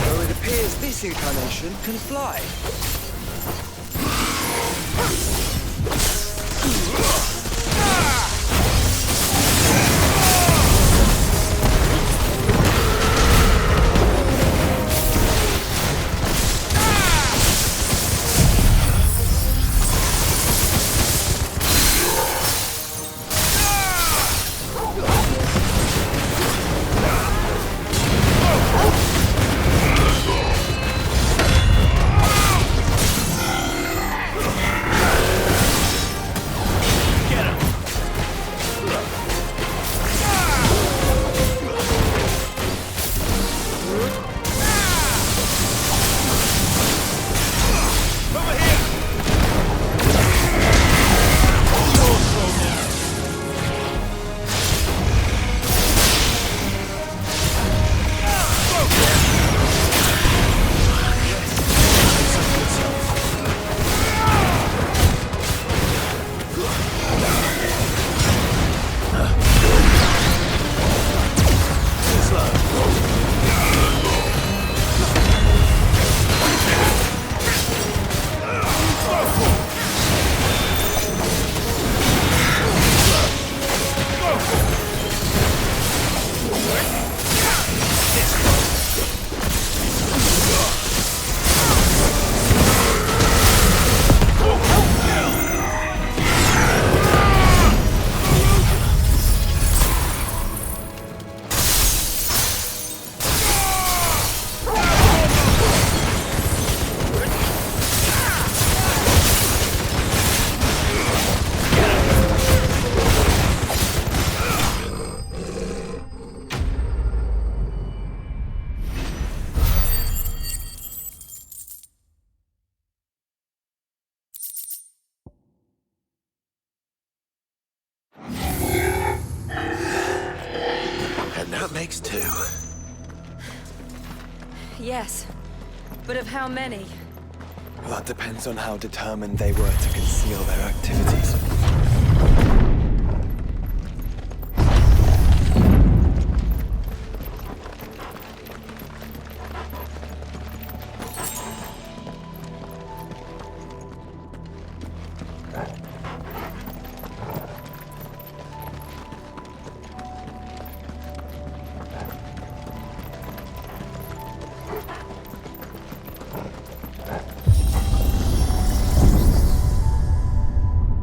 Though it appears this incarnation can fly. That makes two. Yes, but of how many? That depends on how determined they were to conceal their activities.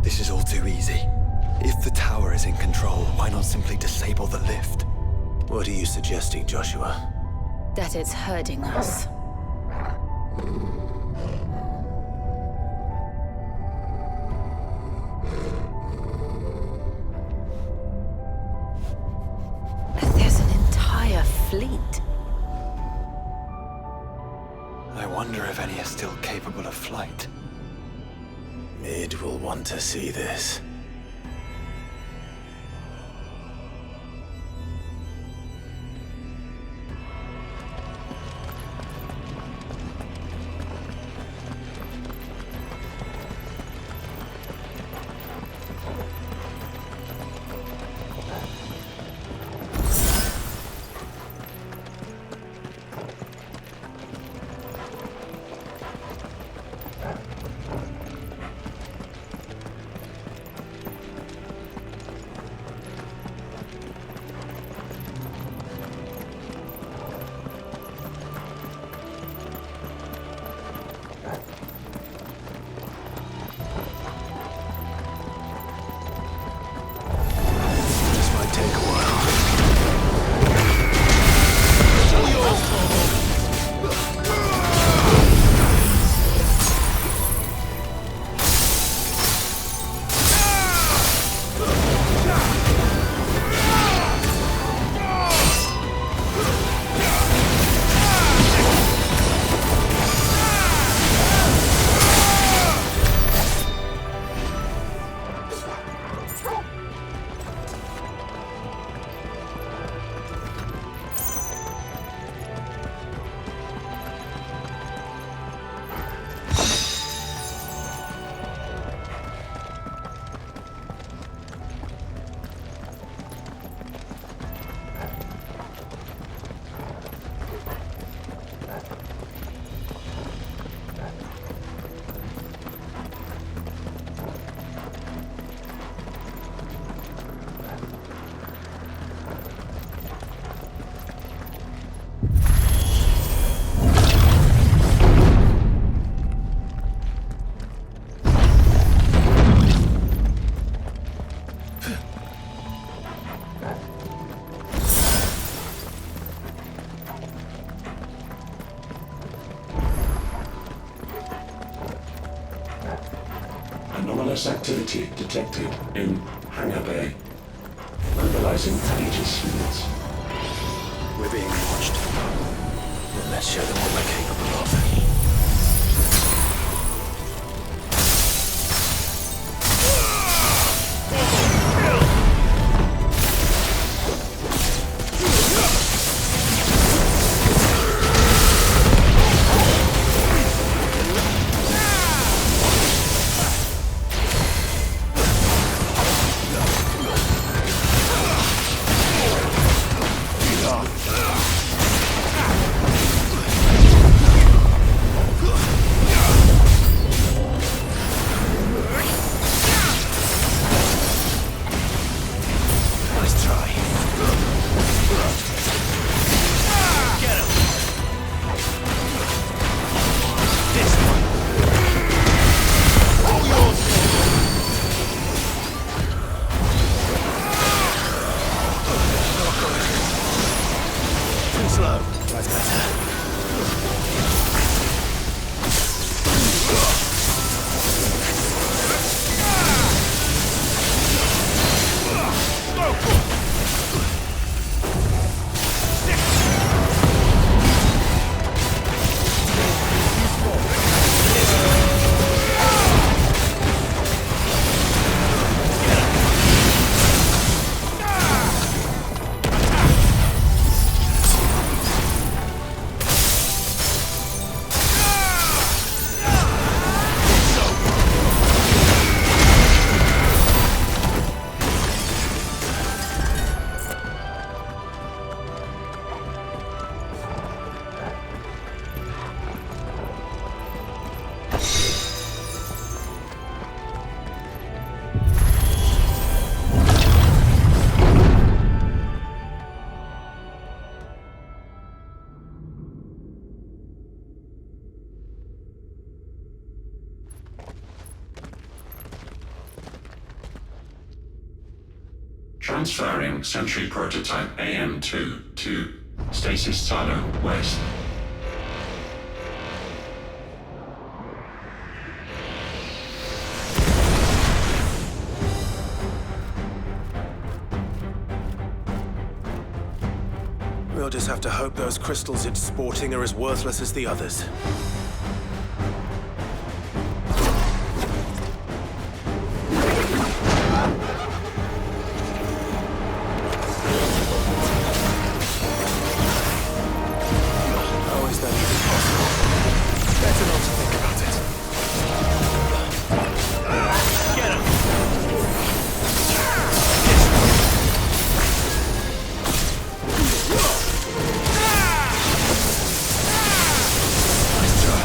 This is all too easy. If the tower is in control, why not simply disable the lift? What are you suggesting, Joshua? That it's hurting us. There's an entire fleet. I wonder if any are still capable of flight. Mid will want to see this. anomalous activity detected in Hangar Bay. Mobilizing Aegis units. We're being watched. Well, let's show them what we're capable of. Transferring Sentry Prototype AM2 to Stasis Silo West. We'll just have to hope those crystals it's sporting are as worthless as the others. Nice try.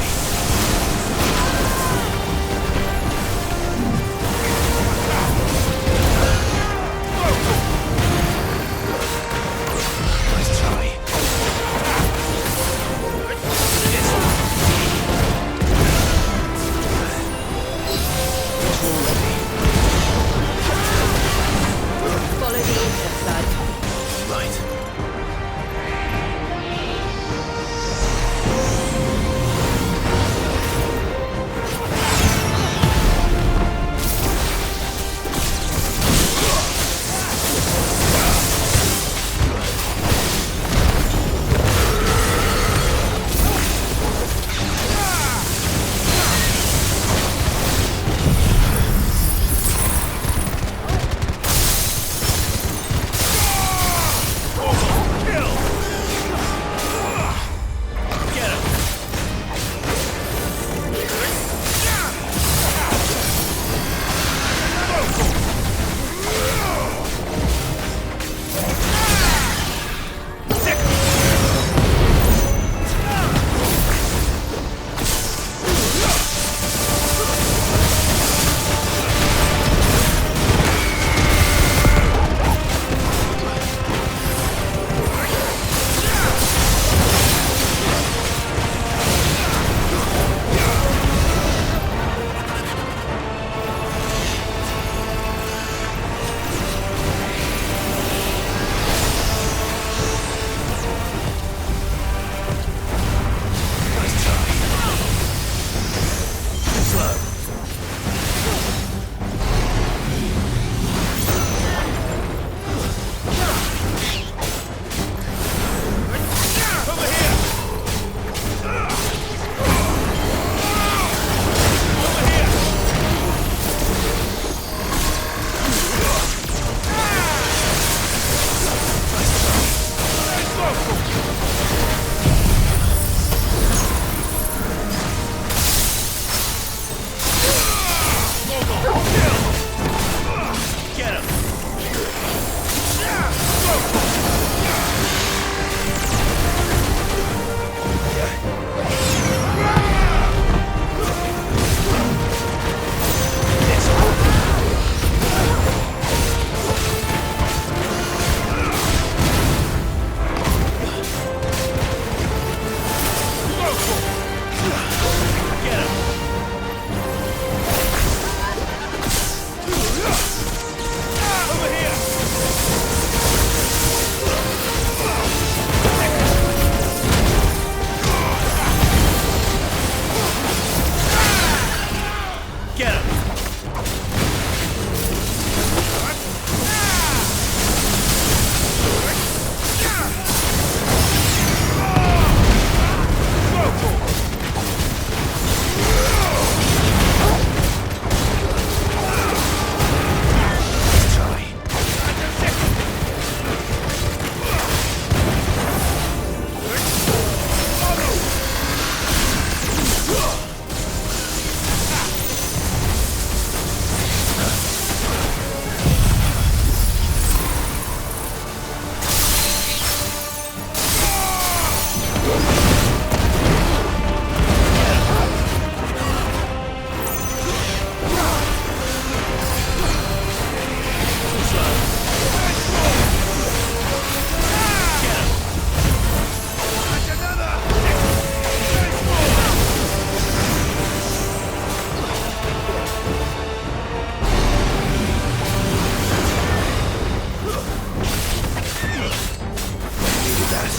that.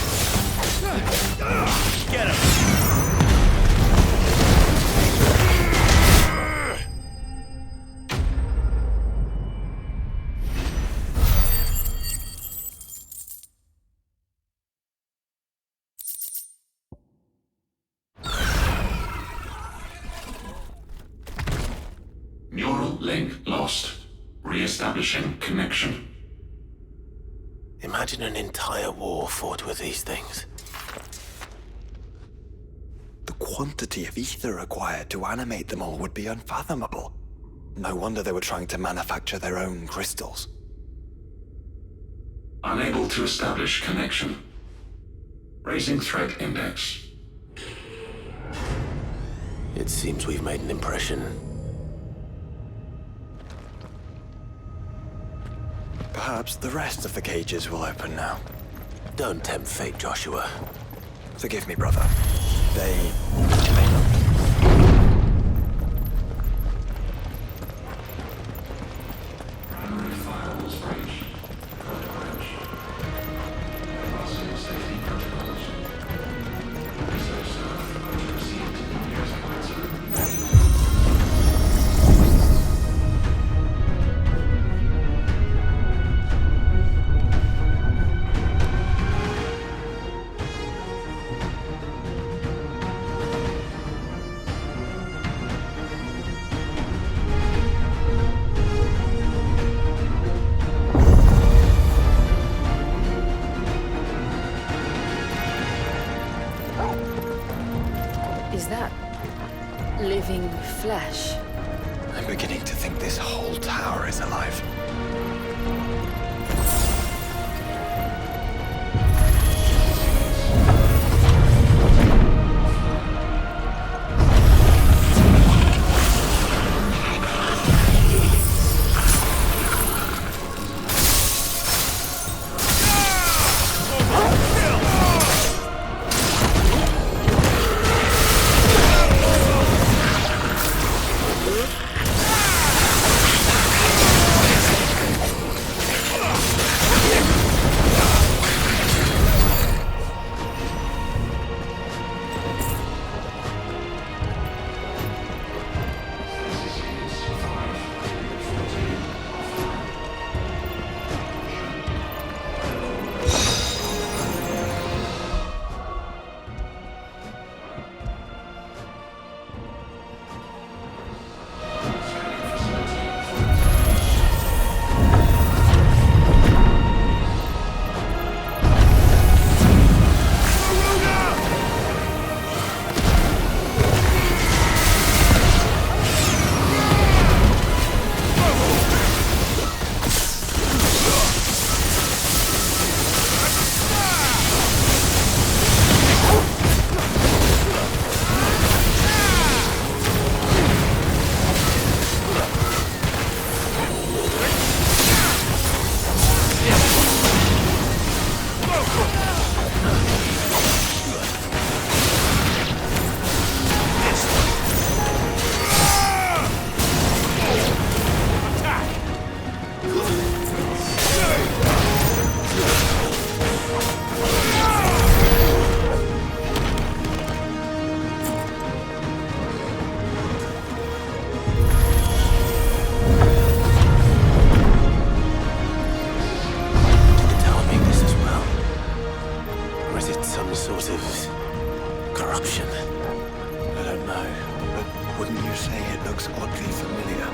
Get him! Neural link lost. Re-establishing connection. Imagine an entire war fought with these things. The quantity of ether required to animate them all would be unfathomable. No wonder they were trying to manufacture their own crystals. Unable to establish connection. Raising threat index. It seems we've made an impression. Perhaps the rest of the cages will open now. Don't tempt fate, Joshua. Forgive me, brother. They may not. Primary firewalls breached. Code orange. Crossing safety protocols. Research staff are to proceed to the nearest answer. Is that living flesh? I'm beginning to think this whole tower is alive. corruption. I don't know, but wouldn't you say it looks oddly familiar?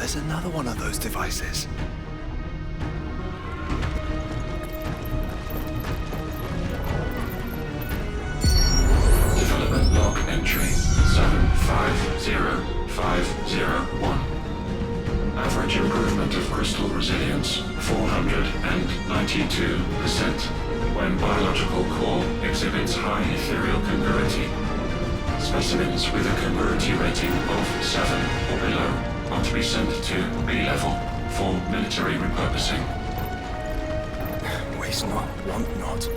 There's another one of those devices. Development log entry 750501. Average improvement of crystal resilience 492% when biological core exhibits high ethereal congruity. Specimens with a congruity rating of 7 or below are to be sent to B-level for military repurposing. Waste not, want not.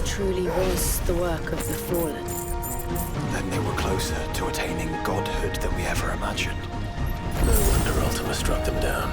Truly was the work of the Fallen. Then they were closer to attaining godhood than we ever imagined. No wonder Ultima struck them down.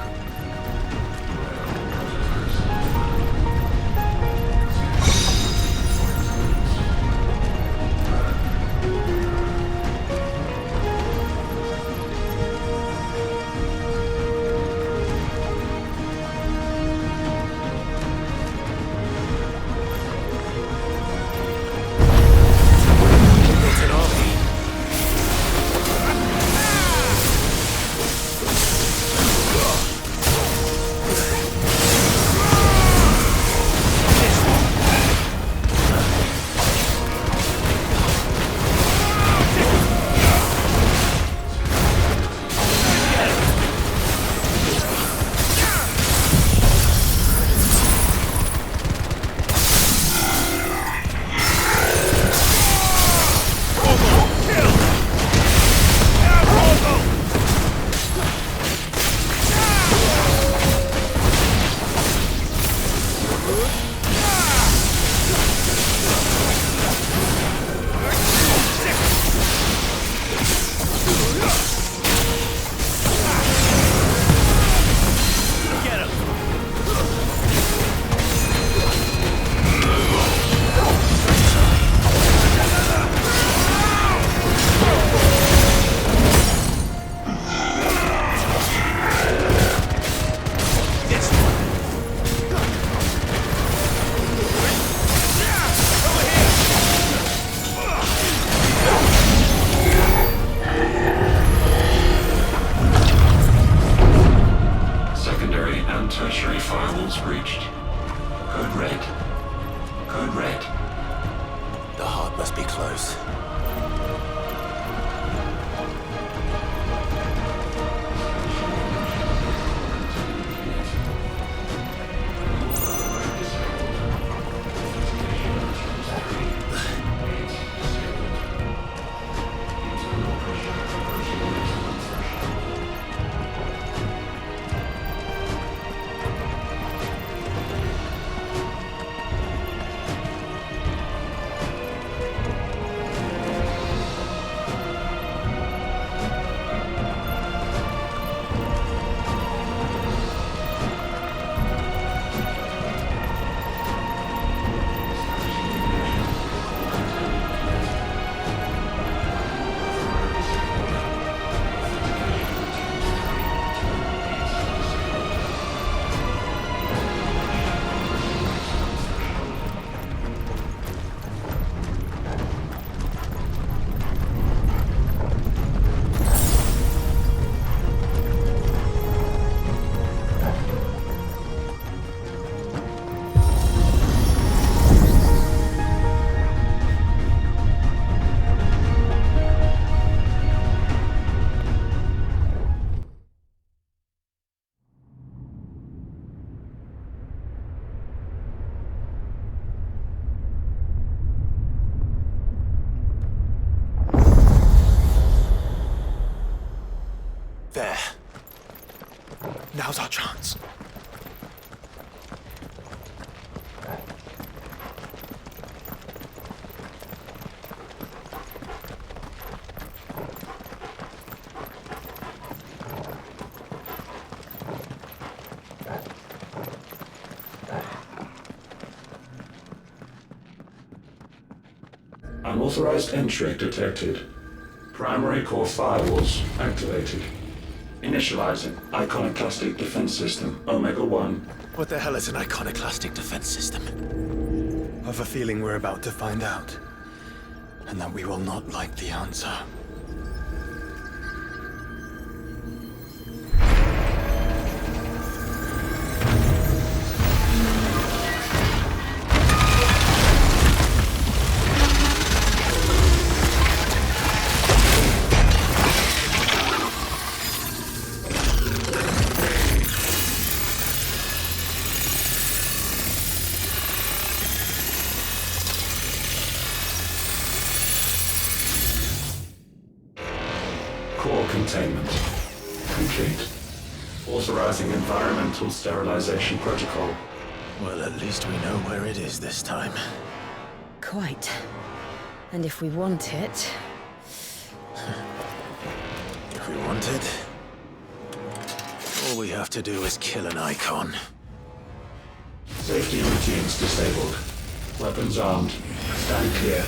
There. Now's our chance. Unauthorized entry detected. Primary core firewalls activated. Initializing iconoclastic defense system Omega-1. What the hell is an iconoclastic defense system? I've a feeling we're about to find out. And that we will not like the answer. Core containment complete. Authorizing environmental sterilization protocol. Well, at least we know where it is this time. Quite. And if we want it... If we want it, all we have to do is kill an icon. Safety routines disabled. Weapons armed. Stand clear.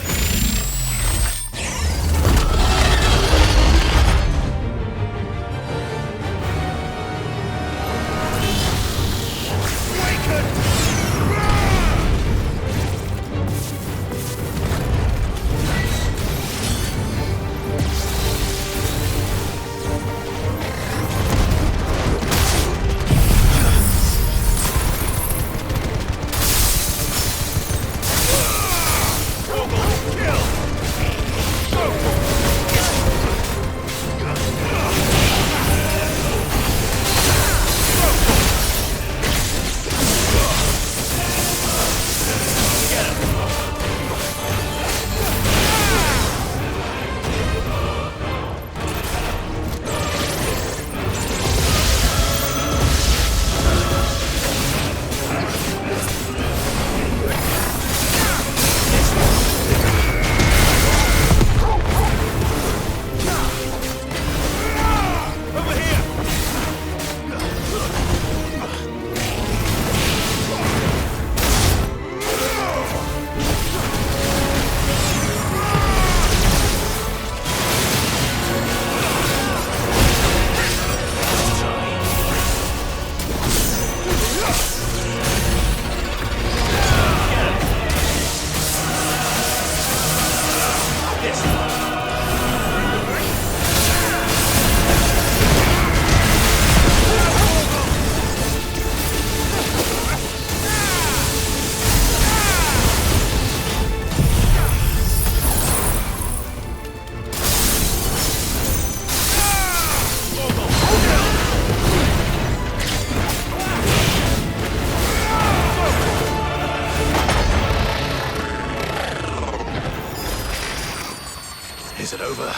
Is it over?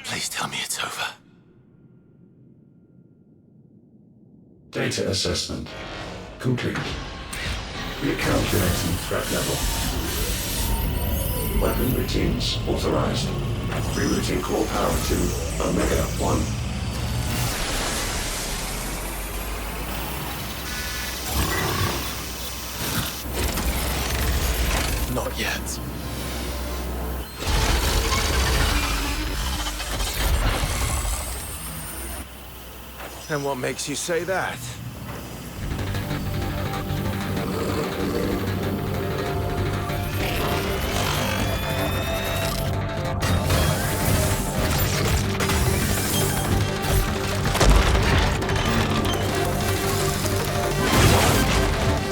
Please tell me it's over. Data assessment complete. Recalculating threat level. Weapon routines authorized. Rerouting core power to Omega-1. Not yet. And what makes you say that?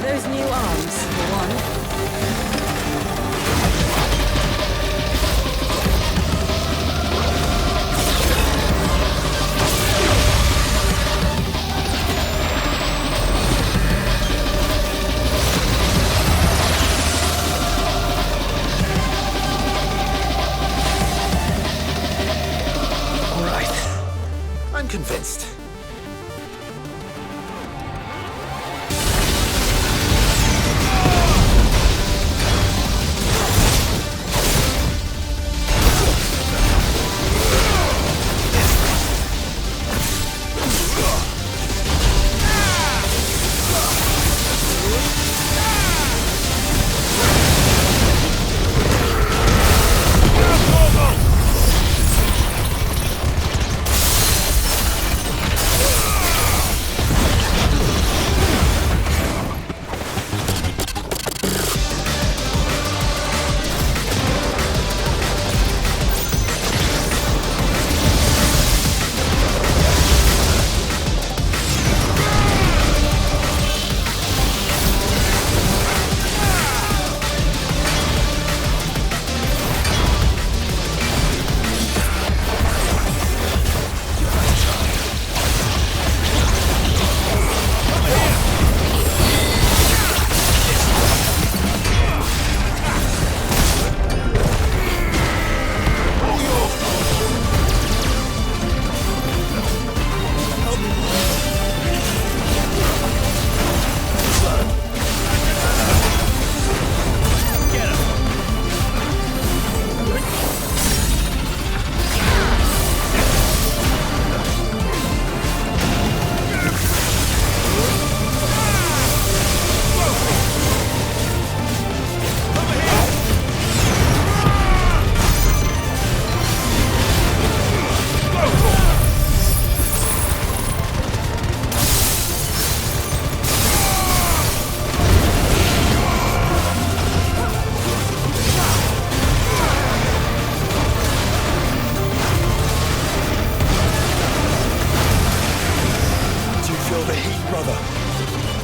Those new arms, for one. convinced.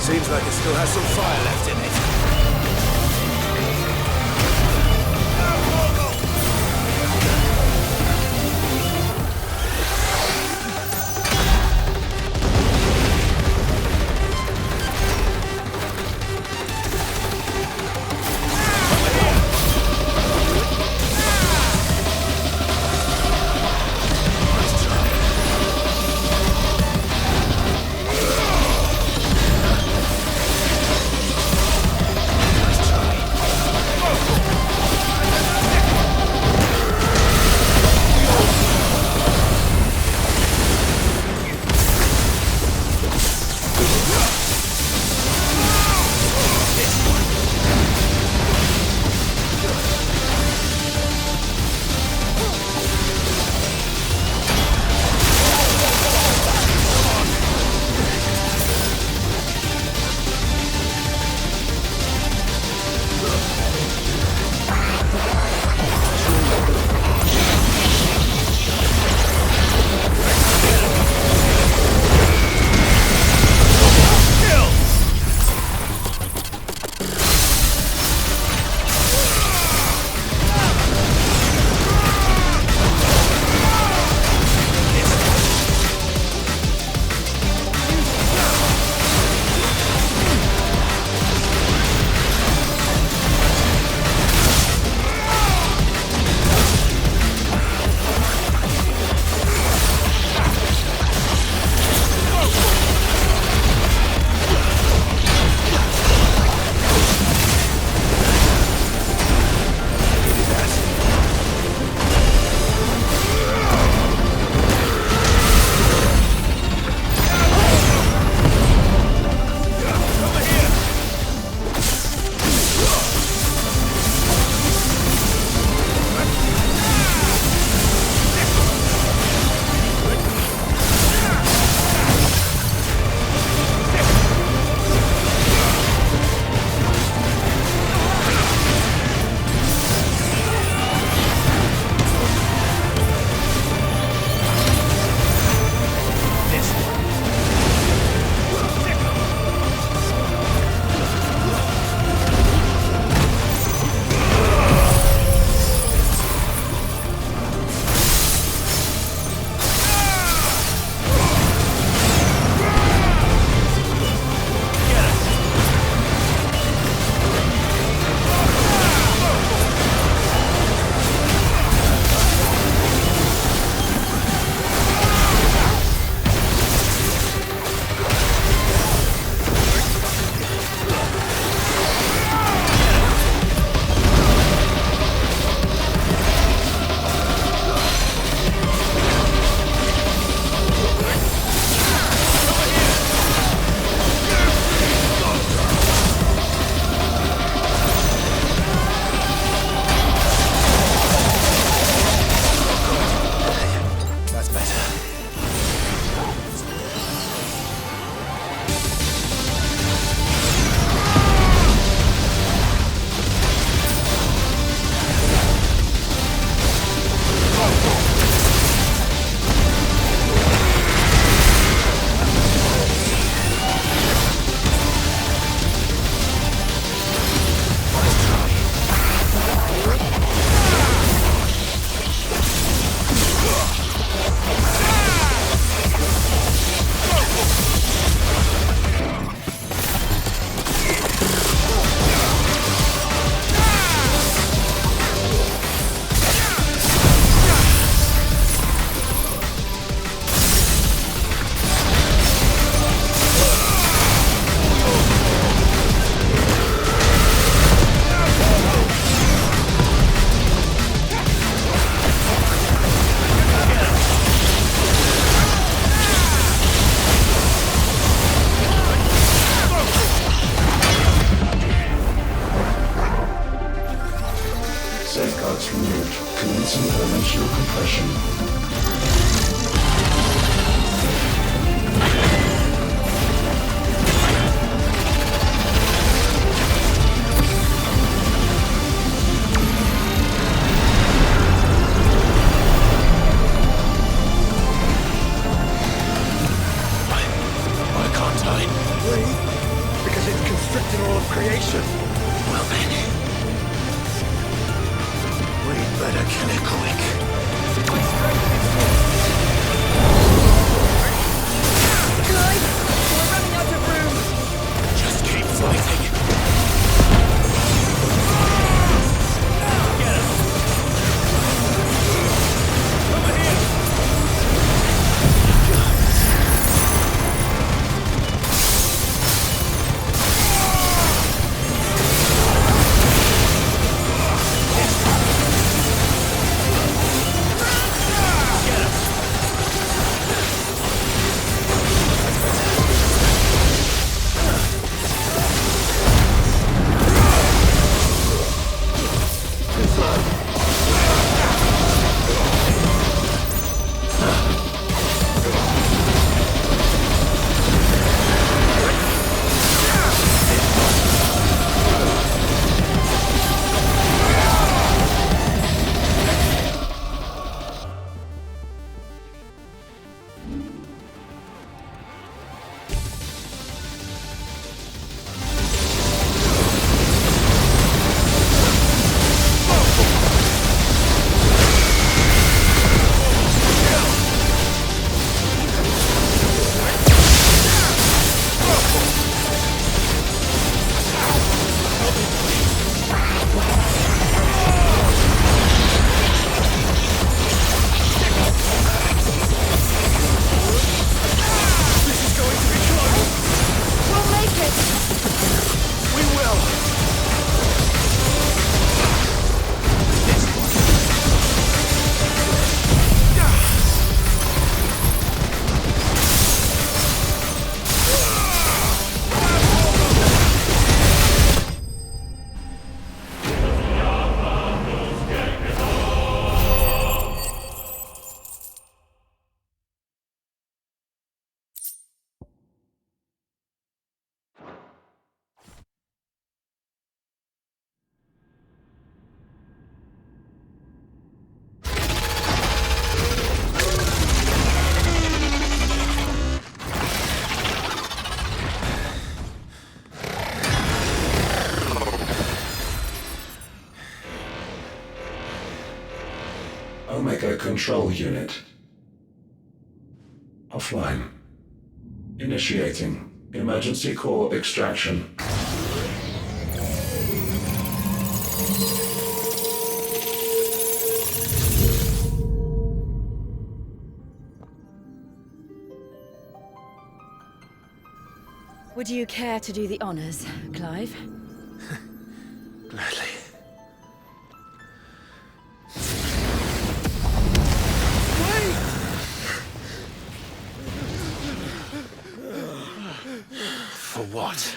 Seems like it still has some fire left in it. in all of creation. Well then, we'd better kill it quick. Clive, we're running out of room. Just keep fighting. Omega Control Unit. Offline. Initiating emergency core extraction. Would you care to do the honors, Clive? Gladly. For what?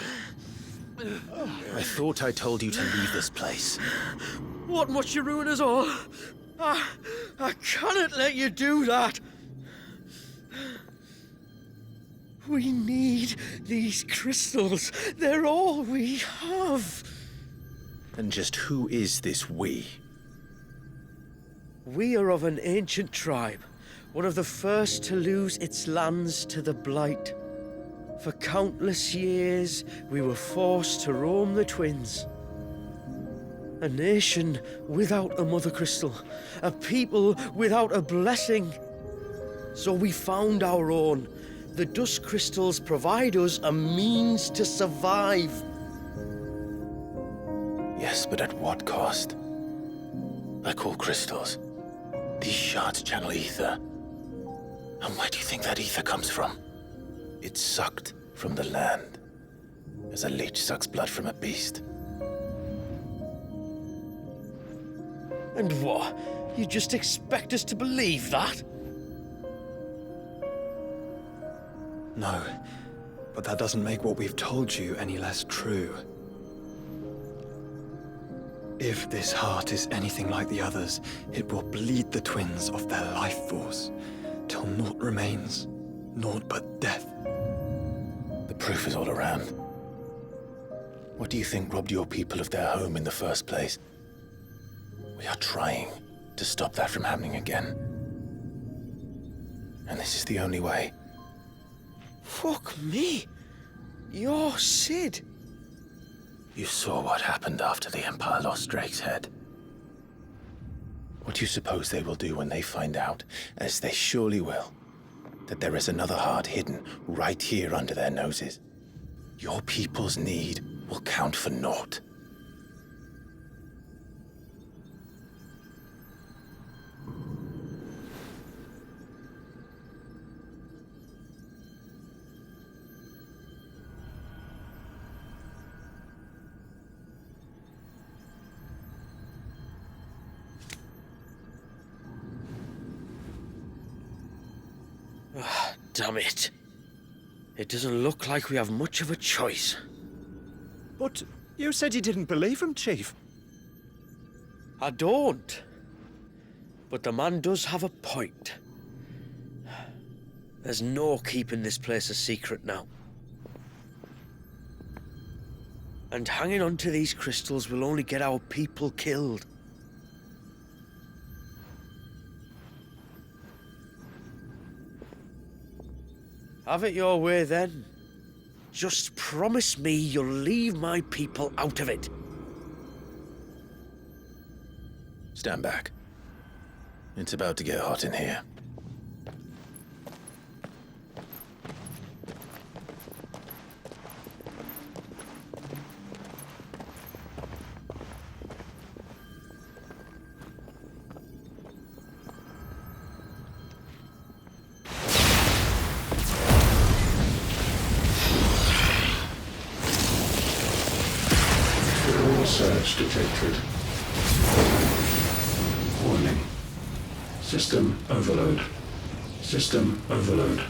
I thought I told you to leave this place. What must you ruin us all? I cannot let you do that. We need these crystals. They're all we have. And just who is this we? We are of an ancient tribe, one of the first to lose its lands to the Blight. For countless years, we were forced to roam the Twins. A nation without a Mother Crystal, a people without a blessing. So we found our own. The Dust Crystals provide us a means to survive. Yes, but at what cost? Like all crystals, these shards channel ether. And where do you think that ether comes from? It's sucked from the land, as a leech sucks blood from a beast. And what? You just expect us to believe that? No, but that doesn't make what we've told you any less true. If this heart is anything like the others, it will bleed the twins of their life force, till naught remains, naught but death. The proof is all around. What do you think robbed your people of their home in the first place? We are trying to stop that from happening again. And this is the only way. Fuck me. You're Sid. You saw what happened after the Empire lost Drake's head. What do you suppose they will do when they find out, as they surely will, that there is another heart hidden right here under their noses? Your people's need will count for naught. Damn it. It doesn't look like we have much of a choice. But you said you didn't believe him, Chief. I don't. But the man does have a point. There's no keeping this place a secret now. And hanging on to these crystals will only get our people killed. Have it your way, then. Just promise me you'll leave my people out of it. Stand back. It's about to get hot in here. Surge detected. Warning. System overload. System overload.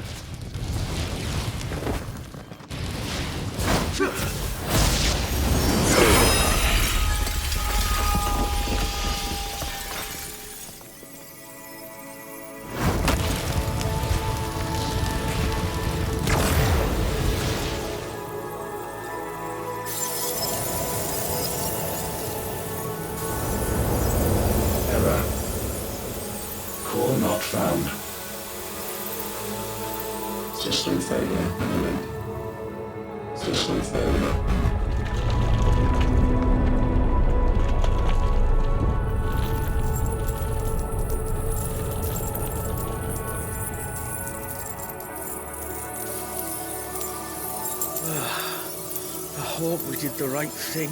Core not found. System failure imminent. System failure. I hope we did the right thing.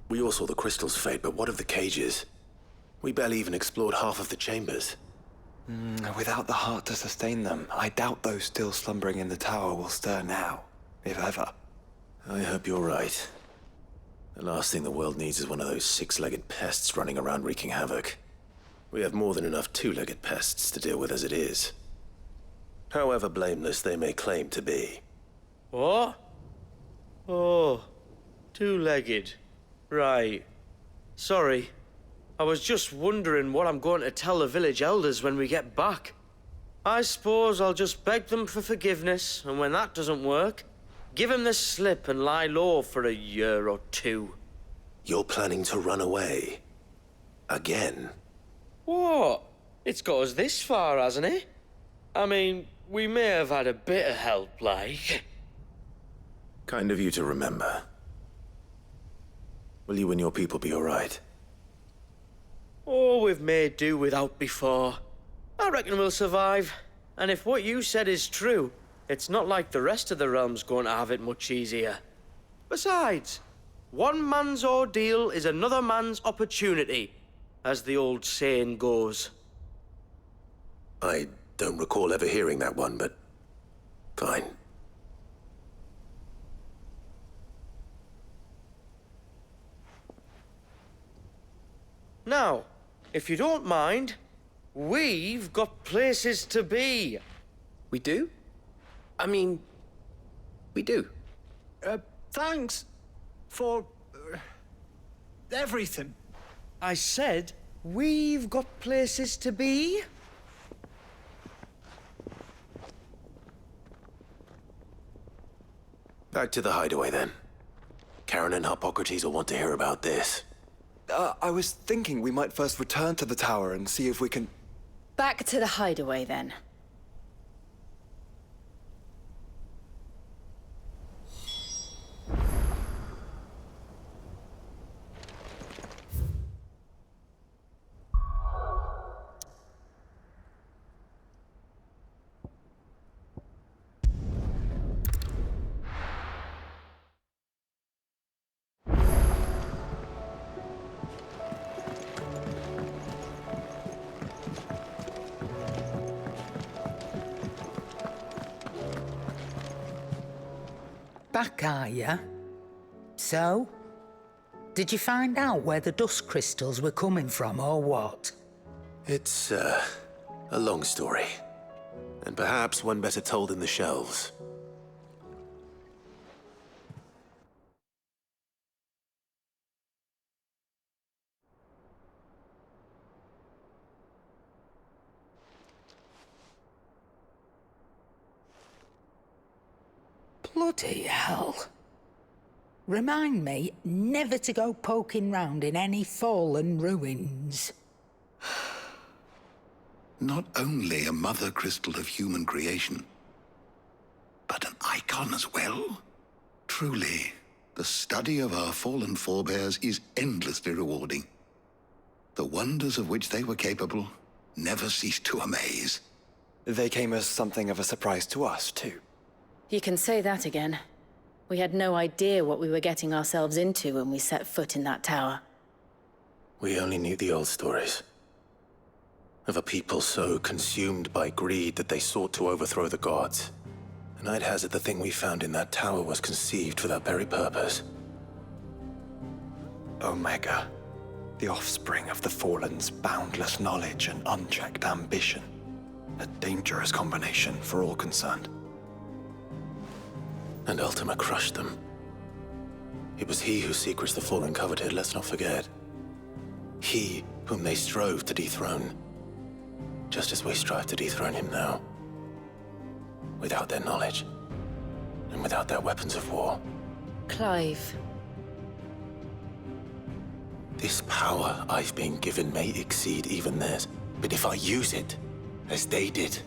We all saw the crystals fade, but what of the cages? We barely even explored half of the chambers. Without the heart to sustain them, I doubt those still slumbering in the tower will stir now, if ever. I hope you're right. The last thing the world needs is one of those six-legged pests running around wreaking havoc. We have more than enough two-legged pests to deal with as it is. However blameless they may claim to be. What? Oh, two-legged. Right. Sorry. I was just wondering what I'm going to tell the village elders when we get back. I suppose I'll just beg them for forgiveness, and when that doesn't work, give him the slip and lie low for a year or two. You're planning to run away? Again? What? It's got us this far, hasn't it? I mean, we may have had a bit of help, like. Kind of you to remember. Will you and your people be alright? Oh, we've made do without before. I reckon we'll survive. And if what you said is true, it's not like the rest of the realm's going to have it much easier. Besides, one man's ordeal is another man's opportunity, as the old saying goes. I don't recall ever hearing that one, but fine. Now, if you don't mind, we've got places to be. We do? I mean, we do. Thanks for everything. I said we've got places to be. Back to the hideaway, then. Karen and Hippocrates will want to hear about this. I was thinking we might first return to the tower and see if we can... Back to the hideaway, then. Back, are ya? So? Did you find out where the dust crystals were coming from, or what? It's, a long story. And perhaps one better told in the shelves. Bloody hell. Remind me never to go poking round in any fallen ruins. Not only a mother crystal of human creation, but an icon as well. Truly, the study of our fallen forebears is endlessly rewarding. The wonders of which they were capable never cease to amaze. They came as something of a surprise to us, too. You can say that again. We had no idea what we were getting ourselves into when we set foot in that tower. We only knew the old stories. Of a people so consumed by greed that they sought to overthrow the gods. And I'd hazard the thing we found in that tower was conceived for that very purpose. Omega, the offspring of the Fallen's boundless knowledge and unchecked ambition. A dangerous combination for all concerned. And Ultima crushed them. It was he whose secrets the Fallen coveted, let's not forget. He whom they strove to dethrone. Just as we strive to dethrone him now. Without their knowledge. And without their weapons of war. Clive. This power I've been given may exceed even theirs. But if I use it, as they did,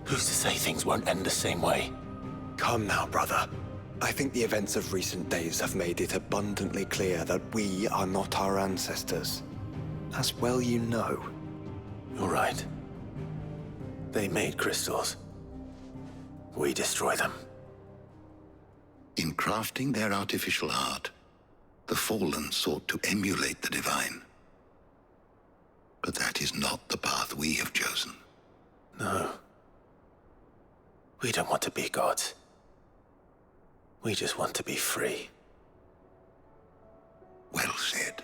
who's to say things won't end the same way? Come now, brother. I think the events of recent days have made it abundantly clear that we are not our ancestors. As well you know. You're right. They made crystals. We destroy them. In crafting their artificial art, the Fallen sought to emulate the divine. But that is not the path we have chosen. No. We don't want to be gods. We just want to be free. Well said.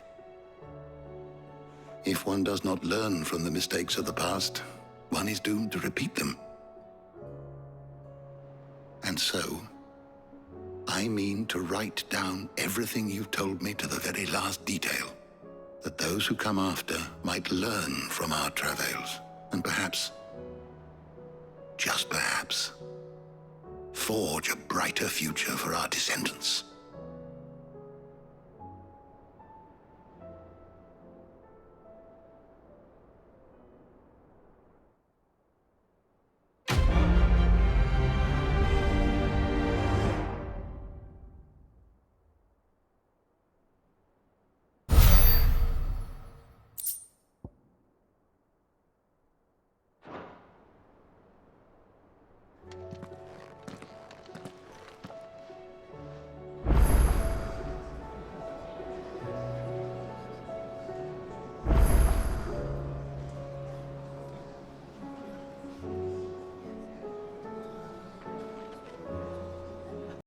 If one does not learn from the mistakes of the past, one is doomed to repeat them. And so, I mean to write down everything you've told me to the very last detail, that those who come after might learn from our travails, and perhaps, just perhaps, forge a brighter future for our descendants.